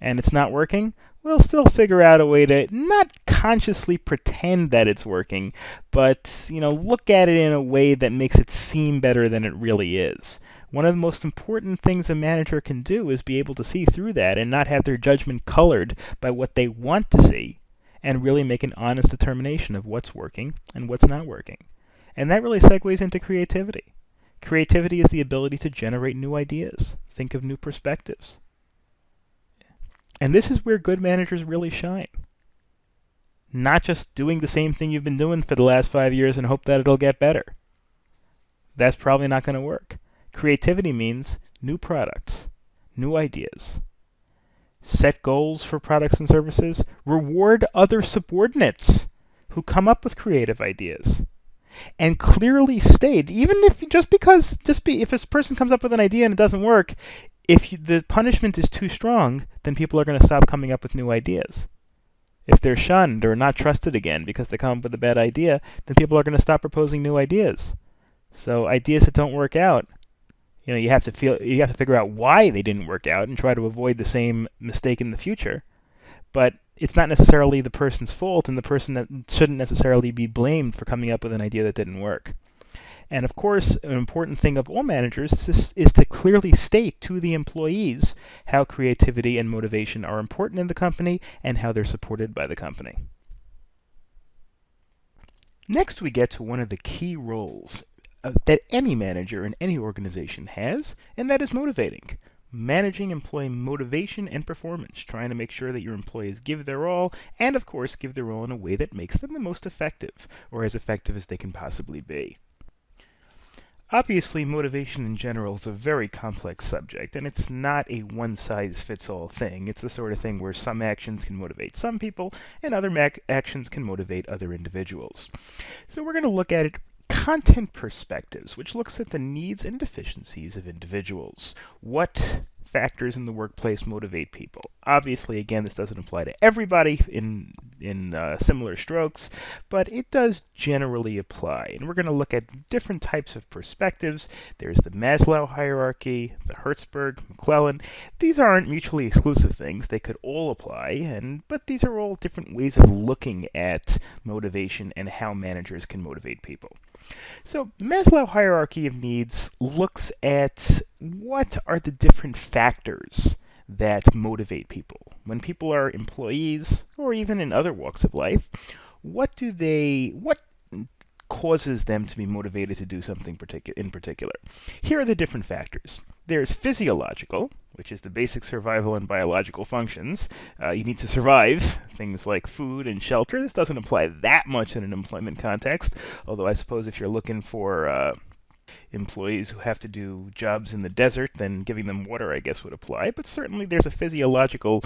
and it's not working, we'll still figure out a way to not consciously pretend that it's working, but look at it in a way that makes it seem better than it really is. One of the most important things a manager can do is be able to see through that and not have their judgment colored by what they want to see, and really make an honest determination of what's working and what's not working. And that really segues into creativity. Creativity is the ability to generate new ideas, think of new perspectives. And this is where good managers really shine. Not just doing the same thing you've been doing for the last 5 years and hope that it'll get better. That's probably not going to work. Creativity means new products, new ideas. Set goals for products and services. Reward other subordinates who come up with creative ideas. And clearly state, even if if a person comes up with an idea and it doesn't work, if the punishment is too strong, then people are going to stop coming up with new ideas. If they're shunned or not trusted again because they come up with a bad idea, then people are going to stop proposing new ideas. So ideas that don't work out, you have to figure out why they didn't work out and try to avoid the same mistake in the future. But it's not necessarily the person's fault, and the person that shouldn't necessarily be blamed for coming up with an idea that didn't work. And of course, an important thing of all managers is to clearly state to the employees how creativity and motivation are important in the company and how they're supported by the company. Next, we get to one of the key roles that any manager in any organization has, and that is motivating. Managing employee motivation and performance, trying to make sure that your employees give their all, and of course give their all in a way that makes them the most effective, or as effective as they can possibly be. Obviously, motivation in general is a very complex subject, and it's not a one-size-fits-all thing. It's the sort of thing where some actions can motivate some people, and other actions can motivate other individuals. So we're going to look at it content perspectives, which looks at the needs and deficiencies of individuals. What factors in the workplace motivate people? Obviously, again, this doesn't apply to everybody in similar strokes, but it does generally apply. And we're going to look at different types of perspectives. There's the Maslow hierarchy, the Hertzberg, McClellan. These aren't mutually exclusive things. They could all apply, but these are all different ways of looking at motivation and how managers can motivate people. So the Maslow hierarchy of needs looks at what are the different factors that motivate people. When people are employees, or even in other walks of life, what causes them to be motivated to do something in particular? Here are the different factors. There's physiological, which is the basic survival and biological functions. You need to survive, things like food and shelter. This doesn't apply that much in an employment context, although I suppose if you're looking for employees who have to do jobs in the desert, then giving them water, I guess, would apply. But certainly there's a physiological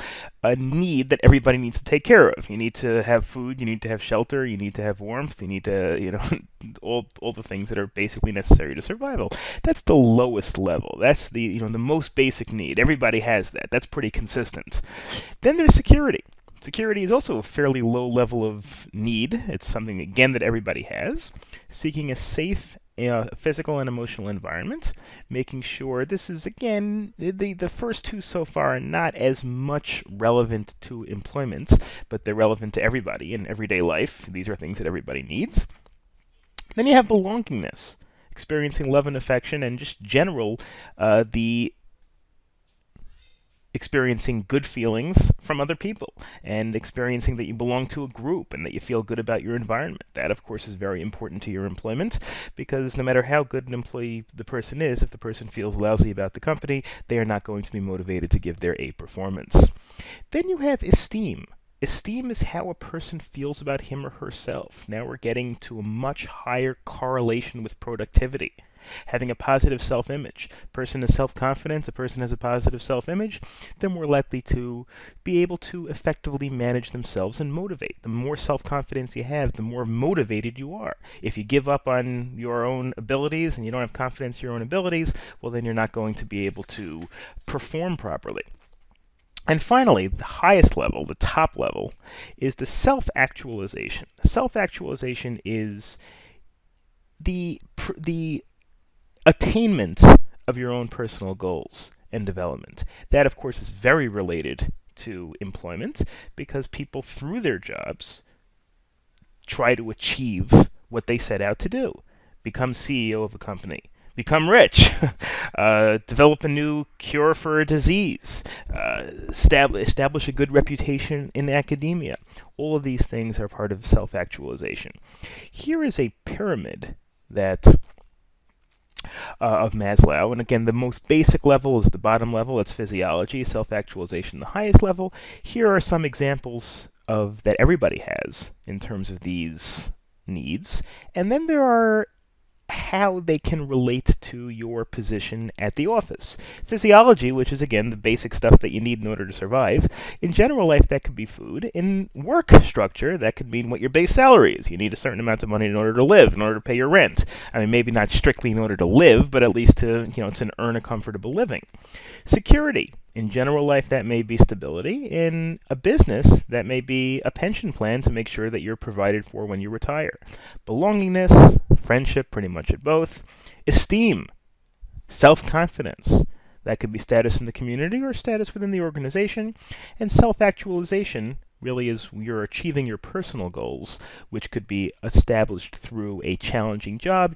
need that everybody needs to take care of. You need to have food, you need to have shelter, you need to have warmth, you need to, all the things that are basically necessary to survival. That's the lowest level. That's the most basic need. Everybody has that. That's pretty consistent. Then there's security. Security is also a fairly low level of need. It's something, again, that everybody has. Seeking a safe physical and emotional environment, making sure this is, again, the first two so far are not as much relevant to employment, but they're relevant to everybody in everyday life. These are things that everybody needs. Then you have belongingness, experiencing love and affection, and just general, the experiencing good feelings from other people and experiencing that you belong to a group and that you feel good about your environment. That, of course, is very important to your employment, because no matter how good an employee the person is, if the person feels lousy about the company, they are not going to be motivated to give their A performance. Then you have esteem. Esteem is how a person feels about him or herself. Now we're getting to a much higher correlation with productivity. Having a positive self-image. A person is self-confident, a person has a positive self-image, they're more likely to be able to effectively manage themselves and motivate. The more self-confidence you have, the more motivated you are. If you give up on your own abilities and you don't have confidence in your own abilities, well, then you're not going to be able to perform properly. And finally, the highest level, the top level, is the self-actualization. Self-actualization is the attainment of your own personal goals and development. That, of course, is very related to employment, because people, through their jobs, try to achieve what they set out to do. Become CEO of a company. Become rich, develop a new cure for a disease, establish a good reputation in academia. All of these things are part of self-actualization. Here is a pyramid that of Maslow, and again, the most basic level is the bottom level. It's physiology, self-actualization, the highest level. Here are some examples of that everybody has in terms of these needs, and then there are how they can relate to your position at the office. Physiology, which is, again, the basic stuff that you need in order to survive. In general life, that could be food. In work structure, that could mean what your base salary is. You need a certain amount of money in order to live, in order to pay your rent. I mean, maybe not strictly in order to live, but at least to earn a comfortable living. Security. In general life, that may be stability. In a business, that may be a pension plan to make sure that you're provided for when you retire. Belongingness, friendship, pretty much at both. Esteem, self-confidence. That could be status in the community or status within the organization. And self-actualization really is you're achieving your personal goals, which could be established through a challenging job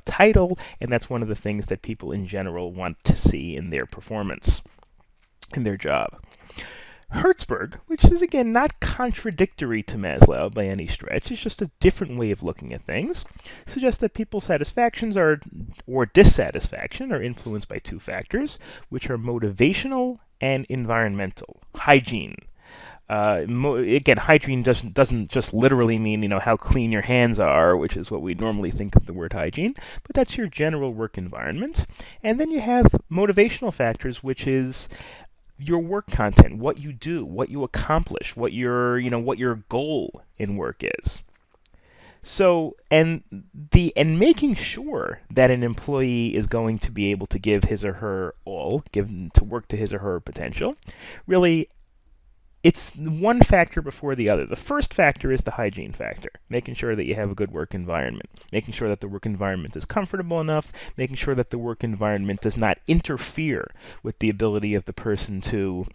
title, and that's one of the things that people in general want to see in their performance, in their job. Hertzberg, which is again not contradictory to Maslow by any stretch, it's just a different way of looking at things, suggests that people's satisfactions or dissatisfaction are influenced by two factors, which are motivational and environmental. Hygiene. Again, hygiene doesn't just literally mean how clean your hands are, which is what we normally think of the word hygiene, but that's your general work environment. And then you have motivational factors, which is your work content, what you do, what you accomplish, what your goal in work is. So, and making sure that an employee is going to be able to give his or her all, to work to his or her potential, really, it's one factor before the other. The first factor is the hygiene factor, making sure that you have a good work environment, making sure that the work environment is comfortable enough, making sure that the work environment does not interfere with the ability of the person to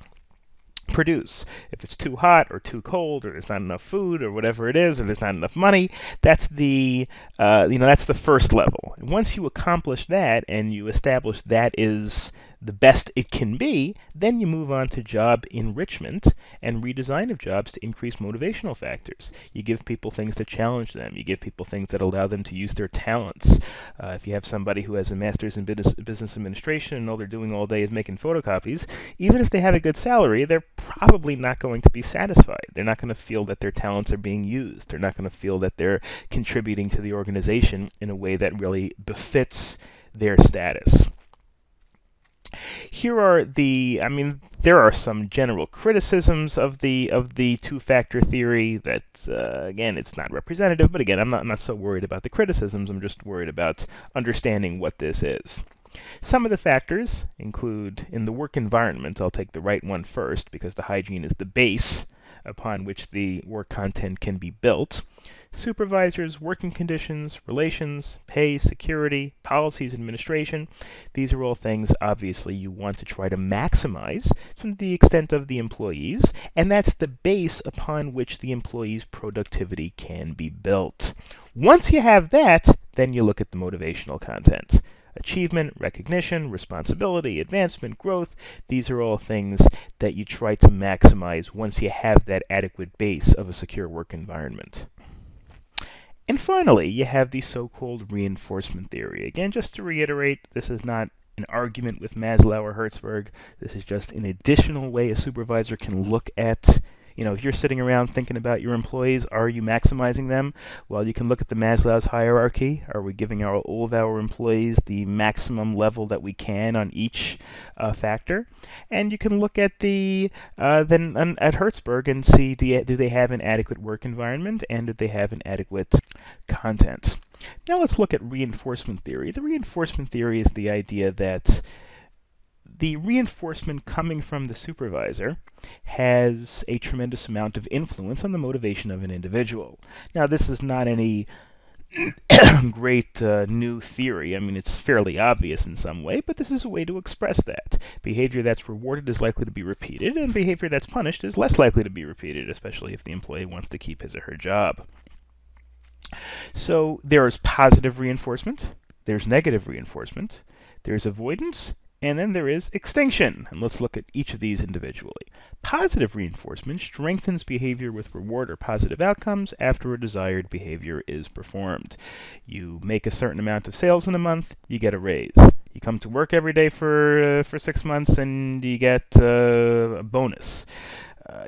produce. If it's too hot or too cold, or there's not enough food, or whatever it is, or there's not enough money, that's the that's the first level. And once you accomplish that and you establish that is the best it can be, then you move on to job enrichment and redesign of jobs to increase motivational factors. You give people things to challenge them. You give people things that allow them to use their talents. If you have somebody who has a master's in business administration and all they're doing all day is making photocopies, even if they have a good salary, they're probably not going to be satisfied. They're not going to feel that their talents are being used. They're not going to feel that they're contributing to the organization in a way that really befits their status. Here are there are some general criticisms of the two-factor theory that, again, it's not representative, but again, I'm not so worried about the criticisms, I'm just worried about understanding what this is. Some of the factors include, in the work environment, I'll take the right one first, because the hygiene is the base upon which the work content can be built. Supervisors, working conditions, relations, pay, security, policies, administration. These are all things, obviously, you want to try to maximize to the extent of the employees, and that's the base upon which the employee's productivity can be built. Once you have that, then you look at the motivational content. achievement, recognition, responsibility, advancement, growth. These are all things that you try to maximize once you have that adequate base of a secure work environment. And finally, you have the so-called reinforcement theory. Again, just to reiterate, this is not an argument with Maslow or Hertzberg. This is just an additional way a supervisor can look at, if you're sitting around thinking about your employees, are you maximizing them? Well, you can look at the Maslow's hierarchy. Are we giving all of our employees the maximum level that we can on each factor? And you can look at at Hertzberg and see, do they have an adequate work environment, and do they have an adequate content? Now let's look at reinforcement theory. The reinforcement theory is the idea that the reinforcement coming from the supervisor has a tremendous amount of influence on the motivation of an individual. Now, this is not any great new theory. I mean, it's fairly obvious in some way, but this is a way to express that. Behavior that's rewarded is likely to be repeated, and behavior that's punished is less likely to be repeated, especially if the employee wants to keep his or her job. So there is positive reinforcement, there's negative reinforcement, there's avoidance, and then there is extinction. And let's look at each of these individually. Positive reinforcement strengthens behavior with reward or positive outcomes after a desired behavior is performed. You make a certain amount of sales in a month, you get a raise. You come to work every day for 6 months and you get a bonus.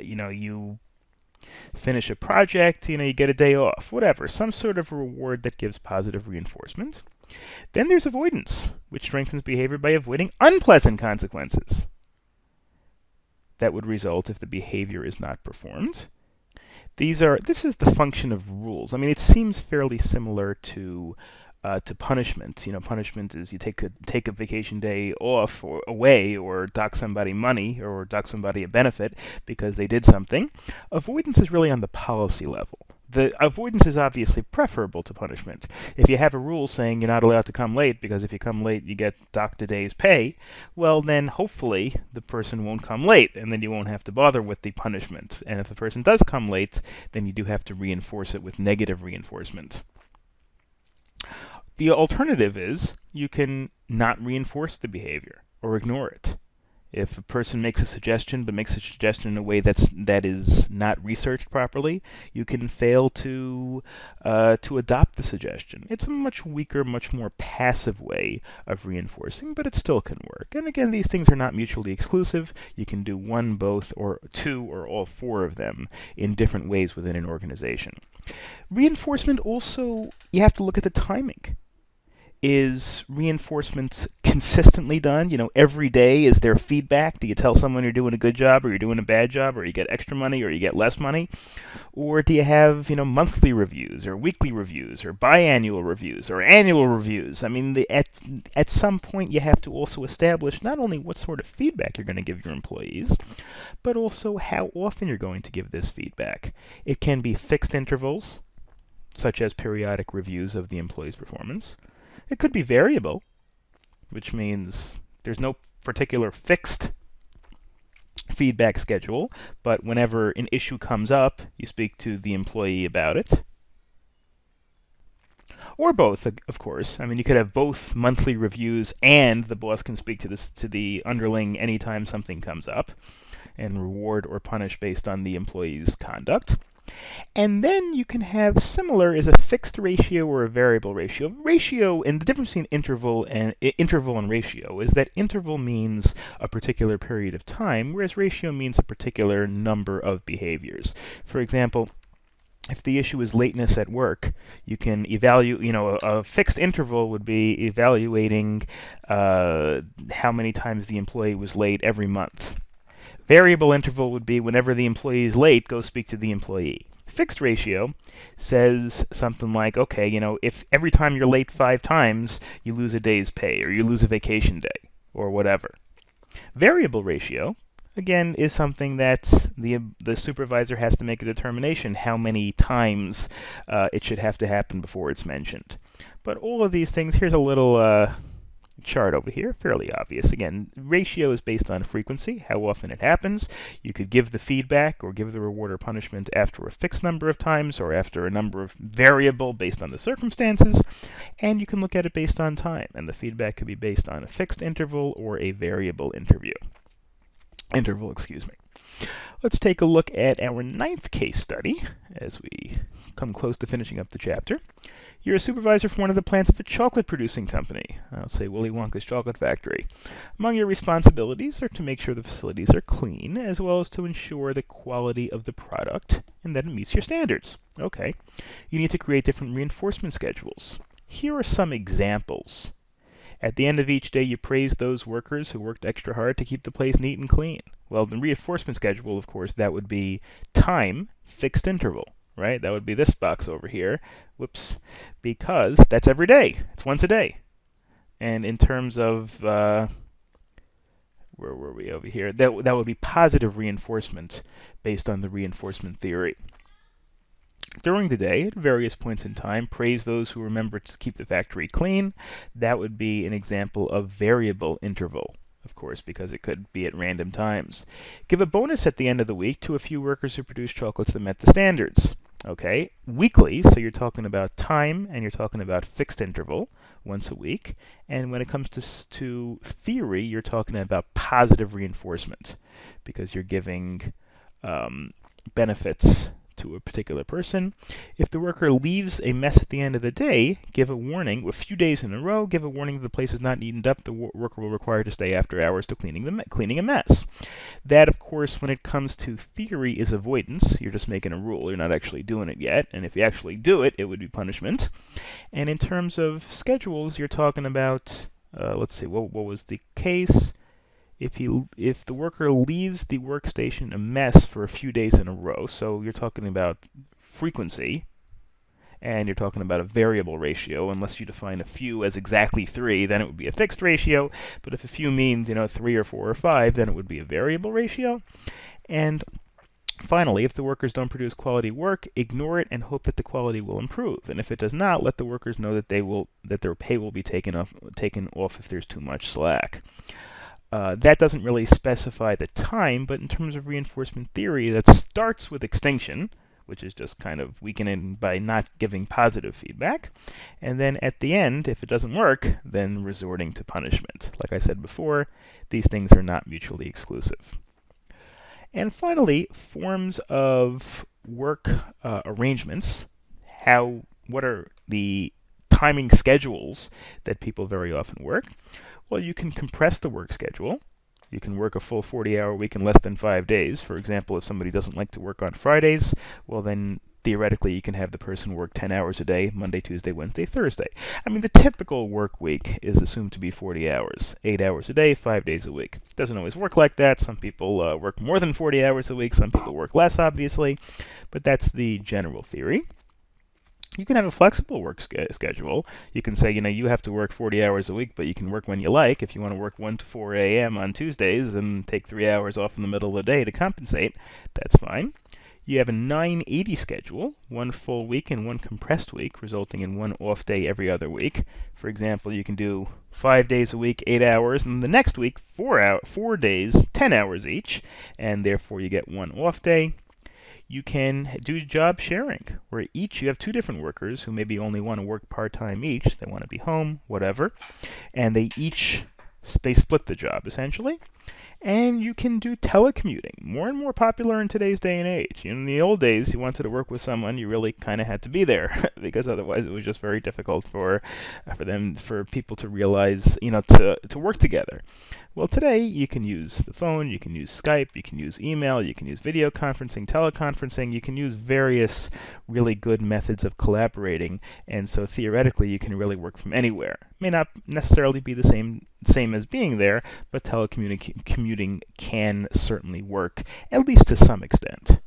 You finish a project, you get a day off, whatever, some sort of reward that gives positive reinforcement. Then there's avoidance, which strengthens behavior by avoiding unpleasant consequences that would result if the behavior is not performed. This is the function of rules. I mean, it seems fairly similar to punishment. Punishment is you take a vacation day off or away, or dock somebody money, or dock somebody a benefit because they did something. Avoidance is really on the policy level. The avoidance is obviously preferable to punishment. If you have a rule saying you're not allowed to come late because if you come late you get docked a day's pay, well then hopefully the person won't come late and then you won't have to bother with the punishment. And if the person does come late, then you do have to reinforce it with negative reinforcement. The alternative is you can not reinforce the behavior or ignore it. If a person makes a suggestion but makes a suggestion in a way that is not researched properly, you can fail to adopt the suggestion. It's a much weaker, much more passive way of reinforcing, but it still can work. And again, these things are not mutually exclusive. You can do one, both, or two, or all four of them in different ways within an organization. Reinforcement also, you have to look at the timing. Is reinforcement consistently done? Every day, is there feedback? Do you tell someone you're doing a good job, or you're doing a bad job, or you get extra money, or you get less money? Or do you have, monthly reviews, or weekly reviews, or biannual reviews, or annual reviews? I mean, at some point, you have to also establish not only what sort of feedback you're going to give your employees, but also how often you're going to give this feedback. It can be fixed intervals, such as periodic reviews of the employee's performance. It could be variable, which means there's no particular fixed feedback schedule, but whenever an issue comes up, you speak to the employee about it. Or both, of course. I mean, you could have both monthly reviews and the boss can speak to the underling anytime something comes up and reward or punish based on the employee's conduct. And then you can have similar is a fixed ratio or a variable ratio. Ratio, and the difference between interval and ratio is that interval means a particular period of time, whereas ratio means a particular number of behaviors. For example, if the issue is lateness at work, you can evaluate, a fixed interval would be evaluating how many times the employee was late every month. Variable interval would be whenever the employee is late, go speak to the employee. Fixed ratio says something like, okay, if every time you're late 5 times, you lose a day's pay, or you lose a vacation day, or whatever. Variable ratio, again, is something that the supervisor has to make a determination how many times it should have to happen before it's mentioned. But all of these things, here's a little chart over here, fairly obvious. Again, ratio is based on frequency, how often it happens. You could give the feedback or give the reward or punishment after a fixed number of times or after a number of variable based on the circumstances. And you can look at it based on time. And the feedback could be based on a fixed interval or a variable interval, excuse me. Let's take a look at our 9th case study as we come close to finishing up the chapter. You're a supervisor for one of the plants of a chocolate-producing company, I'll say Willy Wonka's chocolate factory. Among your responsibilities are to make sure the facilities are clean, as well as to ensure the quality of the product and that it meets your standards. Okay. You need to create different reinforcement schedules. Here are some examples. At the end of each day, you praise those workers who worked extra hard to keep the place neat and clean. Well, the reinforcement schedule, of course, that would be time, fixed interval. Right? That would be this box over here. Whoops. Because that's every day. It's once a day. And in terms of, where were we over here? That would be positive reinforcement based on the reinforcement theory. During the day, at various points in time, praise those who remember to keep the factory clean. That would be an example of variable interval, of course, because it could be at random times. Give a bonus at the end of the week to a few workers who produced chocolates that met the standards. Okay, weekly, so you're talking about time and you're talking about fixed interval, once a week. And when it comes to theory, you're talking about positive reinforcement because you're giving benefits to a particular person. If the worker leaves a mess at the end of the day, give a warning. A few days in a row, give a warning that the place is not neatened up. The worker will require to stay after hours to cleaning a mess. That, of course, when it comes to theory, is avoidance. You're just making a rule. You're not actually doing it yet. And if you actually do it, it would be punishment. And in terms of schedules, you're talking about, let's see, what was the case? If the worker leaves the workstation a mess for a few days in a row, so you're talking about frequency, and you're talking about a variable ratio, unless you define a few as exactly 3, then it would be a fixed ratio. But if a few means, 3 or 4 or 5, then it would be a variable ratio. And finally, if the workers don't produce quality work, ignore it and hope that the quality will improve. And if it does not, let the workers know that their pay will be taken off if there's too much slack. That doesn't really specify the time, but in terms of reinforcement theory, that starts with extinction, which is just kind of weakening by not giving positive feedback. And then at the end, if it doesn't work, then resorting to punishment. Like I said before, these things are not mutually exclusive. And finally, forms of work arrangements. What are the timing schedules that people very often work? Well, you can compress the work schedule. You can work a full 40-hour week in less than 5 days. For example, if somebody doesn't like to work on Fridays, well then theoretically you can have the person work 10 hours a day, Monday, Tuesday, Wednesday, Thursday. I mean, the typical work week is assumed to be 40 hours, 8 hours a day, 5 days a week. It doesn't always work like that. Some people work more than 40 hours a week. Some people work less, obviously. But that's the general theory. You can have a flexible work schedule. You can say, you have to work 40 hours a week, but you can work when you like. If you want to work 1 to 4 a.m. on Tuesdays and take 3 hours off in the middle of the day to compensate, that's fine. You have a 9/80 schedule, 1 full week and 1 compressed week, resulting in 1 off day every other week. For example, you can do 5 days a week, 8 hours, and the next week, 4 days, 10 hours each, and therefore you get 1 off day. You can do job sharing, where you have 2 different workers who maybe only want to work part-time each. They want to be home, whatever, and they split the job, essentially. And you can do telecommuting, more and more popular in today's day and age. In the old days, you wanted to work with someone, you really kind of had to be there, because otherwise it was just very difficult for people to realize, to work together. Well, today you can use the phone, you can use Skype, you can use email, you can use video conferencing, teleconferencing, you can use various really good methods of collaborating, and so theoretically you can really work from anywhere. May not necessarily be the same as being there, but telecommuting can certainly work, at least to some extent.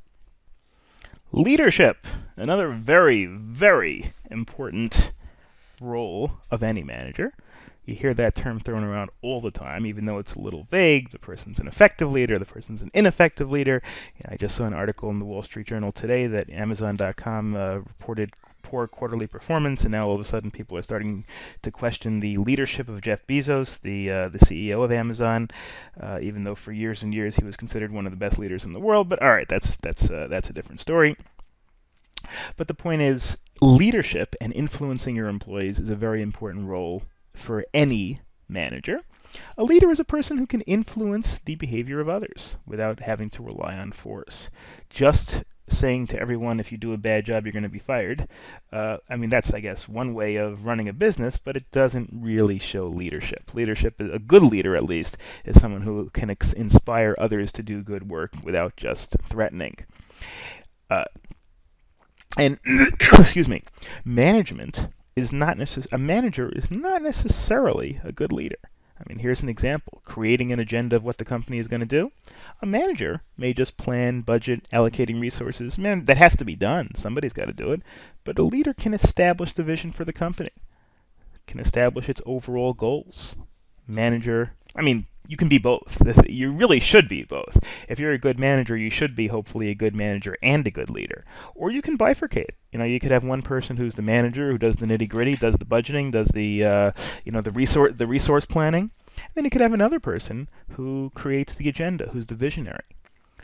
Leadership, another very, very important role of any manager. You hear that term thrown around all the time, even though it's a little vague. The person's an effective leader, the person's an ineffective leader. I just saw an article in the Wall Street Journal today that Amazon.com reported poor quarterly performance, and now all of a sudden people are starting to question the leadership of Jeff Bezos, the CEO of Amazon, even though for years and years he was considered one of the best leaders in the world. But all right, that's a different story. But the point is, leadership and influencing your employees is a very important role for any manager. A leader is a person who can influence the behavior of others without having to rely on force. Just saying to everyone, if you do a bad job, you're going to be fired. That's, I guess, one way of running a business, but it doesn't really show leadership. Leadership, a good leader at least, is someone who can inspire others to do good work without just threatening. Excuse me, management is not a manager is not necessarily a good leader. Here's an example. Creating an agenda of what the company is going to do. A manager may just plan, budget, allocating resources. Man, that has to be done. Somebody's got to do it. But a leader can establish the vision for the company, can establish its overall goals. Manager, you can be both. You really should be both. If you're a good manager, you should be hopefully a good manager and a good leader. Or you can bifurcate. You could have one person who's the manager, who does the nitty-gritty, does the budgeting, does the resource planning. Then you could have another person who creates the agenda, who's the visionary.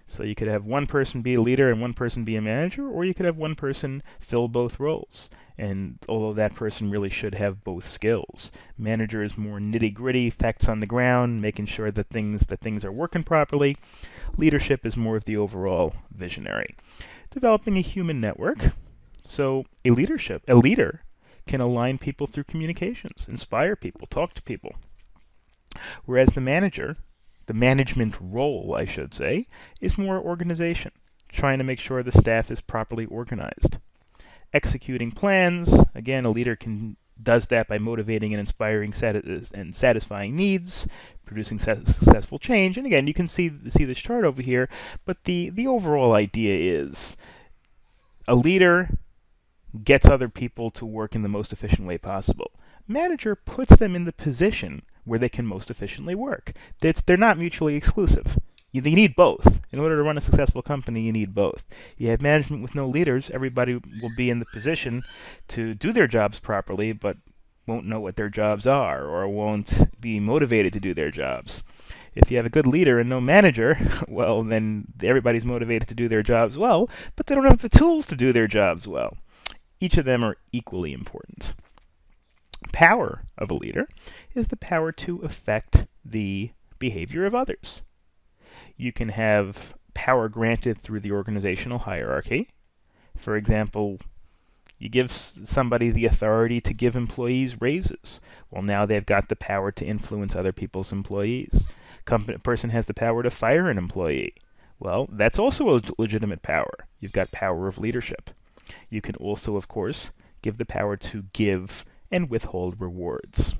So you could have one person be a leader and one person be a manager, or you could have one person fill both roles. And although that person really should have both skills. Manager is more nitty-gritty, facts on the ground, making sure that things are working properly. Leadership is more of the overall visionary. Developing a human network. So a leader can align people through communications, inspire people, talk to people. Whereas the management role, I should say, is more organization, trying to make sure the staff is properly organized. Executing plans, again, a leader does that by motivating and inspiring and satisfying needs, producing successful change. And again, you can see this chart over here, but the overall idea is a leader gets other people to work in the most efficient way possible. Manager puts them in the position where they can most efficiently work. They're not mutually exclusive. You need both. In order to run a successful company, you need both. You have management with no leaders, everybody will be in the position to do their jobs properly, but won't know what their jobs are, or won't be motivated to do their jobs. If you have a good leader and no manager, well, then everybody's motivated to do their jobs well, but they don't have the tools to do their jobs well. Each of them are equally important. Power of a leader is the power to affect the behavior of others. You can have power granted through the organizational hierarchy. For example, you give somebody the authority to give employees raises. Well, now they've got the power to influence other people's employees. A person has the power to fire an employee. Well, that's also a legitimate power. You've got power of leadership. You can also, of course, give the power to give and withhold rewards.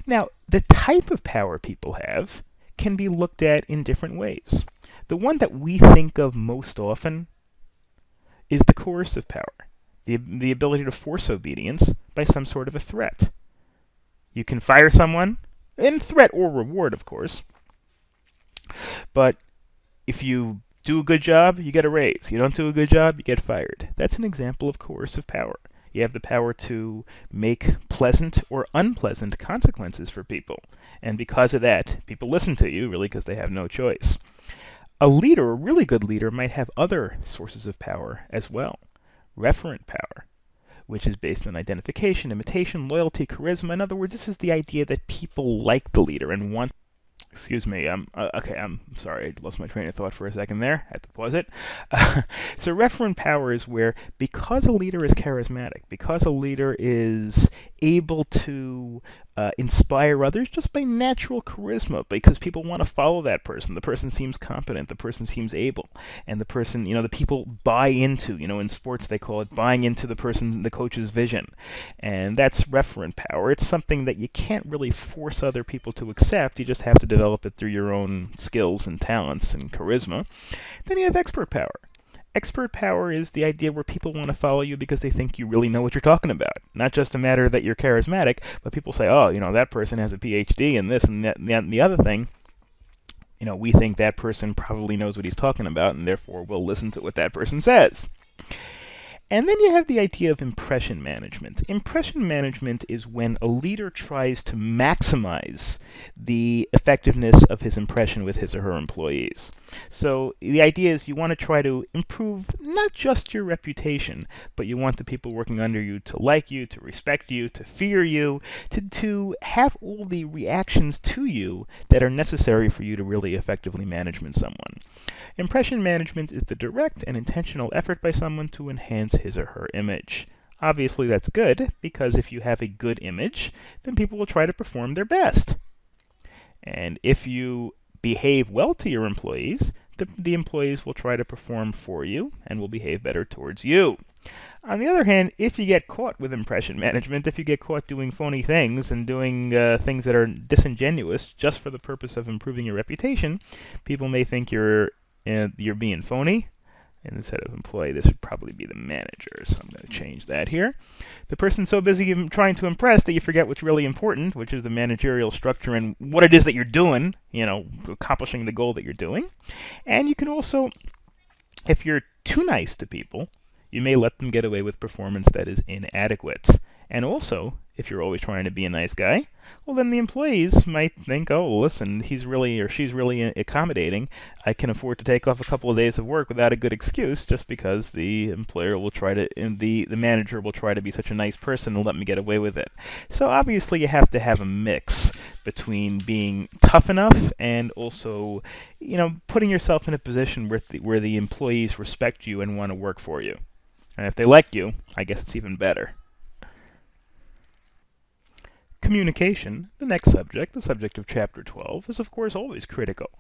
Now, the type of power people have can be looked at in different ways. The one that we think of most often is the coercive power, the ability to force obedience by some sort of a threat. You can fire someone, in threat or reward, of course, but if you do a good job, you get a raise. You don't do a good job, you get fired. That's an example of coercive power. You have the power to make pleasant or unpleasant consequences for people. And because of that, people listen to you, really, because they have no choice. A leader, a really good leader, might have other sources of power as well. Referent power, which is based on identification, imitation, loyalty, charisma. In other words, this is the idea that people like the leader and want. Excuse me, I'm sorry, I lost my train of thought for a second there. I had to pause it. So referent power is where, because a leader is charismatic, because a leader is able to inspire others just by natural charisma, because people want to follow that person. The person seems competent, the person seems able, and the person, the people buy into, in sports they call it buying into the coach's vision. And that's referent power. It's something that you can't really force other people to accept. You just have to develop it through your own skills and talents and charisma. Then you have expert power. Expert power is the idea where people want to follow you because they think you really know what you're talking about. Not just a matter that you're charismatic, but people say, oh, that person has a PhD in this and that and the other thing. We think that person probably knows what he's talking about, and therefore we'll listen to what that person says. And then you have the idea of impression management. Impression management is when a leader tries to maximize the effectiveness of his impression with his or her employees. So the idea is you want to try to improve not just your reputation, but you want the people working under you to like you, to respect you, to fear you, to have all the reactions to you that are necessary for you to really effectively manage someone. Impression management is the direct and intentional effort by someone to enhance his or her image. Obviously, that's good, because if you have a good image, then people will try to perform their best. And if you behave well to your employees, the employees will try to perform for you and will behave better towards you. On the other hand, if you get caught with impression management, if you get caught doing phony things and doing things that are disingenuous just for the purpose of improving your reputation, people may think you're being phony. And instead of employee, this would probably be the manager. So I'm going to change that here. The person's so busy trying to impress that you forget what's really important, which is the managerial structure and what it is that you're doing, accomplishing the goal that you're doing. And you can also, if you're too nice to people, you may let them get away with performance that is inadequate. And also, if you're always trying to be a nice guy, well, then the employees might think, oh, listen, he's really or she's really accommodating. I can afford to take off a couple of days of work without a good excuse just because the employer will try to, and the manager will try to be such a nice person and let me get away with it. So obviously you have to have a mix between being tough enough and also, putting yourself in a position where the employees respect you and want to work for you. And if they like you, I guess it's even better. Communication, the next subject, the subject of Chapter 12, is of course always critical.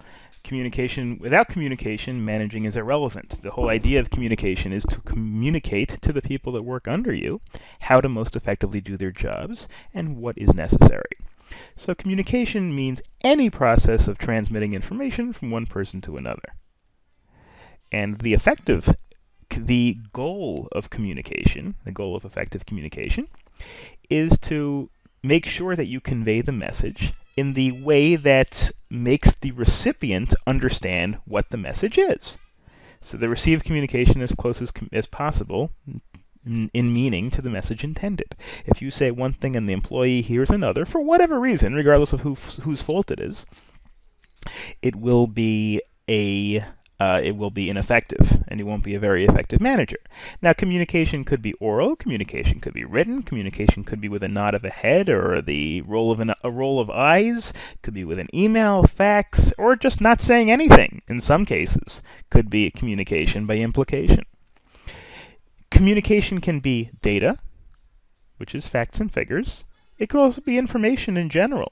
Without communication, managing is irrelevant. The whole idea of communication is to communicate to the people that work under you how to most effectively do their jobs and what is necessary. So communication means any process of transmitting information from one person to another. And the goal of communication, the goal of effective communication, is to make sure that you convey the message in the way that makes the recipient understand what the message is. So they receive communication as close as possible in meaning to the message intended. If you say one thing and the employee hears another, for whatever reason, regardless of whose fault it is, it will be ineffective, and you won't be a very effective manager. Now, communication could be oral, communication could be written, communication could be with a nod of a head or the roll of eyes, could be with an email, fax, or just not saying anything. In some cases, could be communication by implication. Communication can be data, which is facts and figures. It could also be information in general.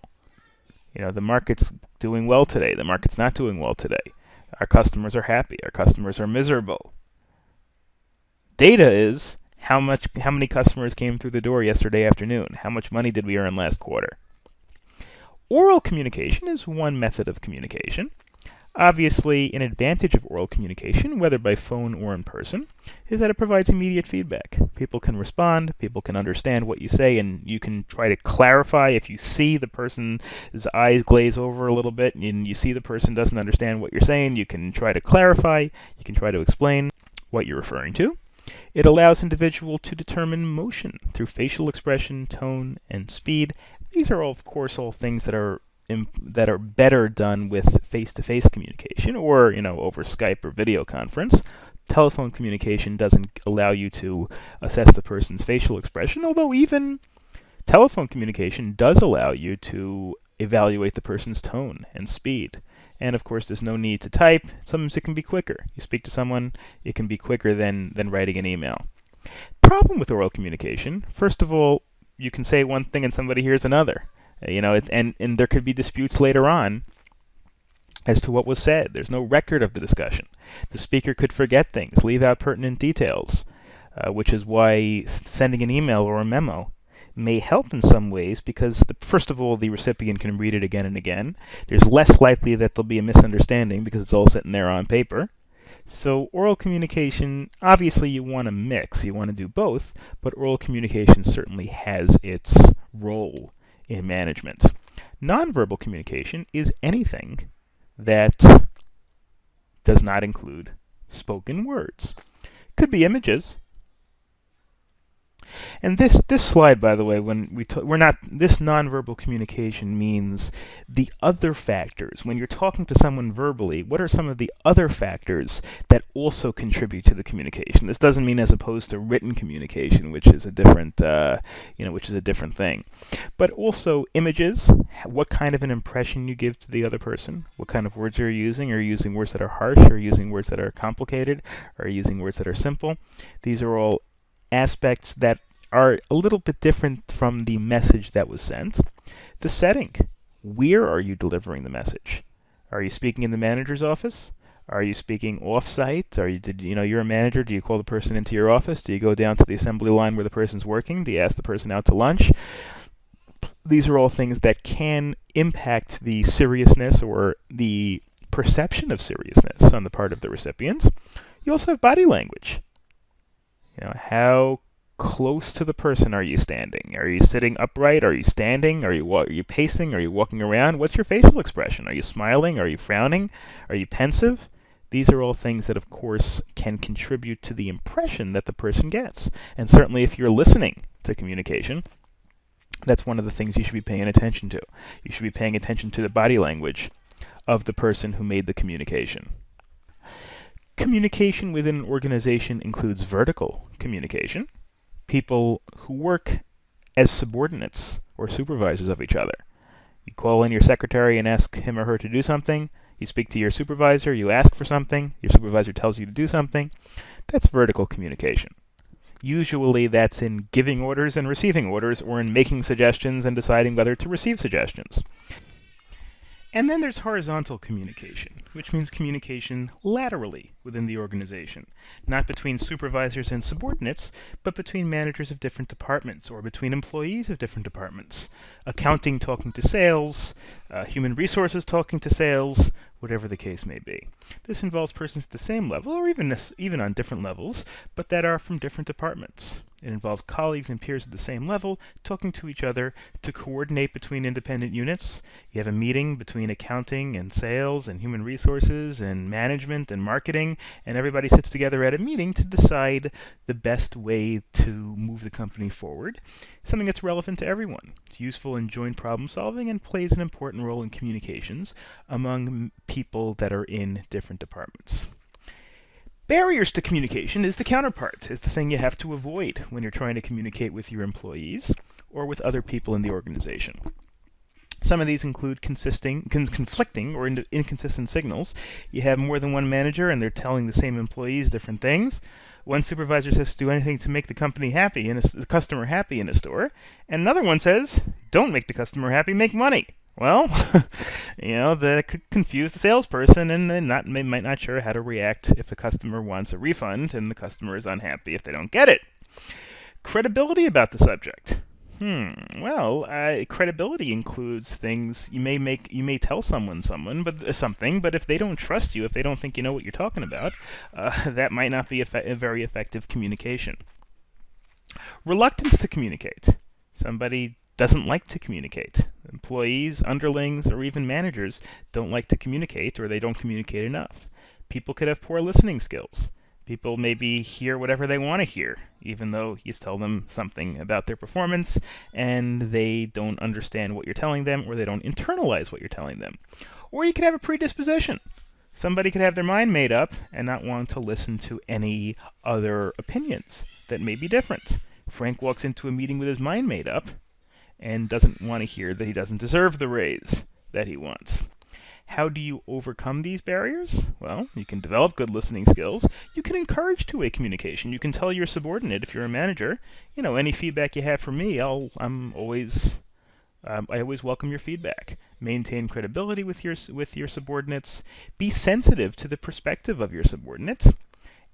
The market's doing well today, the market's not doing well today. Our customers are happy. Our customers are miserable. Data is how many customers came through the door yesterday afternoon. How much money did we earn last quarter? Oral communication is one method of communication. Obviously, an advantage of oral communication, whether by phone or in person, is that it provides immediate feedback. People can respond, people can understand what you say, and you can try to clarify. If you see the person's eyes glaze over a little bit and you see the person doesn't understand what you're saying, you can try to clarify, you can try to explain what you're referring to. It allows individuals to determine motion through facial expression, tone, and speed. These are, of course, all things that are better done with face-to-face communication or, over Skype or video conference. Telephone communication doesn't allow you to assess the person's facial expression, although even telephone communication does allow you to evaluate the person's tone and speed. And of course, there's no need to type. Sometimes it can be quicker. You speak to someone, it can be quicker than writing an email. Problem with oral communication, first of all, you can say one thing and somebody hears another. And there could be disputes later on as to what was said. There's no record of the discussion. The speaker could forget things, leave out pertinent details, which is why sending an email or a memo may help in some ways because, first of all, the recipient can read it again and again. There's less likely that there'll be a misunderstanding because it's all sitting there on paper. So oral communication, obviously you want to mix, you want to do both, but oral communication certainly has its role in management. Nonverbal communication is anything that does not include spoken words. Could be images. And this slide, by the way, when we're not, this nonverbal communication means the other factors. When you're talking to someone verbally, what are some of the other factors that also contribute to the communication? This doesn't mean as opposed to written communication, which is a different, which is a different thing. But also images, what kind of an impression you give to the other person, what kind of words you're using. Are you using words that are harsh? Are you using words that are complicated? Are you using words that are simple? These are all aspects that are a little bit different from the message that was sent. The setting. Where are you delivering the message? Are you speaking in the manager's office? Are you speaking off-site? You're a manager, do you call the person into your office? Do you go down to the assembly line where the person's working? Do you ask the person out to lunch? These are all things that can impact the seriousness or the perception of seriousness on the part of the recipients. You also have body language. How close to the person are you standing? Are you sitting upright? Are you standing? Are you pacing? Are you walking around? What's your facial expression? Are you smiling? Are you frowning? Are you pensive? These are all things that, of course, can contribute to the impression that the person gets. And certainly if you're listening to communication, that's one of the things you should be paying attention to. You should be paying attention to the body language of the person who made the communication. Communication within an organization includes vertical communication, people who work as subordinates or supervisors of each other. You call in your secretary and ask him or her to do something. You speak to your supervisor, you ask for something, your supervisor tells you to do something. That's vertical communication. Usually that's in giving orders and receiving orders, or in making suggestions and deciding whether to receive suggestions. And then there's horizontal communication, which means communication laterally within the organization, not between supervisors and subordinates, but between managers of different departments or between employees of different departments. Accounting talking to sales, human resources talking to sales, whatever the case may be. This involves persons at the same level or even on different levels, but that are from different departments. It involves colleagues and peers at the same level talking to each other to coordinate between independent units. You have a meeting between accounting and sales and human resources and management and marketing, and everybody sits together at a meeting to decide the best way to move the company forward. Something that's relevant to everyone. It's useful in joint problem solving and plays an important role in communications among people that are in different departments. Barriers to communication is the counterpart, is the thing you have to avoid when you're trying to communicate with your employees or with other people in the organization. Some of these include conflicting or inconsistent signals. You have more than one manager and they're telling the same employees different things. One supervisor says to do anything to make the company happy and the customer happy in a store, and another one says, don't make the customer happy, make money. Well, that could confuse the salesperson, and they might not sure how to react if a customer wants a refund and the customer is unhappy if they don't get it. Credibility about the subject. Credibility includes things you may tell someone something, but if they don't trust you, if they don't think you know what you're talking about, that might not be a very effective communication. Reluctance to communicate. Somebody doesn't like to communicate. Employees, underlings, or even managers don't like to communicate, or they don't communicate enough. People could have poor listening skills. People maybe hear whatever they want to hear, even though you tell them something about their performance, and they don't understand what you're telling them, or they don't internalize what you're telling them. Or you could have a predisposition. Somebody could have their mind made up and not want to listen to any other opinions that may be different. Frank walks into a meeting with his mind made up and doesn't want to hear that he doesn't deserve the raise that he wants. How do you overcome these barriers? Well, you can develop good listening skills. You can encourage two-way communication. You can tell your subordinate, if you're a manager, any feedback you have for me, I always welcome your feedback. Maintain credibility with your subordinates. Be sensitive to the perspective of your subordinates,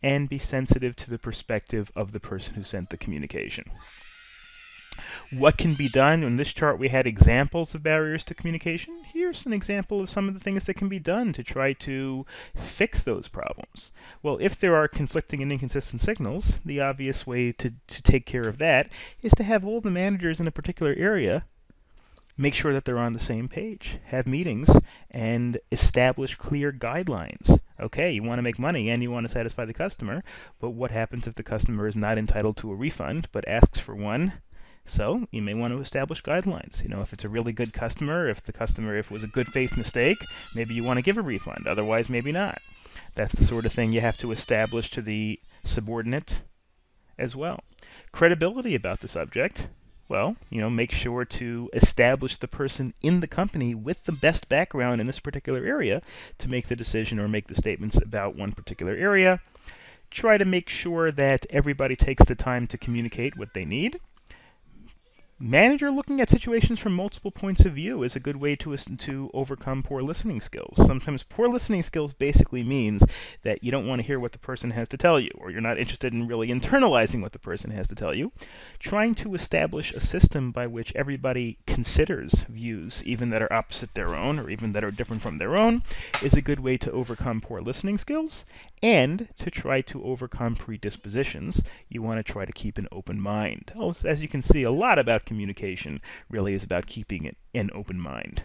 and be sensitive to the perspective of the person who sent the communication. What can be done? In this chart we had examples of barriers to communication. Here's an example of some of the things that can be done to try to fix those problems. Well, if there are conflicting and inconsistent signals, the obvious way to take care of that is to have all the managers in a particular area make sure that they're on the same page, have meetings, and establish clear guidelines. Okay, you want to make money and you want to satisfy the customer, but what happens if the customer is not entitled to a refund but asks for one? So you may want to establish guidelines. If it's a really good customer, if it was a good faith mistake, maybe you want to give a refund. Otherwise, maybe not. That's the sort of thing you have to establish to the subordinate as well. Credibility about the subject. Well, make sure to establish the person in the company with the best background in this particular area to make the decision or make the statements about one particular area. Try to make sure that everybody takes the time to communicate what they need. Manager looking at situations from multiple points of view is a good way to overcome poor listening skills. Sometimes poor listening skills basically means that you don't want to hear what the person has to tell you, or you're not interested in really internalizing what the person has to tell you. Trying to establish a system by which everybody considers views, even that are opposite their own, or even that are different from their own, is a good way to overcome poor listening skills. And to try to overcome predispositions, you want to try to keep an open mind. As you can see, a lot about communication really is about keeping an open mind.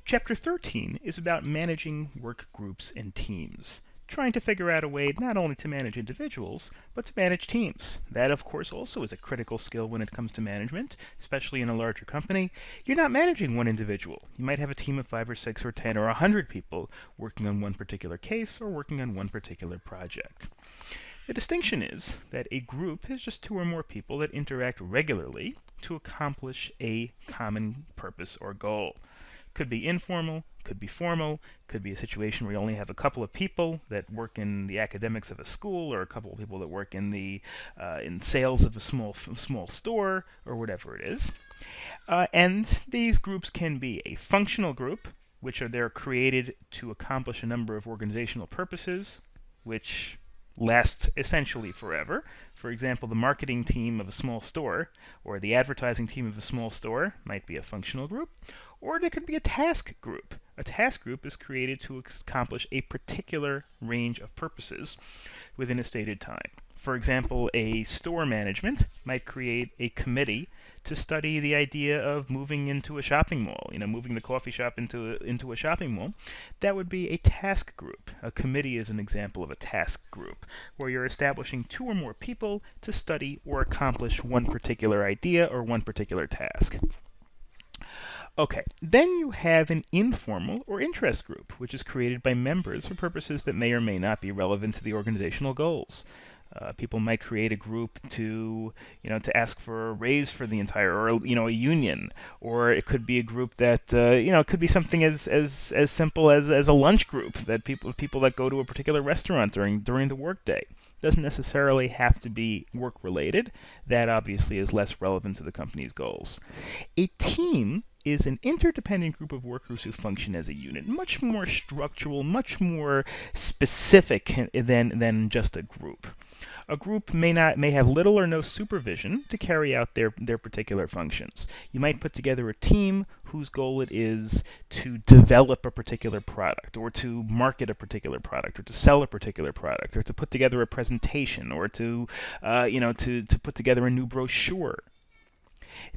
Chapter 13 is about managing work groups and teams, trying to figure out a way not only to manage individuals, but to manage teams. That, of course, also is a critical skill when it comes to management, especially in a larger company. You're not managing one individual. You might have a team of 5 or 6 or 10 or 100 people working on one particular case or working on one particular project. The distinction is that a group is just 2 or more people that interact regularly to accomplish a common purpose or goal. Could be informal, could be formal, could be a situation where you only have a couple of people that work in the academics of a school, or a couple of people that work in the in sales of a small store, or whatever it is. And these groups can be a functional group, which they're created to accomplish a number of organizational purposes, which lasts essentially forever. For example, the marketing team of a small store or the advertising team of a small store might be a functional group, or there could be a task group. A task group is created to accomplish a particular range of purposes within a stated time. For example, a store management might create a committee to study the idea of moving into a shopping mall, moving the coffee shop into a shopping mall. That would be a task group. A committee is an example of a task group, where you're establishing 2 or more people to study or accomplish one particular idea or one particular task. Okay, then you have an informal or interest group, which is created by members for purposes that may or may not be relevant to the organizational goals. People might create a group to ask for a raise for the entire, or a union, or it could be a group that it could be something as simple as a lunch group that people that go to a particular restaurant during the workday. Doesn't necessarily have to be work related. That obviously is less relevant to the company's goals. A team is an interdependent group of workers who function as a unit, much more structural, much more specific than just a group. A group may have little or no supervision to carry out their particular functions. You might put together a team whose goal it is to develop a particular product, or to market a particular product, or to sell a particular product, or to put together a presentation, or to put together a new brochure.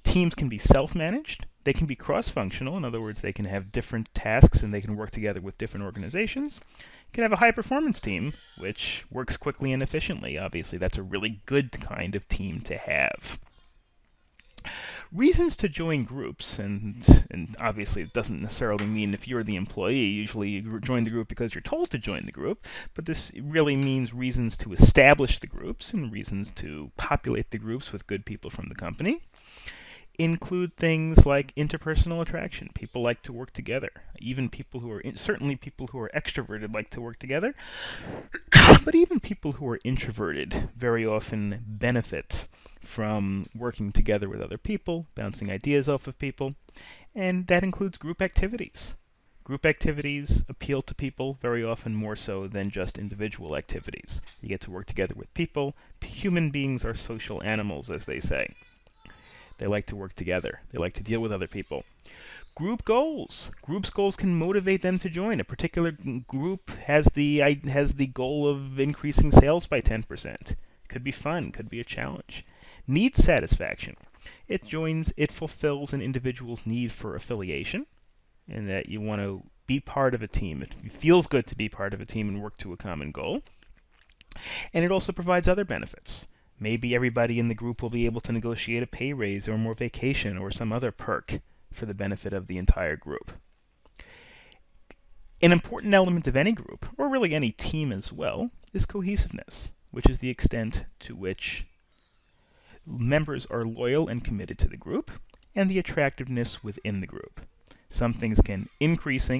Teams can be self-managed. They can be cross-functional. In other words, they can have different tasks and they can work together with different organizations. You can have a high-performance team, which works quickly and efficiently. Obviously, that's a really good kind of team to have. Reasons to join groups, and obviously it doesn't necessarily mean if you're the employee. Usually you join the group because you're told to join the group, but this really means reasons to establish the groups and reasons to populate the groups with good people from the company. Include things like interpersonal attraction. People like to work together. Even people who are certainly people who are extroverted like to work together, but even people who are introverted very often benefit from working together with other people, bouncing ideas off of people, and that includes group activities. Group activities appeal to people very often more so than just individual activities. You get to work together with people. Human beings are social animals, as they say. They like to work together. They like to deal with other people. Group goals. Group's goals can motivate them to join. A particular group has the goal of increasing sales by 10%. Could be fun. Could be a challenge. Need satisfaction. It fulfills an individual's need for affiliation, and that you want to be part of a team. It feels good to be part of a team and work to a common goal. And it also provides other benefits. Maybe everybody in the group will be able to negotiate a pay raise or more vacation or some other perk for the benefit of the entire group. An important element of any group, or really any team as well, is cohesiveness, which is the extent to which members are loyal and committed to the group, and the attractiveness within the group. Some things can increase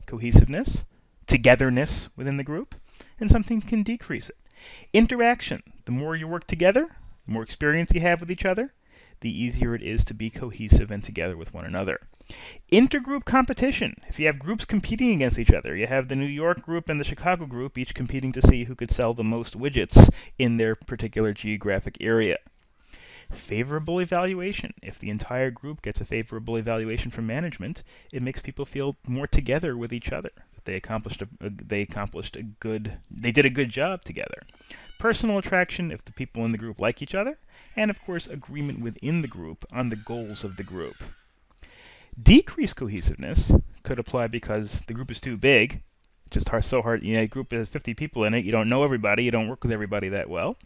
cohesiveness, togetherness within the group, and some things can decrease it. Interaction. The more you work together, the more experience you have with each other, the easier it is to be cohesive and together with one another. Intergroup competition. If you have groups competing against each other, you have the New York group and the Chicago group each competing to see who could sell the most widgets in their particular geographic area. Favorable evaluation. If the entire group gets a favorable evaluation from management, it makes people feel more together with each other. They did a good job together. Personal attraction, if the people in the group like each other, and of course agreement within the group on the goals of the group. Decreased cohesiveness could apply because the group is too big. It's just so hard. A group has 50 people in it. You don't know everybody. You don't work with everybody that well.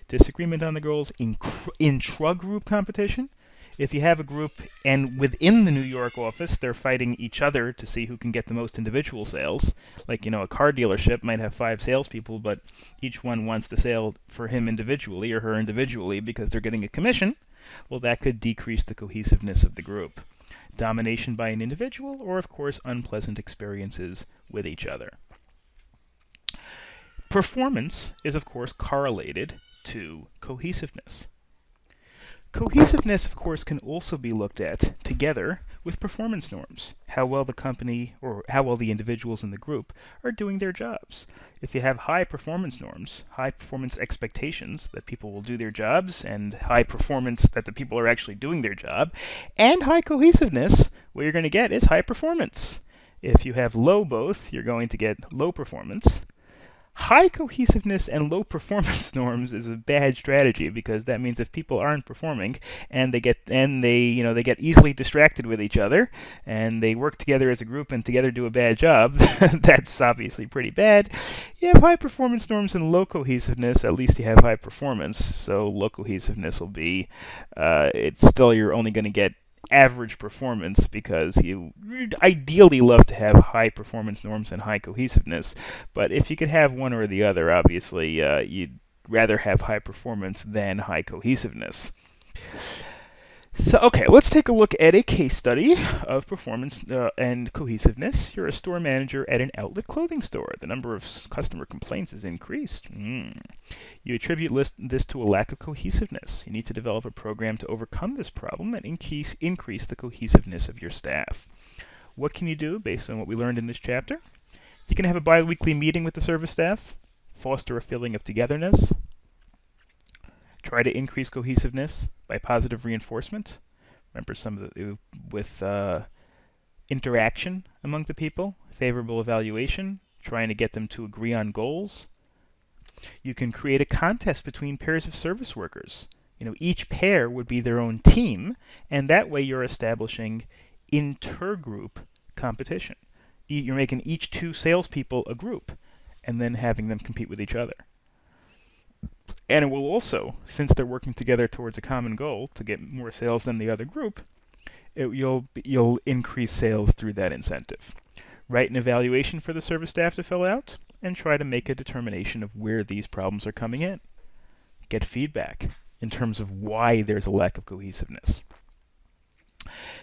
Disagreement on the goals. Intra-group competition. If you have a group and within the New York office they're fighting each other to see who can get the most individual sales, like a car dealership might have 5 salespeople, but each one wants the sale for him individually or her individually because they're getting a commission, well, that could decrease the cohesiveness of the group. Domination by an individual, or of course unpleasant experiences with each other. Performance is of course correlated to cohesiveness. Cohesiveness, of course, can also be looked at together with performance norms, how well the company or how well the individuals in the group are doing their jobs. If you have high performance norms, high performance expectations that people will do their jobs, and high performance that the people are actually doing their job, and high cohesiveness, what you're going to get is high performance. If you have low both, you're going to get low performance. High cohesiveness and low performance norms is a bad strategy because that means if people aren't performing and they get easily distracted with each other and they work together as a group and together do a bad job, that's obviously pretty bad. You have high performance norms and low cohesiveness, at least you have high performance. So low cohesiveness will be, you're only going to get average performance because you ideally love to have high performance norms and high cohesiveness, but if you could have one or the other, obviously you'd rather have high performance than high cohesiveness. So, okay, let's take a look at a case study of performance and cohesiveness. You're a store manager at an outlet clothing store. The number of customer complaints has increased. You attribute this to a lack of cohesiveness. You need to develop a program to overcome this problem and increase the cohesiveness of your staff. What can you do based on what we learned in this chapter? You can have a bi-weekly meeting with the service staff, foster a feeling of togetherness, try to increase cohesiveness by positive reinforcement. Remember with interaction among the people, favorable evaluation, trying to get them to agree on goals. You can create a contest between pairs of service workers. Each pair would be their own team, and that way you're establishing intergroup competition. You're making each 2 salespeople a group, and then having them compete with each other. And it will also, since they're working together towards a common goal to get more sales than the other group, you'll increase sales through that incentive. Write an evaluation for the service staff to fill out, and try to make a determination of where these problems are coming in. Get feedback in terms of why there's a lack of cohesiveness.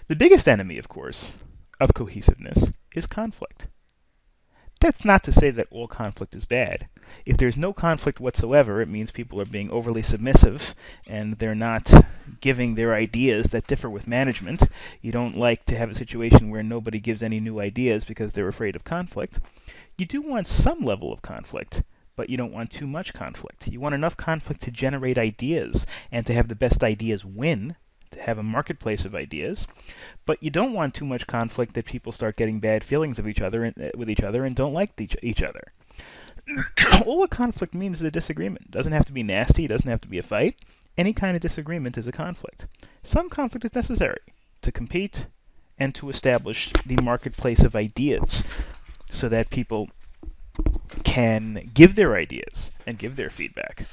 The biggest enemy, of course, of cohesiveness is conflict. That's not to say that all conflict is bad. If there's no conflict whatsoever, it means people are being overly submissive and they're not giving their ideas that differ with management. You don't like to have a situation where nobody gives any new ideas because they're afraid of conflict. You do want some level of conflict, but you don't want too much conflict. You want enough conflict to generate ideas and to have the best ideas win, to have a marketplace of ideas. But you don't want too much conflict that people start getting bad feelings of with each other and don't like each other. All a conflict means is a disagreement. It doesn't have to be nasty. It doesn't have to be a fight. Any kind of disagreement is a conflict. Some conflict is necessary to compete and to establish the marketplace of ideas so that people can give their ideas and give their feedback.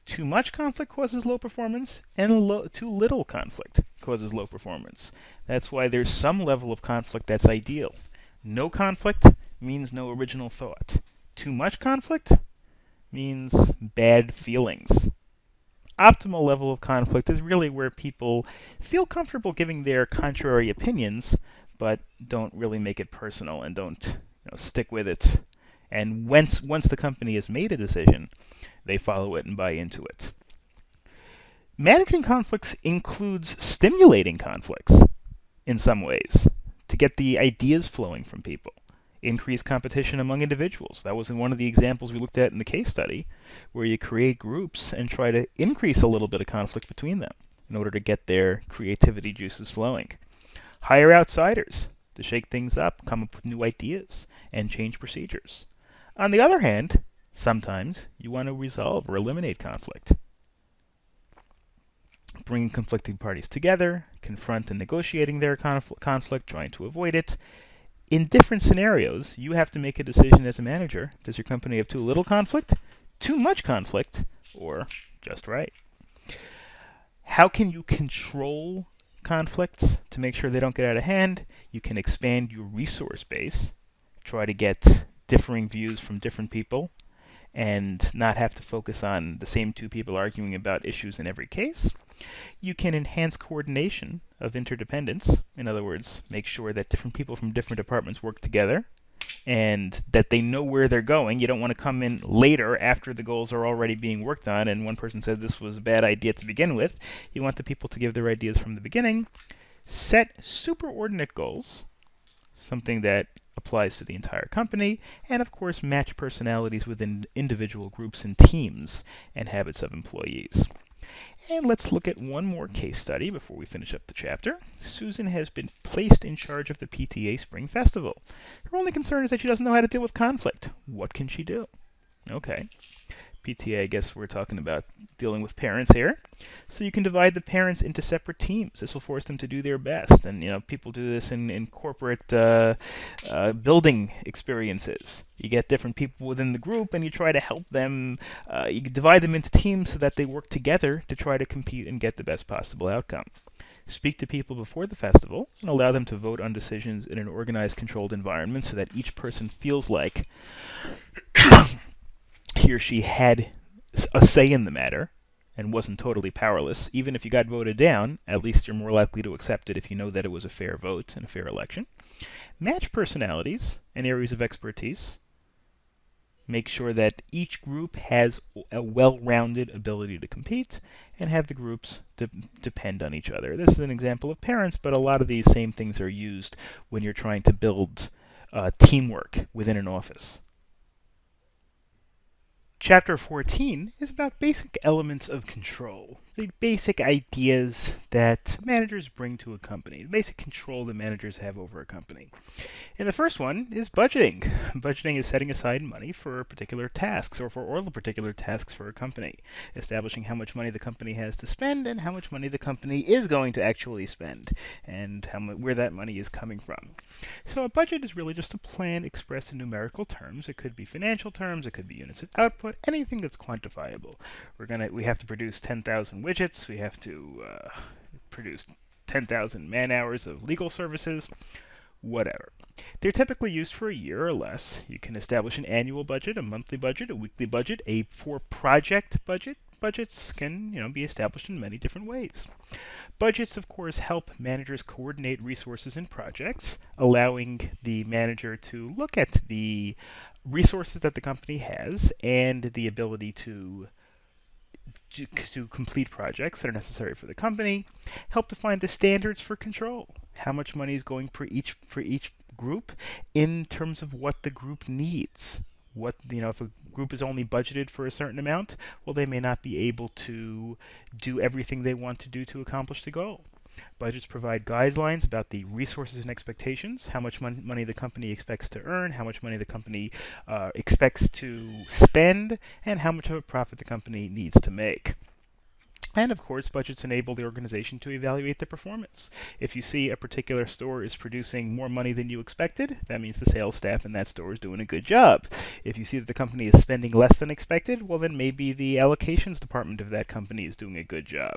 Too much conflict causes low performance, and too little conflict causes low performance. That's why there's some level of conflict that's ideal. No conflict means no original thought. Too much conflict means bad feelings. Optimal level of conflict is really where people feel comfortable giving their contrary opinions, but don't really make it personal and don't stick with it. And once the company has made a decision, they follow it and buy into it. Managing conflicts includes stimulating conflicts in some ways to get the ideas flowing from people. Increase competition among individuals. That was in one of the examples we looked at in the case study, where you create groups and try to increase a little bit of conflict between them in order to get their creativity juices flowing. Hire outsiders to shake things up, come up with new ideas, and change procedures. On the other hand, sometimes you want to resolve or eliminate conflict. Bringing conflicting parties together, confront and negotiating their conflict, trying to avoid it. In different scenarios, you have to make a decision as a manager. Does your company have too little conflict, too much conflict, or just right? How can you control conflicts to make sure they don't get out of hand? You can expand your resource base, try to get differing views from different people, and not have to focus on the same two people arguing about issues in every case. You can enhance coordination of interdependence. In other words, make sure that different people from different departments work together and that they know where they're going. You don't want to come in later after the goals are already being worked on and one person says this was a bad idea to begin with. You want the people to give their ideas from the beginning. Set superordinate goals, something that applies to the entire company, and of course match personalities within individual groups and teams and habits of employees. And let's look at one more case study before we finish up the chapter. Susan has been placed in charge of the PTA Spring Festival. Her only concern is that she doesn't know how to deal with conflict. What can she do? Okay. PTA, I guess we're talking about dealing with parents here. So you can divide the parents into separate teams. This will force them to do their best. And, people do this in corporate building experiences. You get different people within the group and you try to help them. You divide them into teams so that they work together to try to compete and get the best possible outcome. Speak to people before the festival and allow them to vote on decisions in an organized, controlled environment so that each person feels like he or she had a say in the matter and wasn't totally powerless. Even if you got voted down, at least you're more likely to accept it if you know that it was a fair vote and a fair election. Match personalities and areas of expertise. Make sure that each group has a well-rounded ability to compete and have the groups depend on each other. This is an example of parents, but a lot of these same things are used when you're trying to build teamwork within an office. Chapter 14 is about basic elements of control, the basic ideas that managers bring to a company, the basic control that managers have over a company. And the first one is budgeting. Budgeting is setting aside money for particular tasks or for all the particular tasks for a company, establishing how much money the company has to spend and how much money the company is going to actually spend and where that money is coming from. So a budget is really just a plan expressed in numerical terms. It could be financial terms, it could be units of output, anything that's quantifiable. We have to produce 10,000 widgets, we have to produce 10,000 man-hours of legal services, whatever. They're typically used for a year or less. You can establish an annual budget, a monthly budget, a weekly budget, a for-project budget, budgets can, be established in many different ways. Budgets, of course, help managers coordinate resources and projects, allowing the manager to look at the resources that the company has and the ability to complete projects that are necessary for the company, help define the standards for control, how much money is going for each group in terms of what the group needs. If a group is only budgeted for a certain amount, well, they may not be able to do everything they want to do to accomplish the goal. Budgets provide guidelines about the resources and expectations, how much money the company expects to earn, how much money the company expects to spend, and how much of a profit the company needs to make. And of course, budgets enable the organization to evaluate the performance. If you see a particular store is producing more money than you expected, that means the sales staff in that store is doing a good job. If you see that the company is spending less than expected, well, then maybe the allocations department of that company is doing a good job.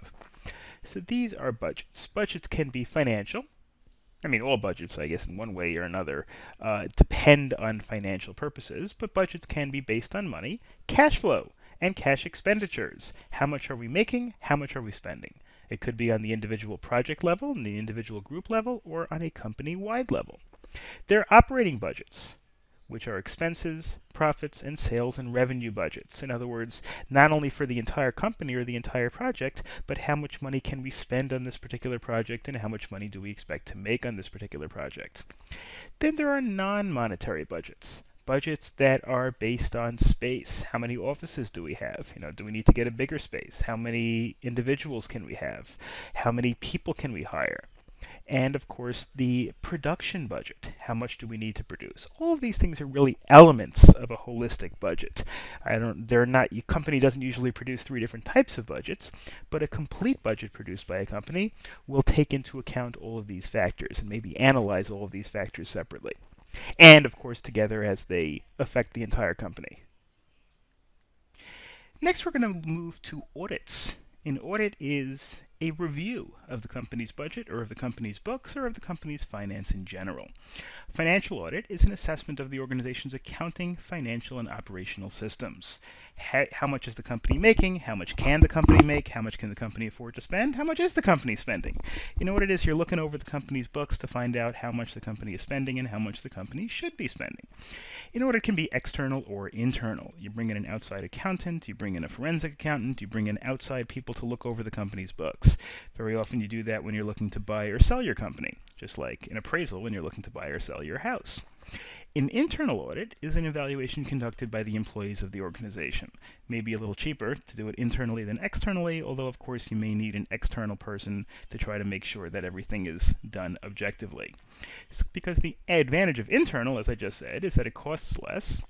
So these are budgets. Budgets can be financial. All budgets, I guess, in one way or another, depend on financial purposes, but budgets can be based on money, cash flow, and cash expenditures. How much are we making? How much are we spending? It could be on the individual project level, and the individual group level, or on a company-wide level. There are operating budgets, which are expenses, profits, and sales and revenue budgets. In other words, not only for the entire company or the entire project, but how much money can we spend on this particular project and how much money do we expect to make on this particular project. Then there are non-monetary budgets. Budgets that are based on space. How many offices do we have? Do we need to get a bigger space? How many individuals can we have? How many people can we hire? And of course, the production budget. How much do we need to produce? All of these things are really elements of a holistic budget. Your company doesn't usually produce 3 different types of budgets, but a complete budget produced by a company will take into account all of these factors and maybe analyze all of these factors separately. And of course, together as they affect the entire company. Next, we're going to move to audits. An audit is a review of the company's budget or of the company's books or of the company's finance in general. Financial audit is an assessment of the organization's accounting, financial, and operational systems. How much is the company making? How much can the company make? How much can the company afford to spend? How much is the company spending? You know what it is? You're looking over the company's books to find out how much the company is spending and how much the company should be spending. An audit can be external or internal. You bring in an outside accountant, you bring in a forensic accountant, you bring in outside people to look over the company's books. Very often you do that when you're looking to buy or sell your company, just like an appraisal when you're looking to buy or sell your house. An internal audit is an evaluation conducted by the employees of the organization. Maybe a little cheaper to do it internally than externally, although of course you may need an external person to try to make sure that everything is done objectively. It's because the advantage of internal, as I just said, is that it costs less.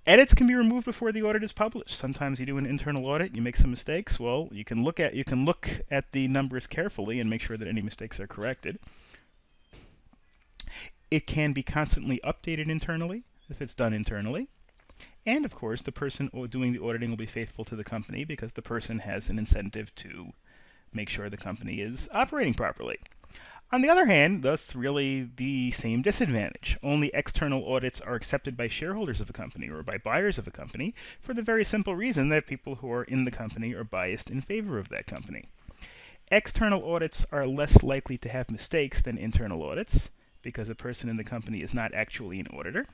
Edits can be removed before the audit is published. Sometimes you do an internal audit, you make some mistakes. Well, you can look at the numbers carefully and make sure that any mistakes are corrected. It can be constantly updated internally if it's done internally. And of course, the person doing the auditing will be faithful to the company because the person has an incentive to make sure the company is operating properly. On the other hand, thus really the same disadvantage. Only external audits are accepted by shareholders of a company or by buyers of a company for the very simple reason that people who are in the company are biased in favor of that company. External audits are less likely to have mistakes than internal audits because a person in the company is not actually an auditor.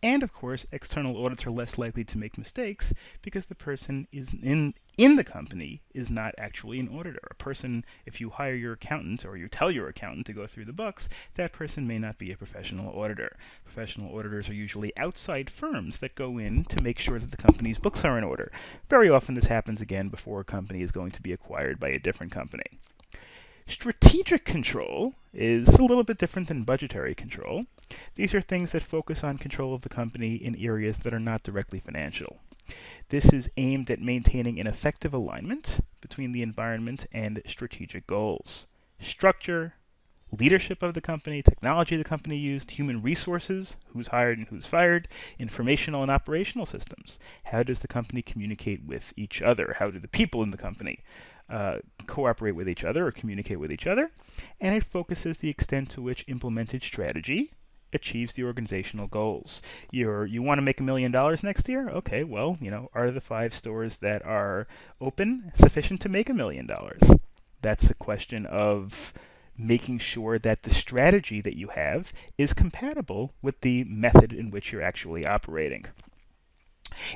And of course, external audits are less likely to make mistakes because the person is in the company is not actually an auditor. A person, if you hire your accountant or you tell your accountant to go through the books, that person may not be a professional auditor. Professional auditors are usually outside firms that go in to make sure that the company's books are in order. Very often this happens again before a company is going to be acquired by a different company. Strategic control is a little bit different than budgetary control. These are things that focus on control of the company in areas that are not directly financial. This is aimed at maintaining an effective alignment between the environment and strategic goals. Structure, leadership of the company, technology the company used, human resources, who's hired and who's fired, informational and operational systems. How does the company communicate with each other? How do the people in the company cooperate with each other or communicate with each other? And it focuses the extent to which implemented strategy achieves the organizational goals. You want to make $1 million next year? Okay, well, are the 5 stores that are open sufficient to make $1 million? That's a question of making sure that the strategy that you have is compatible with the method in which you're actually operating.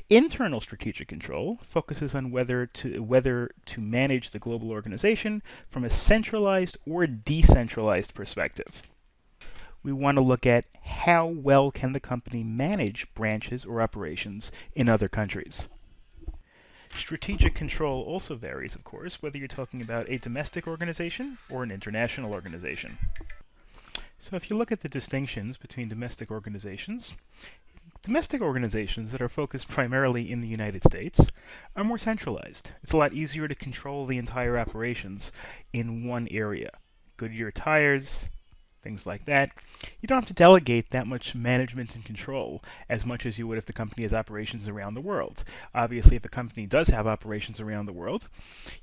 Internal strategic control focuses on whether to manage the global organization from a centralized or decentralized perspective. We want to look at how well can the company manage branches or operations in other countries. Strategic control also varies, of course, whether you're talking about a domestic organization or an international organization. So if you look at the distinctions between domestic organizations that are focused primarily in the United States are more centralized. It's a lot easier to control the entire operations in one area. Goodyear tires, things like that. You don't have to delegate that much management and control as much as you would if the company has operations around the world. Obviously, if a company does have operations around the world,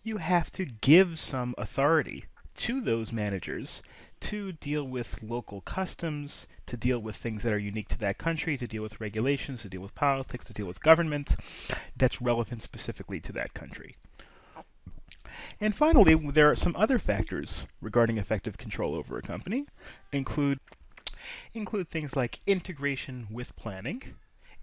you have to give some authority to those managers to deal with local customs, to deal with things that are unique to that country, to deal with regulations, to deal with politics, to deal with government that's relevant specifically to that country. And finally, there are some other factors regarding effective control over a company, include things like integration with planning,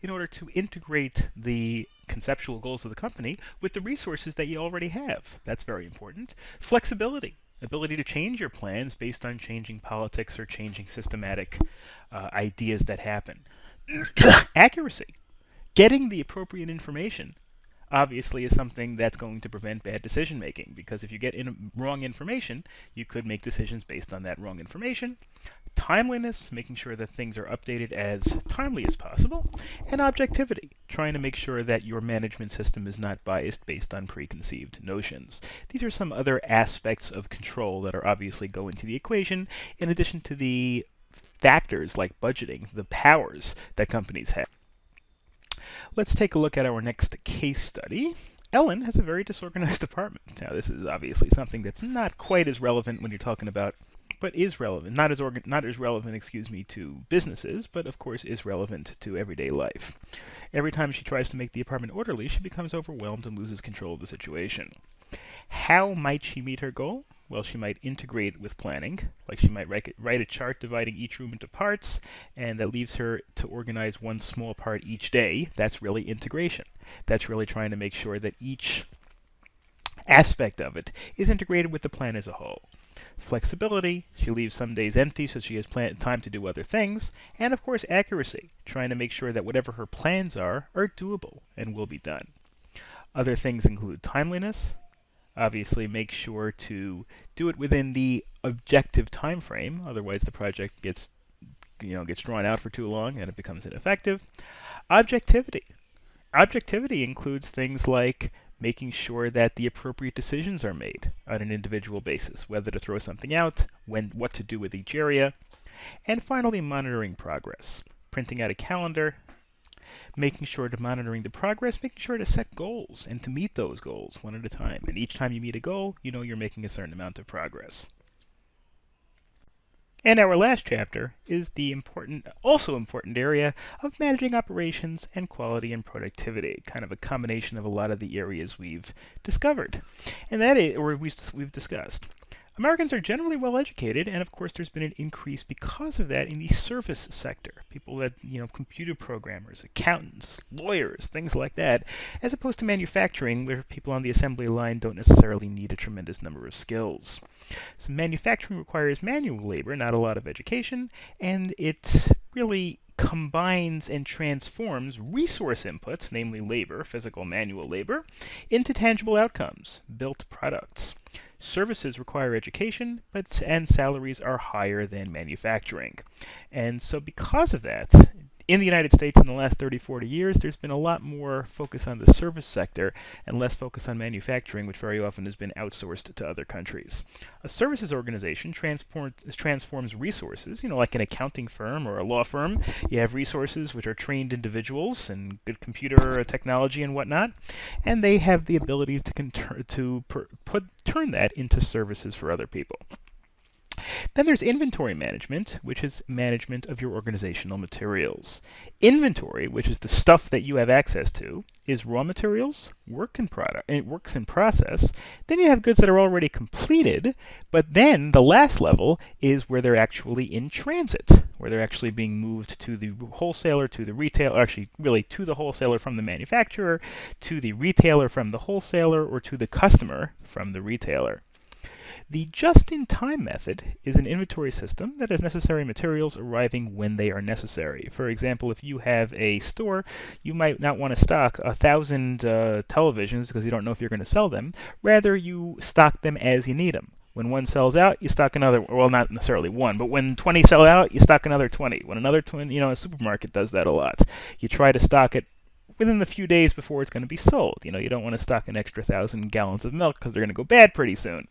in order to integrate the conceptual goals of the company with the resources that you already have. That's very important. Flexibility, ability to change your plans based on changing politics or changing systematic ideas that happen. Accuracy, getting the appropriate information obviously is something that's going to prevent bad decision making, because if you get wrong information, you could make decisions based on that wrong information. Timeliness, making sure that things are updated as timely as possible. And objectivity, trying to make sure that your management system is not biased based on preconceived notions. These are some other aspects of control that are obviously go into the equation, in addition to the factors like budgeting, the powers that companies have. Let's take a look at our next case study. Ellen has a very disorganized apartment. Now, this is obviously something that's not quite as relevant when you're talking about, but is relevant, not as relevant, to businesses, but of course is relevant to everyday life. Every time she tries to make the apartment orderly, she becomes overwhelmed and loses control of the situation. How might she meet her goal? Well, she might integrate with planning, like she might write a chart dividing each room into parts, and that leaves her to organize one small part each day. That's really integration. That's really trying to make sure that each aspect of it is integrated with the plan as a whole. Flexibility, she leaves some days empty so she has time to do other things. And of course, accuracy, trying to make sure that whatever her plans are doable and will be done. Other things include timeliness. Obviously, make sure to do it within the objective time frame, otherwise the project gets drawn out for too long and it becomes ineffective. Objectivity. Objectivity includes things like making sure that the appropriate decisions are made on an individual basis, whether to throw something out, what to do with each area. And finally, monitoring progress. Printing out a calendar, making sure to monitoring the progress, making sure to set goals and to meet those goals one at a time. And each time you meet a goal, you know you're making a certain amount of progress. And our last chapter is the also important area of managing operations and quality and productivity, kind of a combination of a lot of the areas we've discovered, and that is, or we've discussed. Americans are generally well educated, and of course there's been an increase because of that in the service sector. People that, computer programmers, accountants, lawyers, things like that, as opposed to manufacturing, where people on the assembly line don't necessarily need a tremendous number of skills. So manufacturing requires manual labor, not a lot of education, and it really combines and transforms resource inputs, namely labor, physical manual labor, into tangible outcomes, built products. Services require education, and salaries are higher than manufacturing. And so because of that, in the United States in the last 30, 40 years, there's been a lot more focus on the service sector and less focus on manufacturing, which very often has been outsourced to other countries. A services organization transforms resources, like an accounting firm or a law firm. You have resources which are trained individuals and good computer technology and whatnot, and they have the ability to turn that into services for other people. Then there's inventory management, which is management of your organizational materials. Inventory, which is the stuff that you have access to, is raw materials, works in process. Then you have goods that are already completed, but then the last level is where they're actually in transit, where they're actually being moved to the wholesaler, to the retailer, actually really to the wholesaler from the manufacturer, to the retailer from the wholesaler, or to the customer from the retailer. The just-in-time method is an inventory system that has necessary materials arriving when they are necessary. For example, if you have a store, you might not want to stock 1,000 televisions because you don't know if you're going to sell them. Rather, you stock them as you need them. When one sells out, you stock another. Well, not necessarily one, but when 20 sell out, you stock another 20. When another 20, a supermarket does that a lot. You try to stock it within the few days before it's going to be sold. You don't want to stock an extra 1,000 gallons of milk because they're going to go bad pretty soon.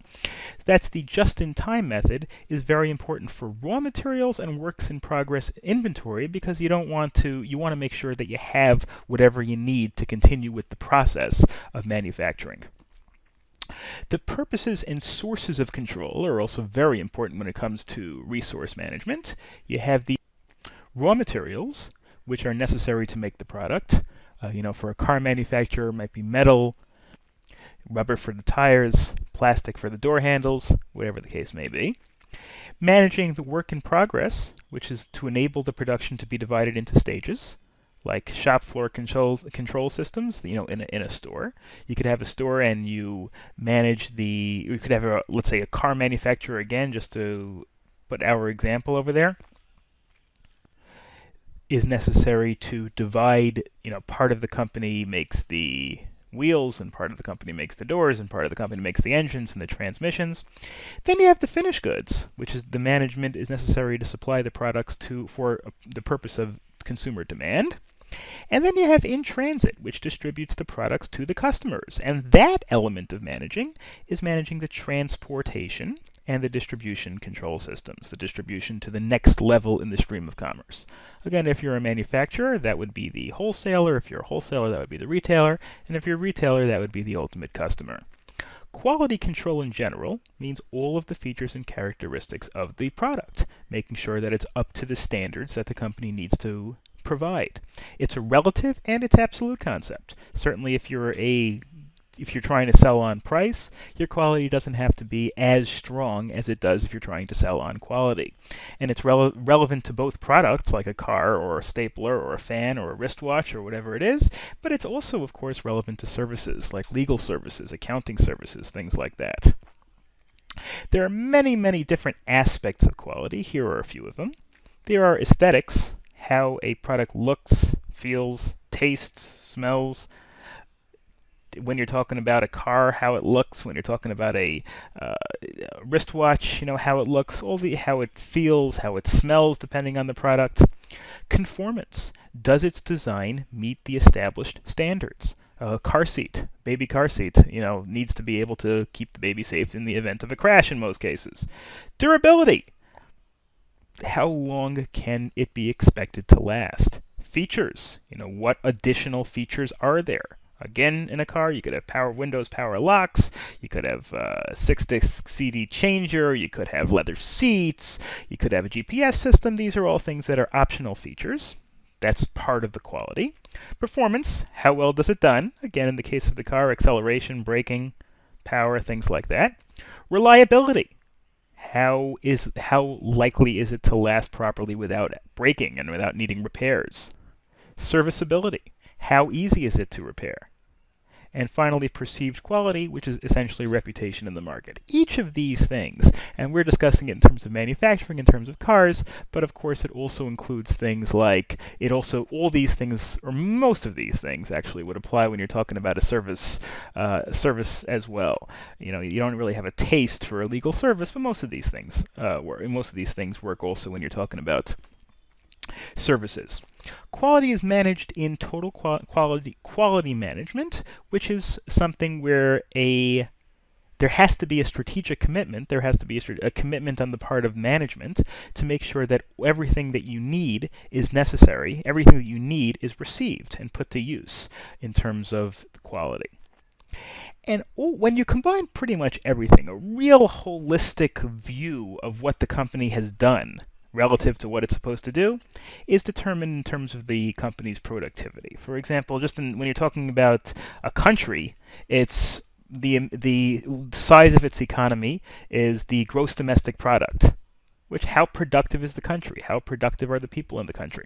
That's the just-in-time method, is very important for raw materials and works in progress inventory because you want to make sure that you have whatever you need to continue with the process of manufacturing. The purposes and sources of control are also very important when it comes to resource management. You have the raw materials, which are necessary to make the product. For a car manufacturer, it might be metal, rubber for the tires, plastic for the door handles, whatever the case may be. Managing the work in progress, which is to enable the production to be divided into stages, like shop floor control systems, in a store. You could have a store and you could have let's say a car manufacturer again, just to put our example over there, is necessary to divide, part of the company makes the wheels, and part of the company makes the doors, and part of the company makes the engines and the transmissions. Then you have the finished goods, which is the management is necessary to supply the products for the purpose of consumer demand. And then you have in transit, which distributes the products to the customers. And that element of managing is managing the transportation and the distribution control systems, the distribution to the next level in the stream of commerce. Again, if you're a manufacturer, that would be the wholesaler. If you're a wholesaler, that would be the retailer. And if you're a retailer, that would be the ultimate customer. Quality control in general means all of the features and characteristics of the product, making sure that it's up to the standards that the company needs to provide. It's a relative and it's absolute concept. Certainly if you're trying to sell on price, your quality doesn't have to be as strong as it does if you're trying to sell on quality. And it's relevant to both products, like a car or a stapler or a fan or a wristwatch or whatever it is, but it's also, of course, relevant to services, like legal services, accounting services, things like that. There are many, many different aspects of quality. Here are a few of them. There are aesthetics, how a product looks, feels, tastes, smells. When you're talking about a car, how it looks. When you're talking about a wristwatch, how it looks, how it feels, how it smells, depending on the product. Conformance. Does its design meet the established standards? Car seat, baby car seat, needs to be able to keep the baby safe in the event of a crash in most cases. Durability. How long can it be expected to last? Features. What additional features are there? Again, in a car, you could have power windows, power locks. You could have a 6-disc CD changer. You could have leather seats. You could have a GPS system. These are all things that are optional features. That's part of the quality. Performance. How well does it done? Again, in the case of the car, acceleration, braking, power, things like that. Reliability. How likely is it to last properly without breaking and without needing repairs? Serviceability. How easy is it to repair? And finally, perceived quality, which is essentially reputation in the market. Each of these things, and we're discussing it in terms of manufacturing, in terms of cars, but of course it also includes things like, all these things, or most of these things actually would apply when you're talking about a service as well. You don't really have a taste for a legal service, but most of these things work also when you're talking about services. Quality is managed in total quality management, which is something where there has to be a strategic commitment. There has to be a commitment on the part of management to make sure that everything that you need is necessary, everything that you need is received and put to use in terms of quality. And when you combine pretty much everything, a real holistic view of what the company has done relative to what it's supposed to do is determined in terms of the company's productivity. For example, when you're talking about a country, it's the size of its economy is the gross domestic product, which how productive is the country? How productive are the people in the country?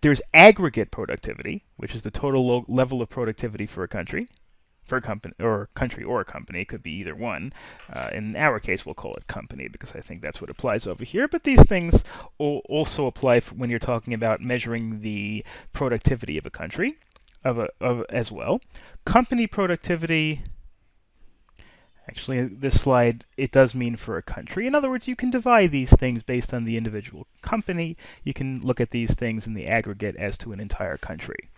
There's aggregate productivity, which is the total level of productivity for a country, for a company or a company. It could be either one. In our case, we'll call it company because I think that's what applies over here. But these things also apply when you're talking about measuring the productivity of a country, as well. Company productivity. Actually, this slide, it does mean for a country. In other words, you can divide these things based on the individual company. You can look at these things in the aggregate as to an entire country.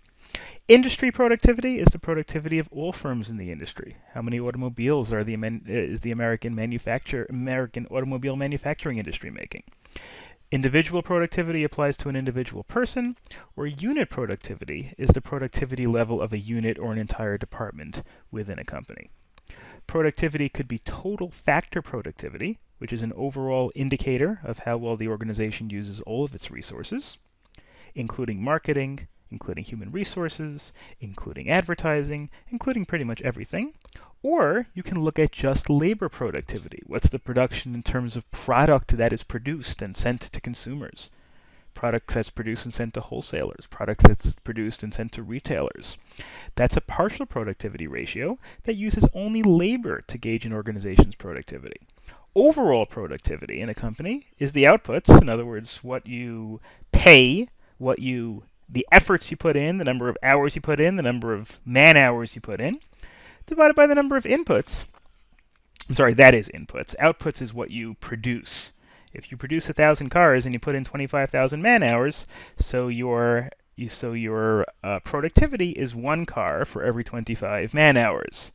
Industry productivity is the productivity of all firms in the industry. How many automobiles is the American automobile manufacturing industry making? Individual productivity applies to an individual person, or unit productivity is the productivity level of a unit or an entire department within a company. Productivity could be total factor productivity, which is an overall indicator of how well the organization uses all of its resources, including marketing, including human resources, including advertising, including pretty much everything. Or you can look at just labor productivity. What's the production in terms of product that is produced and sent to consumers? Product that's produced and sent to wholesalers, product that's produced and sent to retailers. That's a partial productivity ratio that uses only labor to gauge an organization's productivity. Overall productivity in a company is the outputs, in other words, what you pay, the efforts you put in, the number of hours you put in, the number of man hours you put in, divided by the number of inputs. I'm sorry, that is inputs. Outputs is what you produce. If you produce 1,000 cars and you put in 25,000 man hours, so your productivity is 1 car for every 25 man hours.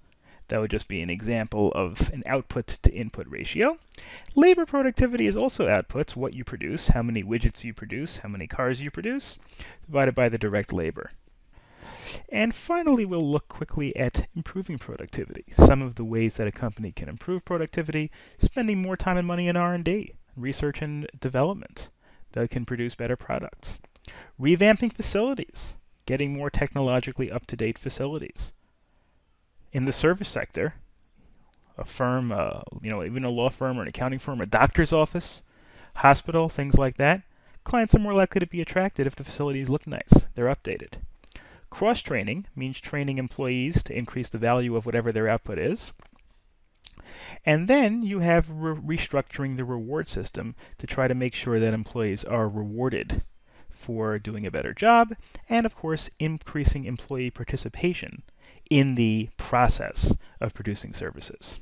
That would just be an example of an output to input ratio. Labor productivity is also outputs, what you produce, how many widgets you produce, how many cars you produce, divided by the direct labor. And finally, we'll look quickly at improving productivity. Some of the ways that a company can improve productivity: spending more time and money in R&D, research and development, that can produce better products. Revamping facilities, getting more technologically up-to-date facilities. In the service sector, a firm, even a law firm or an accounting firm, a doctor's office, hospital, things like that, clients are more likely to be attracted if the facilities look nice, they're updated. Cross-training means training employees to increase the value of whatever their output is. And then you have restructuring the reward system to try to make sure that employees are rewarded for doing a better job, and of course, increasing employee participation in the process of producing services.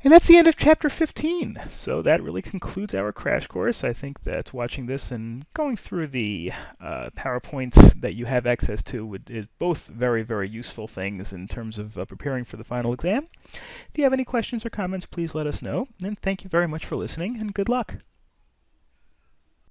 And that's the end of chapter 15. So that really concludes our crash course. I think that watching this and going through the PowerPoints that you have access to is both very, very useful things in terms of preparing for the final exam. If you have any questions or comments, please let us know. And thank you very much for listening, and good luck.